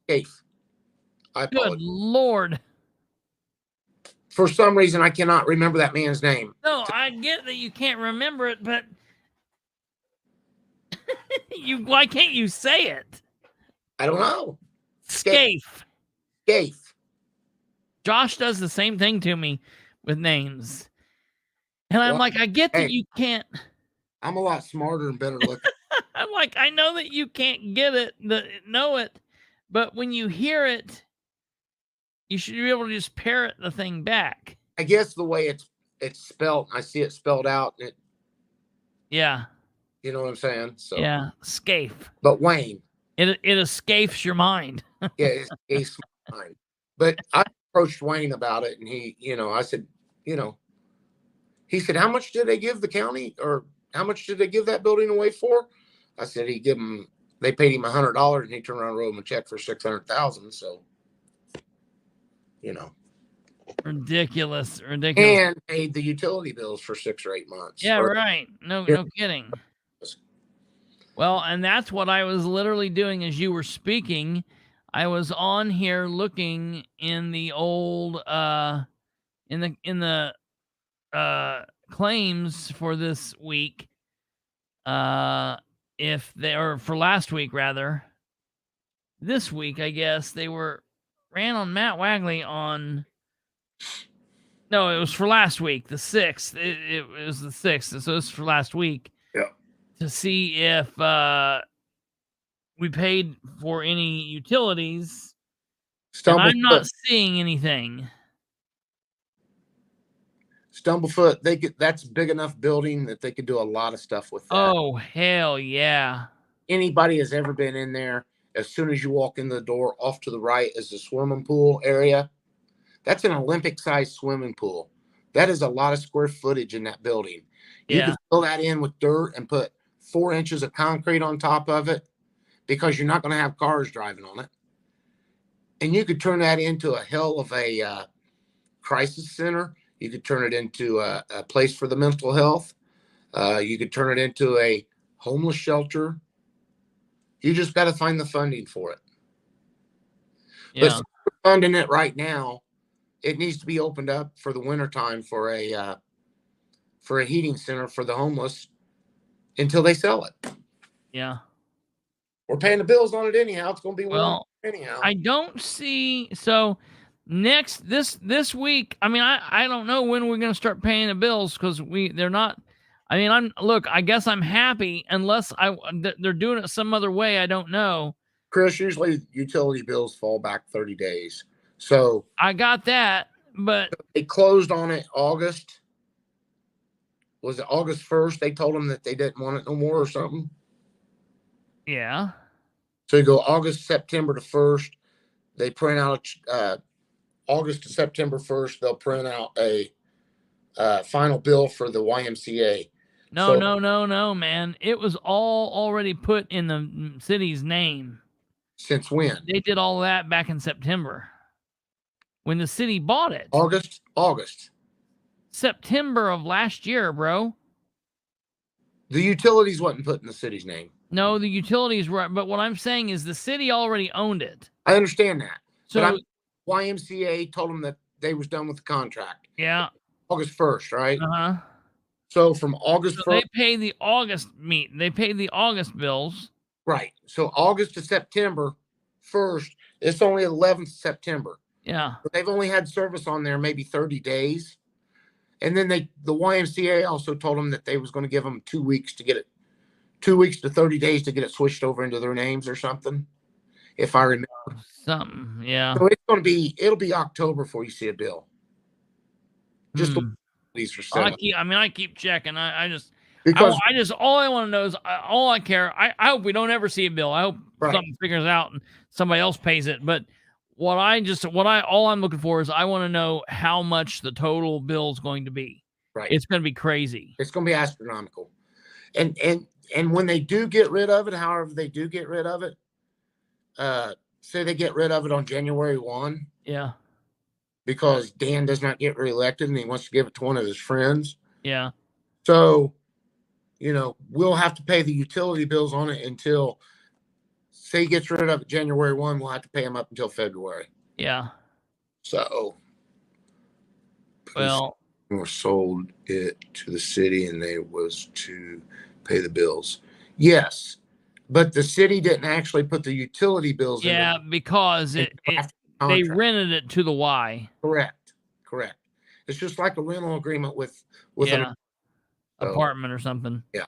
I Good Lord. For some reason, I cannot remember that man's name. No, I get that you can't remember it, but why can't you say it? I don't know. Scaife. Scaife. Josh does the same thing to me with names. And I'm like, I get that you can't. I'm a lot smarter and better looking. I'm like, I know that you can't get it, know it, but when you hear it, you should be able to just parrot the thing back. I guess the way it's spelled, I see it spelled out. Yeah. You know what I'm saying? So yeah, Scaife. But Wayne. It escapes your mind. Yeah, it escapes my mind. But I approached Wayne about it, and he, I said, he said, how much did they give the county, or how much did they give that building away for? I said, they paid him $100, and he turned around and wrote him a check for $600,000. So, ridiculous. And paid the utility bills for 6 or 8 months. Yeah, right. No kidding. Well, and that's what I was literally doing as you were speaking. I was on here looking in the old in the claims for this week. If they or for last week rather. This week, I guess they ran on Matt Wagley on. No, it was for last week, the 6th. It was the 6th, so it's for last week. Yeah. To see if we paid for any utilities. And I'm not seeing anything. Stumblefoot, that's a big enough building that they could do a lot of stuff with that. Oh, hell yeah. Anybody has ever been in there, as soon as you walk in the door, off to the right is the swimming pool area. That's an Olympic-sized swimming pool. That is a lot of square footage in that building. You can fill that in with dirt and put 4 inches of concrete on top of it, because you're not going to have cars driving on it. And you could turn that into a hell of a crisis center. You could turn it into a place for the mental health. You could turn it into a homeless shelter. You just got to find the funding for it. Yeah. But we're funding it right now. It needs to be opened up for the wintertime for a heating center for the homeless until they sell it. Yeah. We're paying the bills on it anyhow. It's going to be warm anyhow. I don't see. So this week, I mean, I don't know when we're going to start paying the bills, because they're not. I mean, I guess I'm happy unless they're doing it some other way. I don't know. Chris, usually utility bills fall back 30 days. So I got that, but they closed on it August. Was it August 1st? They told them that they didn't want it no more or something. Yeah. So you go August, September to 1st. They print out August to September 1st. They'll print out a final bill for the YMCA. No, man. It was all already put in the city's name. Since when? They did all that back in September when the city bought it. August. September of last year, bro. The utilities wasn't put in the city's name. No, the utilities were, but what I'm saying is the city already owned it. I understand that. So YMCA told them that they was done with the contract. Yeah. August 1st, right? Uh-huh. So from August 1st. They paid the August They paid the August bills. Right. So August to September 1st, it's only 11th September. Yeah. But they've only had service on there maybe 30 days. And then the YMCA also told them that they was going to give them 2 weeks to get it, 2 weeks to 30 days to get it switched over into their names or something, if I remember. Something, yeah. So it'll be October before you see a bill. Just these are set up. I keep checking. I just Because all I want to know is all I care. I hope we don't ever see a bill. I hope something figures out and somebody else pays it. But all I'm looking for is I want to know how much the total bill is going to be. Right. It's going to be crazy. It's going to be astronomical. And when they do get rid of it, however they do get rid of it, say they get rid of it on January 1. Yeah. Because Dan does not get reelected and he wants to give it to one of his friends. Yeah. So, we'll have to pay the utility bills on it until, say he gets rid of it January 1, we'll have to pay him up until February. Yeah. So. Well. Or sold it to the city and they was to pay the bills. Yes. But the city didn't actually put the utility bills in. Yeah, because they rented it to the Y. Correct. It's just like a rental agreement with an apartment or something. Yeah.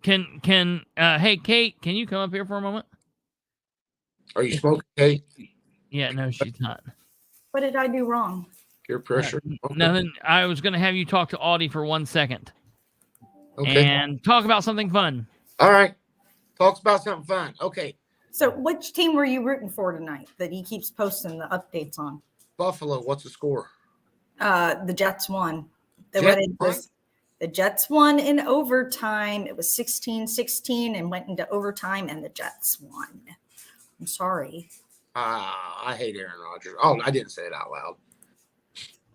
Hey Kate, can you come up here for a moment? Are you smoking, Kate? Yeah, no, she's not. What did I do wrong? Peer pressure. Nothing. I was going to have you talk to Audie for 1 second. Okay. And talk about something fun. All right. Talks about something fun. Okay. So which team were you rooting for tonight that he keeps posting the updates on? Buffalo, what's the score? The Jets won. Jets won? The Jets won in overtime. It was 16-16 and went into overtime, and the Jets won. I'm sorry. I hate Aaron Rodgers. Oh, I didn't say it out loud.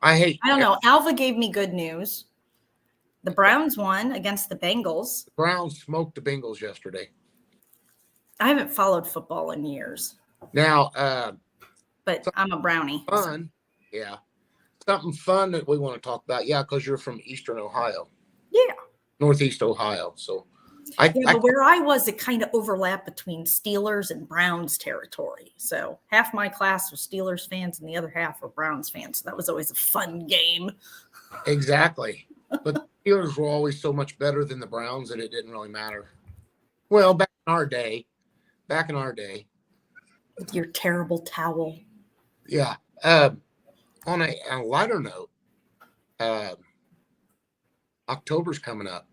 I don't know. Alva gave me good news. The Browns won against the Bengals. The Browns smoked the Bengals yesterday. I haven't followed football in years. Now, but I'm a Brownie. Fun. Yeah. Something fun that we want to talk about. Yeah, because you're from Eastern Ohio. Yeah. Northeast Ohio. So but where I was, it kind of overlapped between Steelers and Browns territory. So half my class was Steelers fans and the other half were Browns fans. So that was always a fun game. Exactly. But the Steelers were always so much better than the Browns that it didn't really matter. Well, back in our day. With your terrible towel. Yeah. On a lighter note, October's coming up.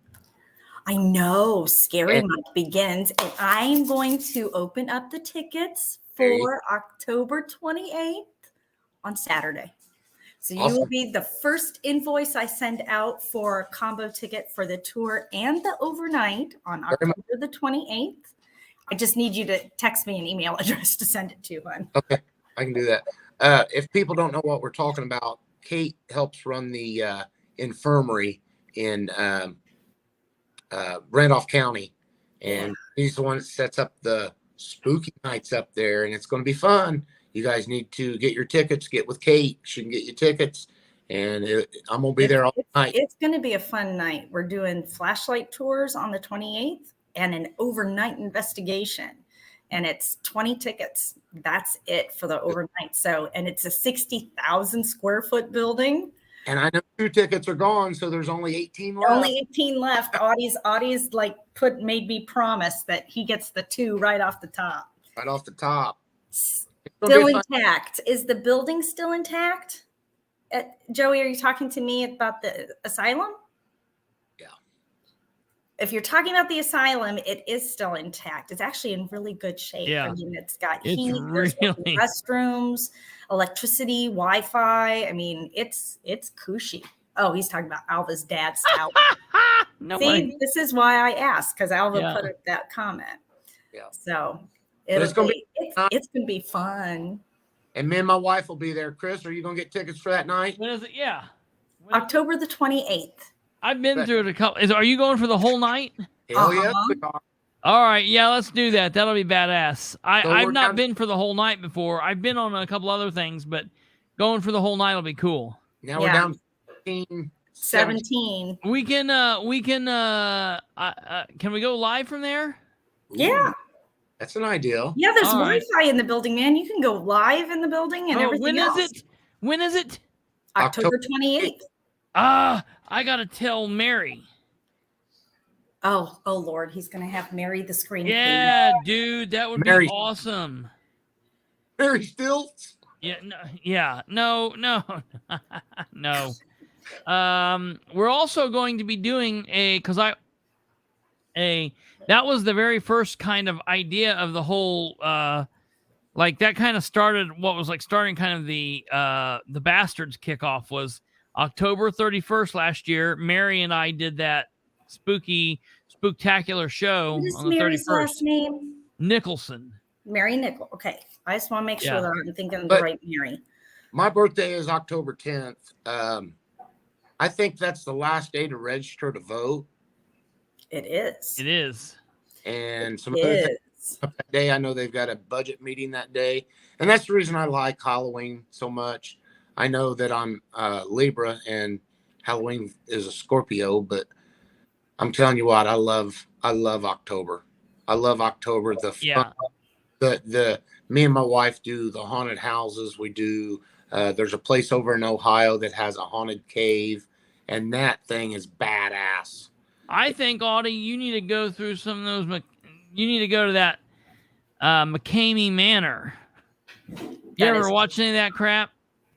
I know. Scary month begins. And I'm going to open up the tickets for October 28th on Saturday. So you will be the first invoice I send out for a combo ticket for the tour and the overnight on October the 28th. I just need you to text me an email address to send it to, hon. Okay, I can do that. If people don't know what we're talking about, Kate helps run the infirmary in Randolph County, and he's the one that sets up the spooky nights up there, and it's going to be fun. You guys need to get your tickets. Get with Kate. She can get you tickets, and I'm going to be there all night. It's going to be a fun night. We're doing flashlight tours on the 28th and an overnight investigation. And it's 20 tickets. That's it for the overnight. So, and it's a 60,000 square foot building. And I know 2 tickets are gone, so there's only 18 left. Only 18 left. Audie's like made me promise that he gets the 2 right off the top. Right off the top. Still intact. Is the building still intact? Joey, are you talking to me about the asylum? Yeah. If you're talking about the asylum, it is still intact. It's actually in really good shape. Yeah. I mean, it's got It's heat, there's really- restrooms, electricity, Wi-Fi. I mean, it's cushy. Oh, he's talking about Alva's dad's house. No See, way. this is why I asked, because Alva Yeah. put up that comment. Yeah. So It's gonna be it's gonna be fun. And me and my wife will be there. Chris, are you going to get tickets for that night? When is it? Yeah. October the 28th. I've been through it a couple. Are you going for the whole night? Hell yeah. All right. Yeah, let's do that. That'll be badass. So I've we're not down- been for the whole night before. I've been on a couple other things, but going for the whole night will be cool. Now we're down to 17. We can can we go live from there? Yeah. That's an idea. Yeah, there's All right. Wi-Fi in the building, man. You can go live in the building and everything when else. is it? When is it? October 28th. I gotta tell Mary. Oh Lord, he's gonna have Mary the screen. Yeah, dude, that would Mary- be awesome. Mary Stilts? Yeah, no. We're also going to be doing that was the very first kind of idea of the whole like that kind of started what was like starting kind of the Bastards kickoff was October 31st last year. Mary and I did that spooktacular show What is on the Mary's 31st. last name? Nicholson. Mary Nickel. Okay, I just want to make sure Yeah. that I'm thinking of the But- right Mary. My birthday is October 10th. I think that's the last day to register to vote. It is. It is. And some It other is. things up that day. I know they've got a budget meeting that day. And that's the reason I like Halloween so much. I know that I'm Libra and Halloween is a Scorpio, but I'm telling you what, I love October. I love October. The fun, Yeah. the me and my wife do the haunted houses. We do there's a place over in Ohio that has a haunted cave, and that thing is badass. I think, Audie, you need to go through some of those. You need to go to that McCamey Manor. You That ever is- watch any of that crap?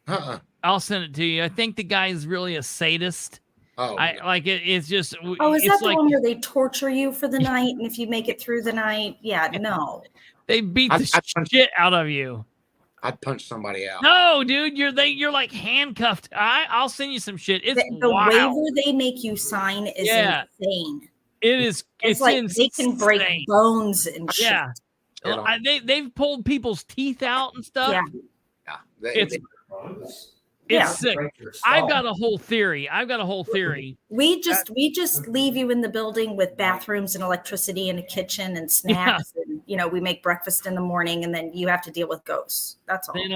Uh-uh. I'll send it to you. I think the guy's really a sadist. Oh, I like it. It's just. Oh, is it's that the like one where they torture you for the night, and if you make it through the night, yeah, no. they beat the shit out of you. I'd punch somebody out. No, dude, you're like handcuffed. I'll send you some shit. It's The wild. waiver they make you sign is Yeah. insane. It is. It's like they can break insane. bones and shit. Yeah. Well, they've pulled people's teeth out and stuff. Yeah. It's sick. I've got a whole theory. We just leave you in the building with bathrooms and electricity and a kitchen and snacks, and we make breakfast in the morning, and then you have to deal with ghosts. That's all. They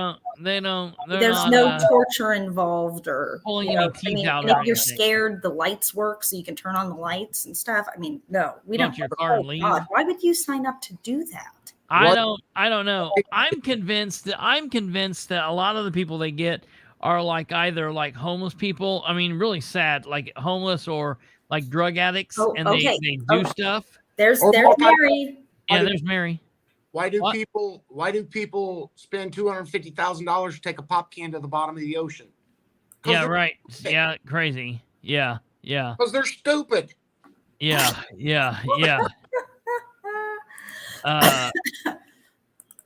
don't. There's no torture involved or pulling any teeth out. And if you're scared, the lights work, so you can turn on the lights and stuff. I mean, no, we don't. Your car and leave. God, why would you sign up to do that? I don't know. I'm convinced that a lot of the people they get are like either like homeless people. I mean, really sad, like homeless or like drug addicts, and they do stuff. There's Mary. Yeah, there's Mary. Why do people spend $250,000 to take a pop can to the bottom of the ocean? Yeah, right. Yeah, crazy. Yeah. Because they're stupid. Yeah.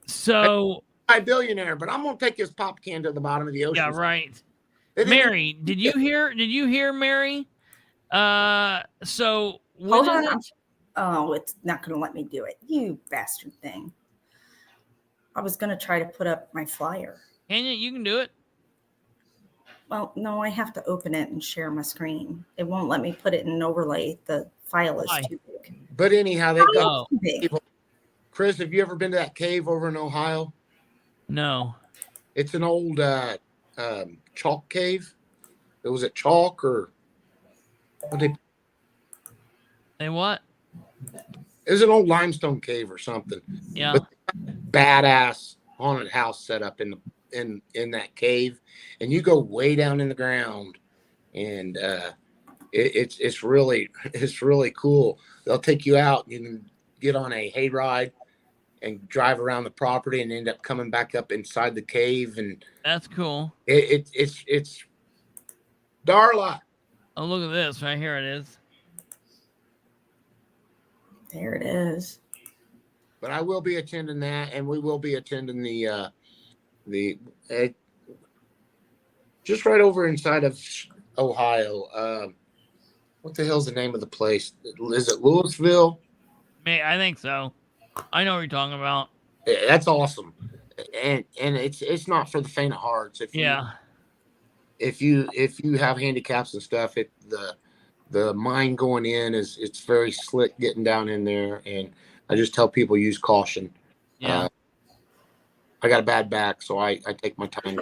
So I'm a billionaire, but I'm gonna take this pop can to the bottom of the ocean. Yeah, right. Mary, did you hear Mary? So Hold on. Oh, it's not gonna let me do it. You bastard thing. I was gonna try to put up my flyer. Can you? You can do it. Well, no, I have to open it and share my screen. It won't let me put it in an overlay. The file is too big. But anyhow, they've got big. people. Chris, have you ever been to that cave over in Ohio? No. It's an old chalk cave. It was it chalk or what they what? It was an old limestone cave or something. Yeah. But badass haunted house set up in that cave, and you go way down in the ground, and it's really cool. They'll take you out. You can get on a hayride and drive around the property and end up coming back up inside the cave, and that's cool. It's Darla. Oh, look at this right here. It is. There it is. But I will be attending that, and we will be attending the just right over inside of Ohio. What the hell's the name of the place? Is it Louisville? I think so. I know what you're talking about. That's awesome, and it's not for the faint of hearts. If you have handicaps and stuff, the mine going in it's very slick getting down in there, and I just tell people use caution. Yeah. I got a bad back, so I take my time.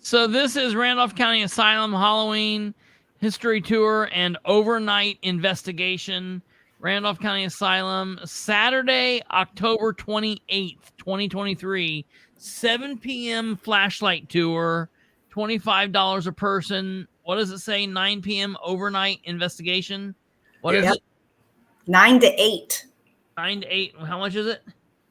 So this is Randolph County Asylum Halloween History Tour and Overnight Investigation. Randolph County Asylum, Saturday, October 28th, 2023, 7 p.m. flashlight tour, $25 a person. What does it say? 9 p.m. overnight investigation. What is it? 9 to 8. 9 to 8. How much is it?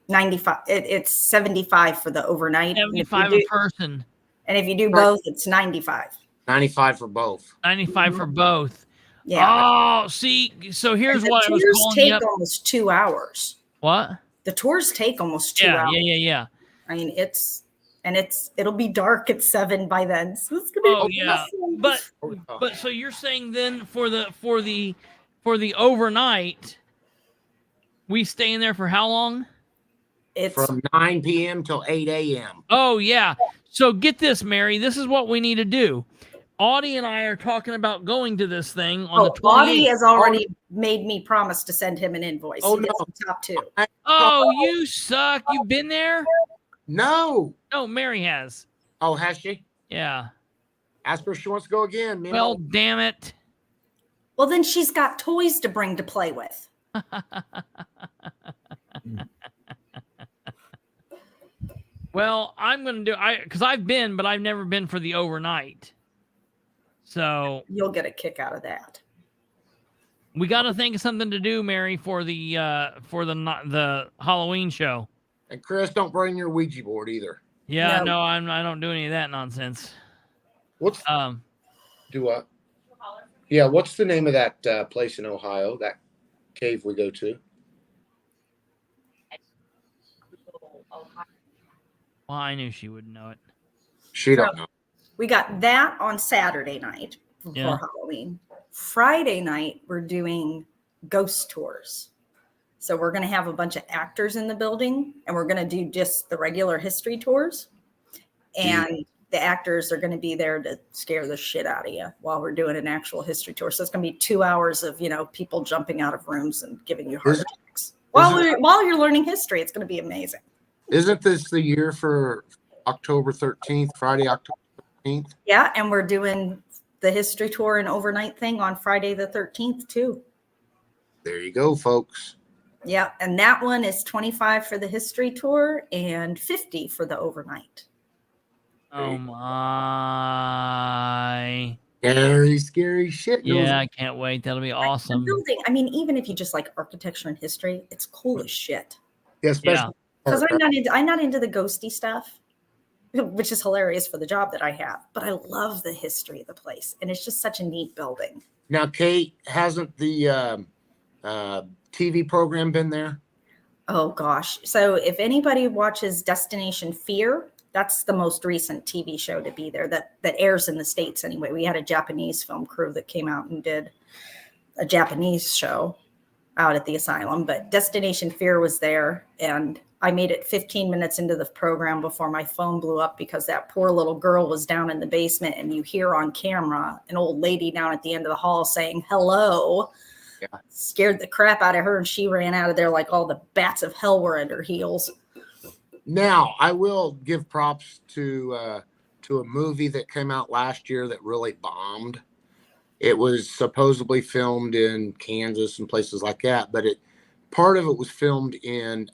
95. It's 75 for the overnight. 75 a person. And if you do both, it's 95. 95 for both. 95 for both. Yeah. Oh, see, so here's the what I was tours calling take you up. almost 2 hours. What? The tours take almost 2 hours. Yeah. I mean, it'll be dark at 7 by then. So it's gonna be awesome. But so you're saying then for the overnight, we stay in there for how long? It's from 9 p.m. till 8 a.m. Oh yeah. So get this, Mary. This is what we need to do. Audie and I are talking about going to this thing on the 28th. Audie has already made me promise to send him an invoice. Oh, He gets no. the top 2. Oh, you suck. You've been there? No. No, Mary has. Oh, has she? Yeah. Ask her if she wants to go again. Man. Well, damn it. Well, then she's got toys to bring to play with. Well, I'm going to do because I've been, but I've never been for the overnight. So you'll get a kick out of that. We got to think of something to do, Mary, for the Halloween show. And Chris, don't bring your Ouija board either. Yeah, no, I don't do any of that nonsense. What's do what? Yeah, what's the name of that place in Ohio? That cave we go to? Well, I knew she would know it. She don't know. We got that on Saturday night before Yeah. Halloween. Friday night, we're doing ghost tours. So we're going to have a bunch of actors in the building, and we're going to do just the regular history tours. And the actors are going to be there to scare the shit out of you while we're doing an actual history tour. So it's going to be 2 hours of, people jumping out of rooms and giving you heart attacks. While you're learning history, it's going to be amazing. Isn't this the year for October 13th, Friday, October 13th? Yeah, and we're doing the history tour and overnight thing on Friday the 13th too. There you go, folks. Yeah, and that one is 25 for the history tour and 50 for the overnight. Oh my. Scary shit. Yeah, I can't wait. That'll be awesome. The building, I mean, even if you just like architecture and history, it's cool as shit. Yeah, especially because I'm not into the ghosty stuff, which is hilarious for the job that I have. But I love the history of the place, and it's just such a neat building. Now, Kate, hasn't the TV program been there? Oh gosh! So if anybody watches Destination Fear, that's the most recent TV show to be there that airs in the States anyway. We had a Japanese film crew that came out and did a Japanese show out at the asylum, but Destination Fear was there, and I made it 15 minutes into the program before my phone blew up because that poor little girl was down in the basement, and you hear on camera an old lady down at the end of the hall saying hello. Yeah. Scared the crap out of her, and she ran out of there like all the bats of hell were at her heels. Now, I will give props to a movie that came out last year that really bombed. It was supposedly filmed in Kansas and places like that, but part of it was filmed in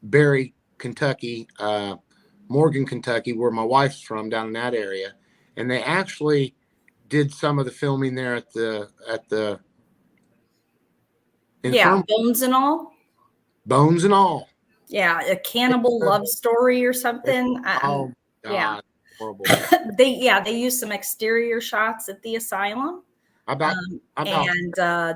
Barry, Kentucky, Morgan, Kentucky, where my wife's from, down in that area, and they actually did some of the filming there at the Bones and All. Bones and All. Yeah, a cannibal love story or something. Oh God, yeah, horrible. They used some exterior shots at the asylum. And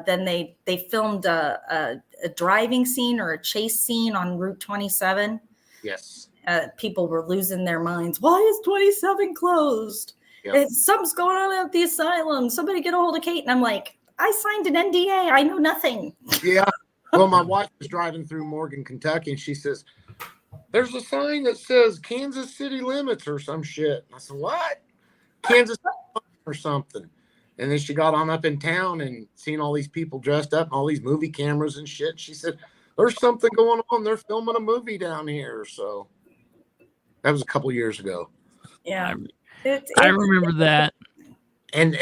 then they filmed a driving scene or a chase scene on Route 27. Yes. People were losing their minds. Why is 27 closed? Yep. Something's going on at the asylum. Somebody get a hold of Kate. And I'm like, I signed an NDA. I know nothing. Yeah. Well, my wife was driving through Morgan, Kentucky, and she says, there's a sign that says Kansas City limits or some shit. And I said, what? Kansas or something. And then she got on up in town and seen all these people dressed up, and all these movie cameras and shit. She said, there's something going on. They're filming a movie down here. So that was a couple years ago. Yeah. I remember that. And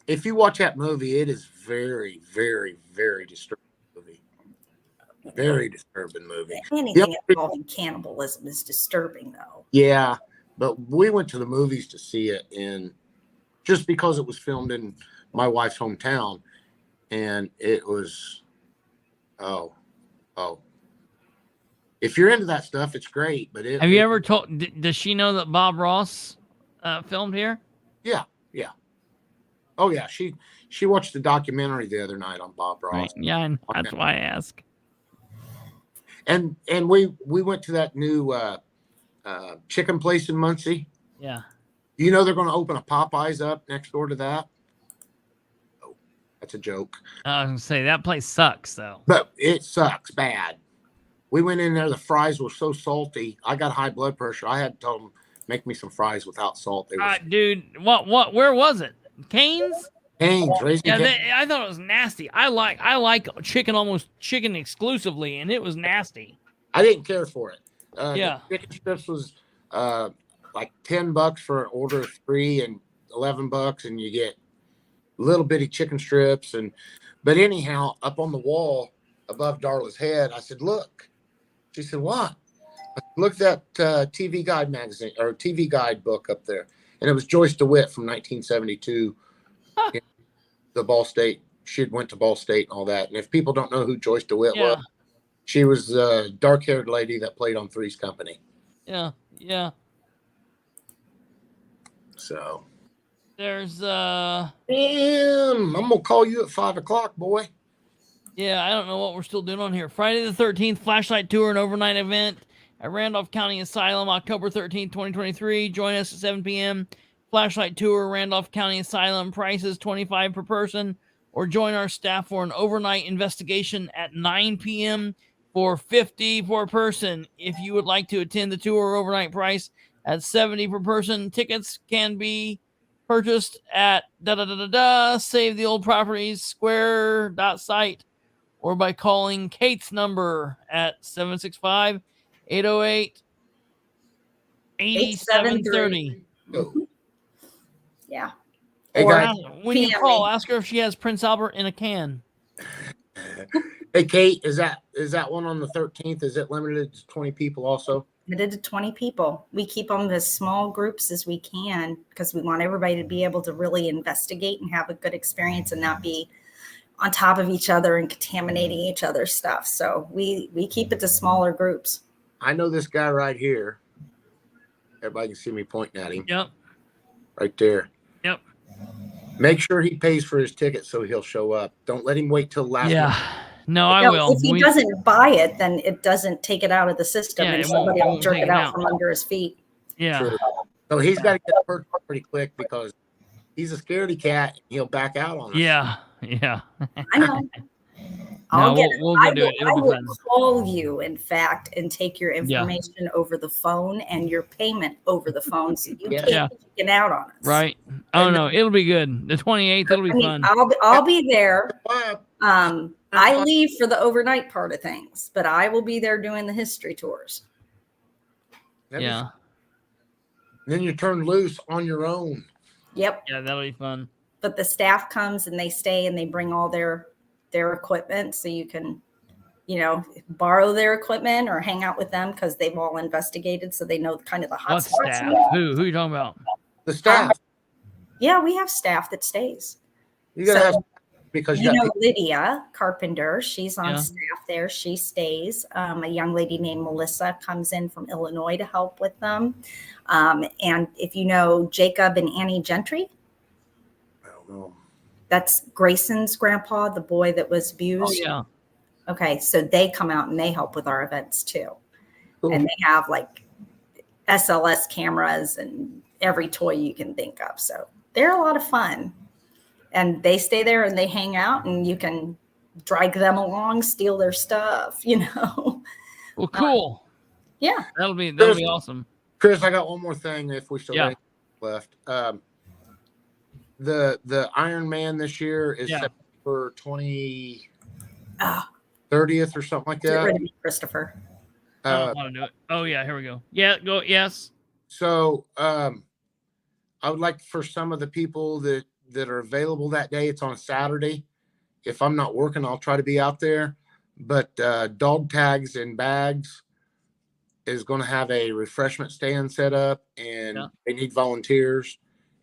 if you watch that movie, it is very, very, very disturbing movie. Very disturbing movie. Anything involving cannibalism is disturbing, though. Yeah, but we went to the movies to see it, and just because it was filmed in my wife's hometown, and it was, oh. If you're into that stuff, it's great. But have you ever told? Does she know that Bob Ross filmed here? Yeah. Oh yeah, she watched the documentary the other night on Bob Ross. Right. Yeah, that's why I ask. And we went to that new chicken place in Muncie. Yeah. You know they're going to open a Popeyes up next door to that. Oh, that's a joke. I was going to say that place sucks though. But it sucks bad. We went in there. The fries were so salty. I got high blood pressure. I had to tell them make me some fries without salt. They were dude, what? Where was it? Cane's? Raising Yeah, Cane's. I thought it was nasty. I like chicken, almost chicken exclusively, and it was nasty. I didn't care for it. Yeah. The chicken strips was like $10 for an order of 3 and $11, and you get little bitty chicken strips. But anyhow, up on the wall above Darla's head, I said, "Look." She said, "What?" I said, "Look at that TV Guide magazine or TV Guide book up there." And it was Joyce DeWitt from 1972. The Ball State. She went to Ball State and all that. And if people don't know who Joyce DeWitt was, she was the dark-haired lady that played on Three's Company. Yeah. So there's Damn, I'm gonna call you at 5:00, boy. Yeah, I don't know what we're still doing on here. Friday the 13th, flashlight tour and overnight event. at Randolph County Asylum, October 13th, 2023. Join us at 7 p.m. Flashlight tour, Randolph County Asylum. Prices $25 per person, or join our staff for an overnight investigation at 9 p.m. for $50 per person. If you would like to attend the tour, overnight price at $70 per person. Tickets can be purchased at Save the Old Properties Square.site, or by calling Kate's number at 765-808-8730. Yeah. Hey, Or guys. When you PM call, me. ask her if she has Prince Albert in a can. Hey, Kate, is that one on the 13th? Is it limited to 20 people also? Limited to 20 people. We keep them as small groups as we can because we want everybody to be able to really investigate and have a good experience and not be on top of each other and contaminating each other's stuff. So we keep it to smaller groups. I know this guy right here. Everybody can see me pointing at him. Yep. Right there. Yep. Make sure he pays for his ticket so he'll show up. Don't let him wait till last minute. No, I will. If he doesn't buy it, then it doesn't take it out of the system, Yeah, and it won't- somebody it will won't jerk take it it out out. from under his feet. Yeah. True. So he's got to get purchased pretty quick because he's a scaredy cat. He'll back out on us. Yeah. Yeah. I know. I'll No, get we'll I go do will, it. It'll I be will fun. call you, in fact, and take your information over the phone and your payment over the phone, so you can't Yeah. be kicking out on us. Right. Oh, no, it'll be good. The 28th, it'll be I mean, fun. I'll be there. I leave for the overnight part of things, but I will be there doing the history tours. Yeah. Then you turn loose on your own. Yep. Yeah, that'll be fun. But the staff comes and they stay and they bring all their equipment, so you can, borrow their equipment or hang out with them because they've all investigated, so they know kind of the hot What spots. staff? Who are you talking about? The staff. Yeah, we have staff that stays. You gotta have because You you know got Lydia Carpenter, she's on Yeah. staff there. She stays. A young lady named Melissa comes in from Illinois to help with them. And if you know Jacob and Annie Gentry, I don't know. that's Grayson's grandpa, the boy that was abused. Oh, yeah. Okay, so they come out and they help with our events too. Cool. And they have like SLS cameras and every toy you can think of. So they're a lot of fun. And they stay there and they hang out, and you can drag them along, steal their stuff, Well, cool. Yeah. That'll be Chris- awesome. Chris, I got one more thing if we still Yeah. got left. The Iron Man this year is Yeah. September 30th Ah, or something like get rid that. of me, Christopher. I don't want to do it. Oh, yeah, here we go. Yeah, go. Yes. So I would like for some of the people that are available that day. It's on a Saturday. If I'm not working, I'll try to be out there. But dog tags and bags is going to have a refreshment stand set up, and they need volunteers.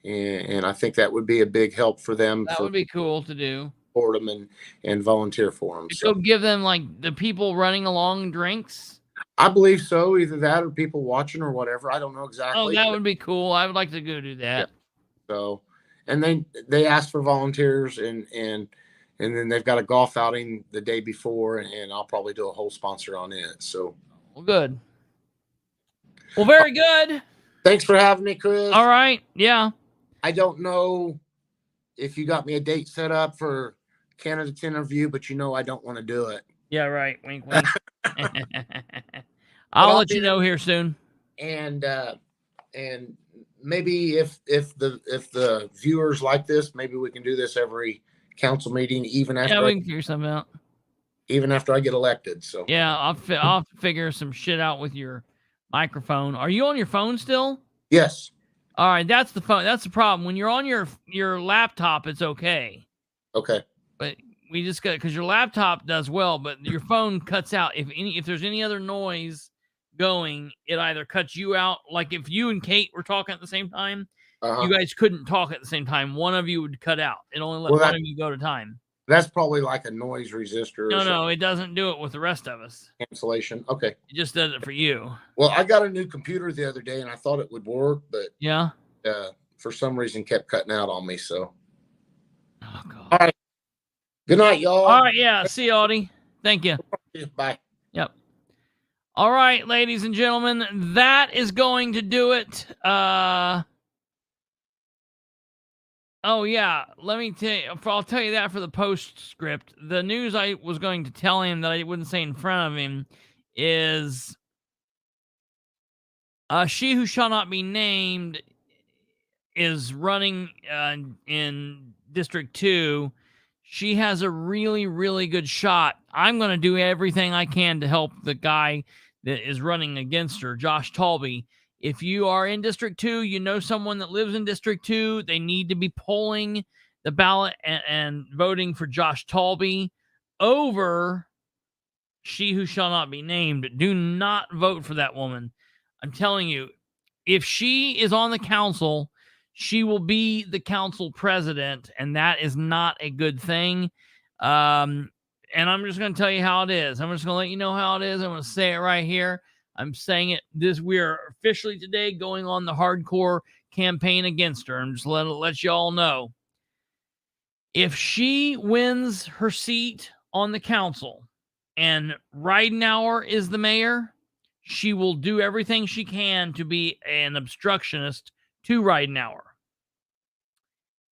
And I think that would be a big help for them. That would be cool to do. Support them and volunteer for them. So give them like the people running along drinks. I believe so. Either that or people watching or whatever. I don't know exactly. Oh, that would be cool. I would like to go do that. So, and they ask for volunteers, and then they've got a golf outing the day before, and I'll probably do a whole sponsor on it. So, Well, good. Well, very good. thanks for having me, Chris. All right. Yeah. I don't know if you got me a date set up for candidate's interview, but I don't want to do it. Yeah. Right. Wink, wink. I'll let you know here soon. And maybe if the viewers like this, maybe we can do this every council meeting, even Yeah, after we can figure something out. even after I get elected. So Yeah, I'll figure some shit out with your microphone. Are you on your phone still? yes. All right, that's the phone. That's the problem. When you're on your laptop, it's okay. Okay. But we just got because your laptop does well, but your phone cuts out. If there's any other noise going, it either cuts you out. Like if you and Kate were talking at the same time, you guys couldn't talk at the same time. One of you would cut out. It only let one of you go at a time. That's probably like a noise resistor. or No, it doesn't do it with the rest of us. cancellation. Okay. It just does it for you. Well, I got a new computer the other day, and I thought it would work, but Yeah. for some reason kept cutting out on me. So. All right. Good night, y'all. All right. Yeah. See you, Audie. Thank you. Bye. Yep. All right, ladies and gentlemen, that is going to do it. Oh yeah, let me tell you. I'll tell you that for the postscript. The news I was going to tell him that I wouldn't say in front of him is, she who shall not be named is running in District 2. She has a really, really good shot. I'm going to do everything I can to help the guy that is running against her, Josh Talby. If you are in District 2, you know someone that lives in District 2, they need to be polling the ballot and voting for Josh Talby over she who shall not be named. Do not vote for that woman. I'm telling you, if she is on the council, she will be the council president, and that is not a good thing. And I'm just going to tell you how it is. I'm just going to let you know how it is. I'm going to say it right here. I'm saying it. We are officially today going on the hardcore campaign against her. I'm just let you all know. If she wins her seat on the council and Ridenour is the mayor, she will do everything she can to be an obstructionist to Ridenour.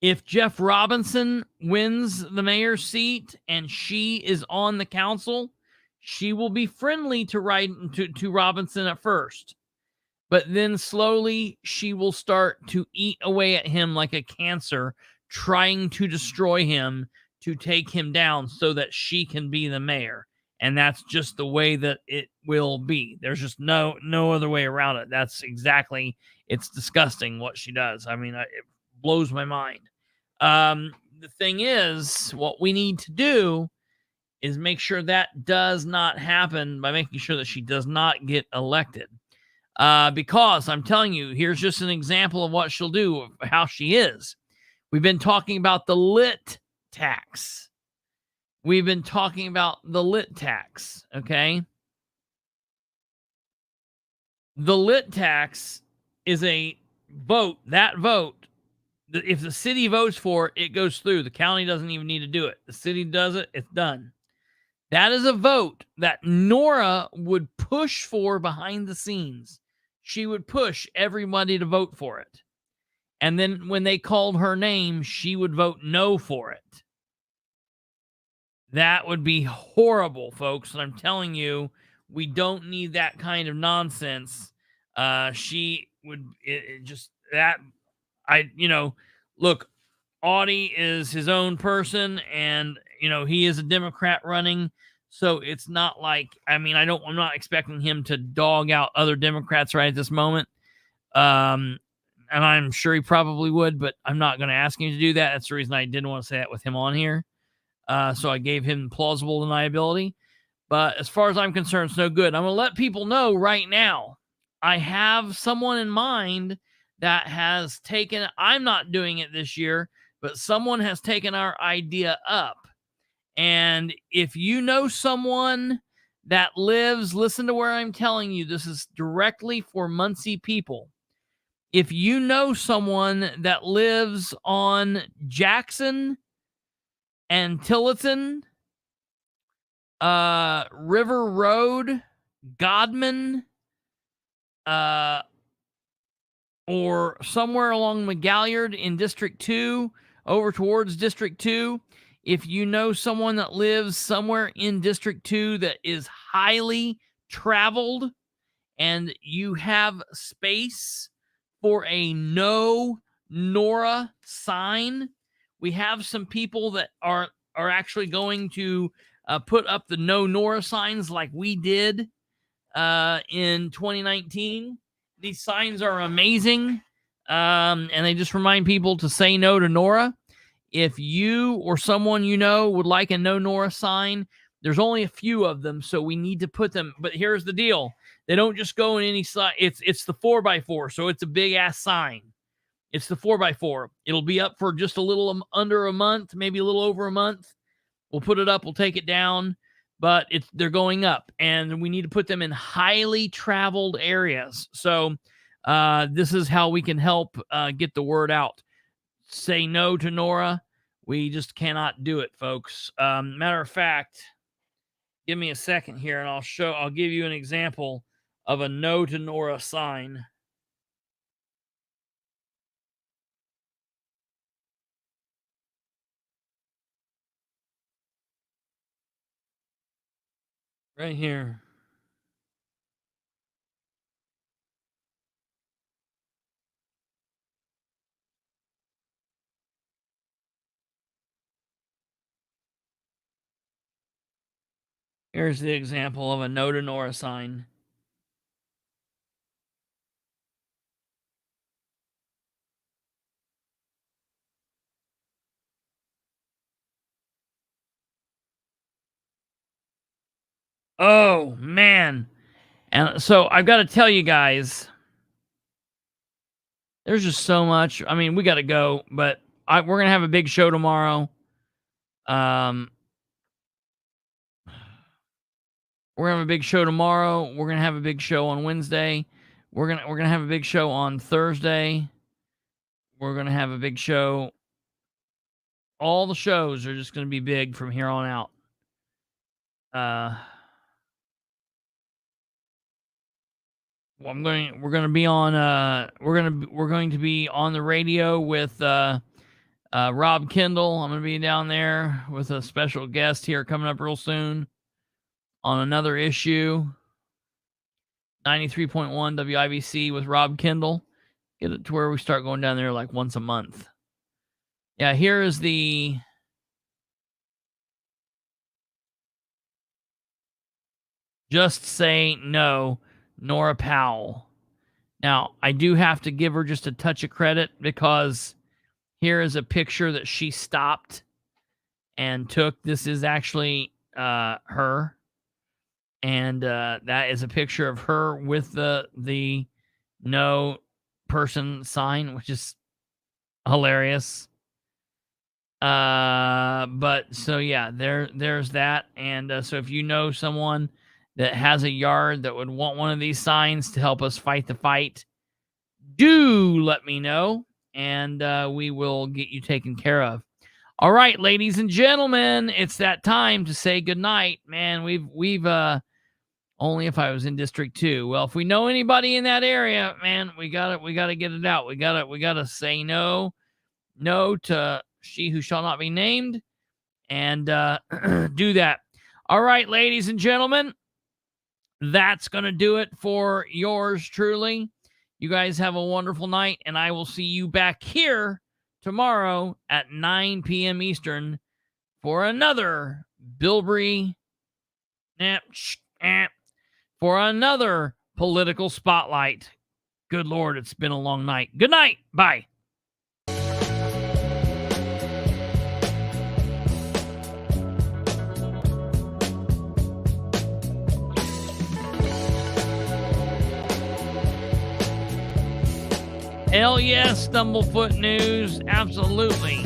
If Jeff Robinson wins the mayor's seat and she is on the council, she will be friendly to Robinson at first. But then slowly she will start to eat away at him like a cancer, trying to destroy him, to take him down so that she can be the mayor. And that's just the way that it will be. There's just no other way around it. That's exactly, it's disgusting what she does. I mean, it blows my mind. The thing is, what we need to do is make sure that does not happen by making sure that she does not get elected. Because I'm telling you, here's just an example of what she'll do, how she is. We've been talking about the lit tax. Okay? The lit tax is a vote. That vote, if the city votes for it, it goes through. The county doesn't even need to do it. The city does it, it's done. That is a vote that Nora would push for behind the scenes. She would push everybody to vote for it. And then when they called her name, she would vote no for it. That would be horrible, folks. And I'm telling you, we don't need that kind of nonsense. She would look, Audie is his own person, and he is a Democrat running, so it's not like, I'm not expecting him to dog out other Democrats right at this moment. And I'm sure he probably would, but I'm not going to ask him to do that. That's the reason I didn't want to say that with him on here. So I gave him plausible deniability. But as far as I'm concerned, it's no good. I'm going to let people know right now. I have someone in mind that has taken, I'm not doing it this year, but someone has taken our idea up. And if you know someone that lives, listen to where I'm telling you, this is directly for Muncie people. If you know someone that lives on Jackson and Tillotson, River Road, Godman, or somewhere along McGalliard in District 2, over towards District 2, if you know someone that lives somewhere in District 2 that is highly traveled and you have space for a no Nora sign, we have some people that are actually going to put up the no Nora signs like we did in 2019. These signs are amazing, and they just remind people to say no to Nora. If you or someone you know would like a no Nora sign, there's only a few of them, so we need to put them. But here's the deal. They don't just go in any sign. It's the 4x4, so it's a big-ass sign. It's the 4x4. It'll be up for just a little under a month, maybe a little over a month. We'll put it up. We'll take it down. But they're going up, and we need to put them in highly traveled areas. So this is how we can help get the word out. Say no to Nora. We just cannot do it, folks. Matter of fact, Give me a second here, and I'll give you an example of a no to Nora sign. Right here. Here's the example of a no to Nora sign. Oh, man. And so I've got to tell you guys, there's just so much. I mean, we got to go, but we're going to have a big show tomorrow. We're going to have a big show tomorrow. We're going to have a big show on Wednesday. We're going to have a big show on Thursday. We're going to have a big show. All the shows are just going to be big from here on out. We're going to be on we're going to be on the radio with Rob Kendall. I'm going to be down there with a special guest here coming up real soon on another issue. 93.1 WIBC with Rob Kendall. Get it to where we start going down there like once a month. Yeah, here is the Just Say No, Nora Powell. Now, I do have to give her just a touch of credit because here is a picture that she stopped and took. This is actually her. And that is a picture of her with the no person sign, which is hilarious. But so yeah, there's that. And so if you know someone that has a yard that would want one of these signs to help us fight the fight, do let me know, and we will get you taken care of. All right, ladies and gentlemen, it's that time to say goodnight. Man, we've only if I was in District 2. Well, if we know anybody in that area, man, we gotta get it out. We gotta say no to she who shall not be named, and do that. All right, ladies and gentlemen, that's gonna do it for yours truly. You guys have a wonderful night, and I will see you back here tomorrow at 9 p.m. Eastern for another Bilbrey for another political spotlight. Good Lord, it's been a long night. Good night. Bye. Hell yes, Stumblefoot News. Absolutely.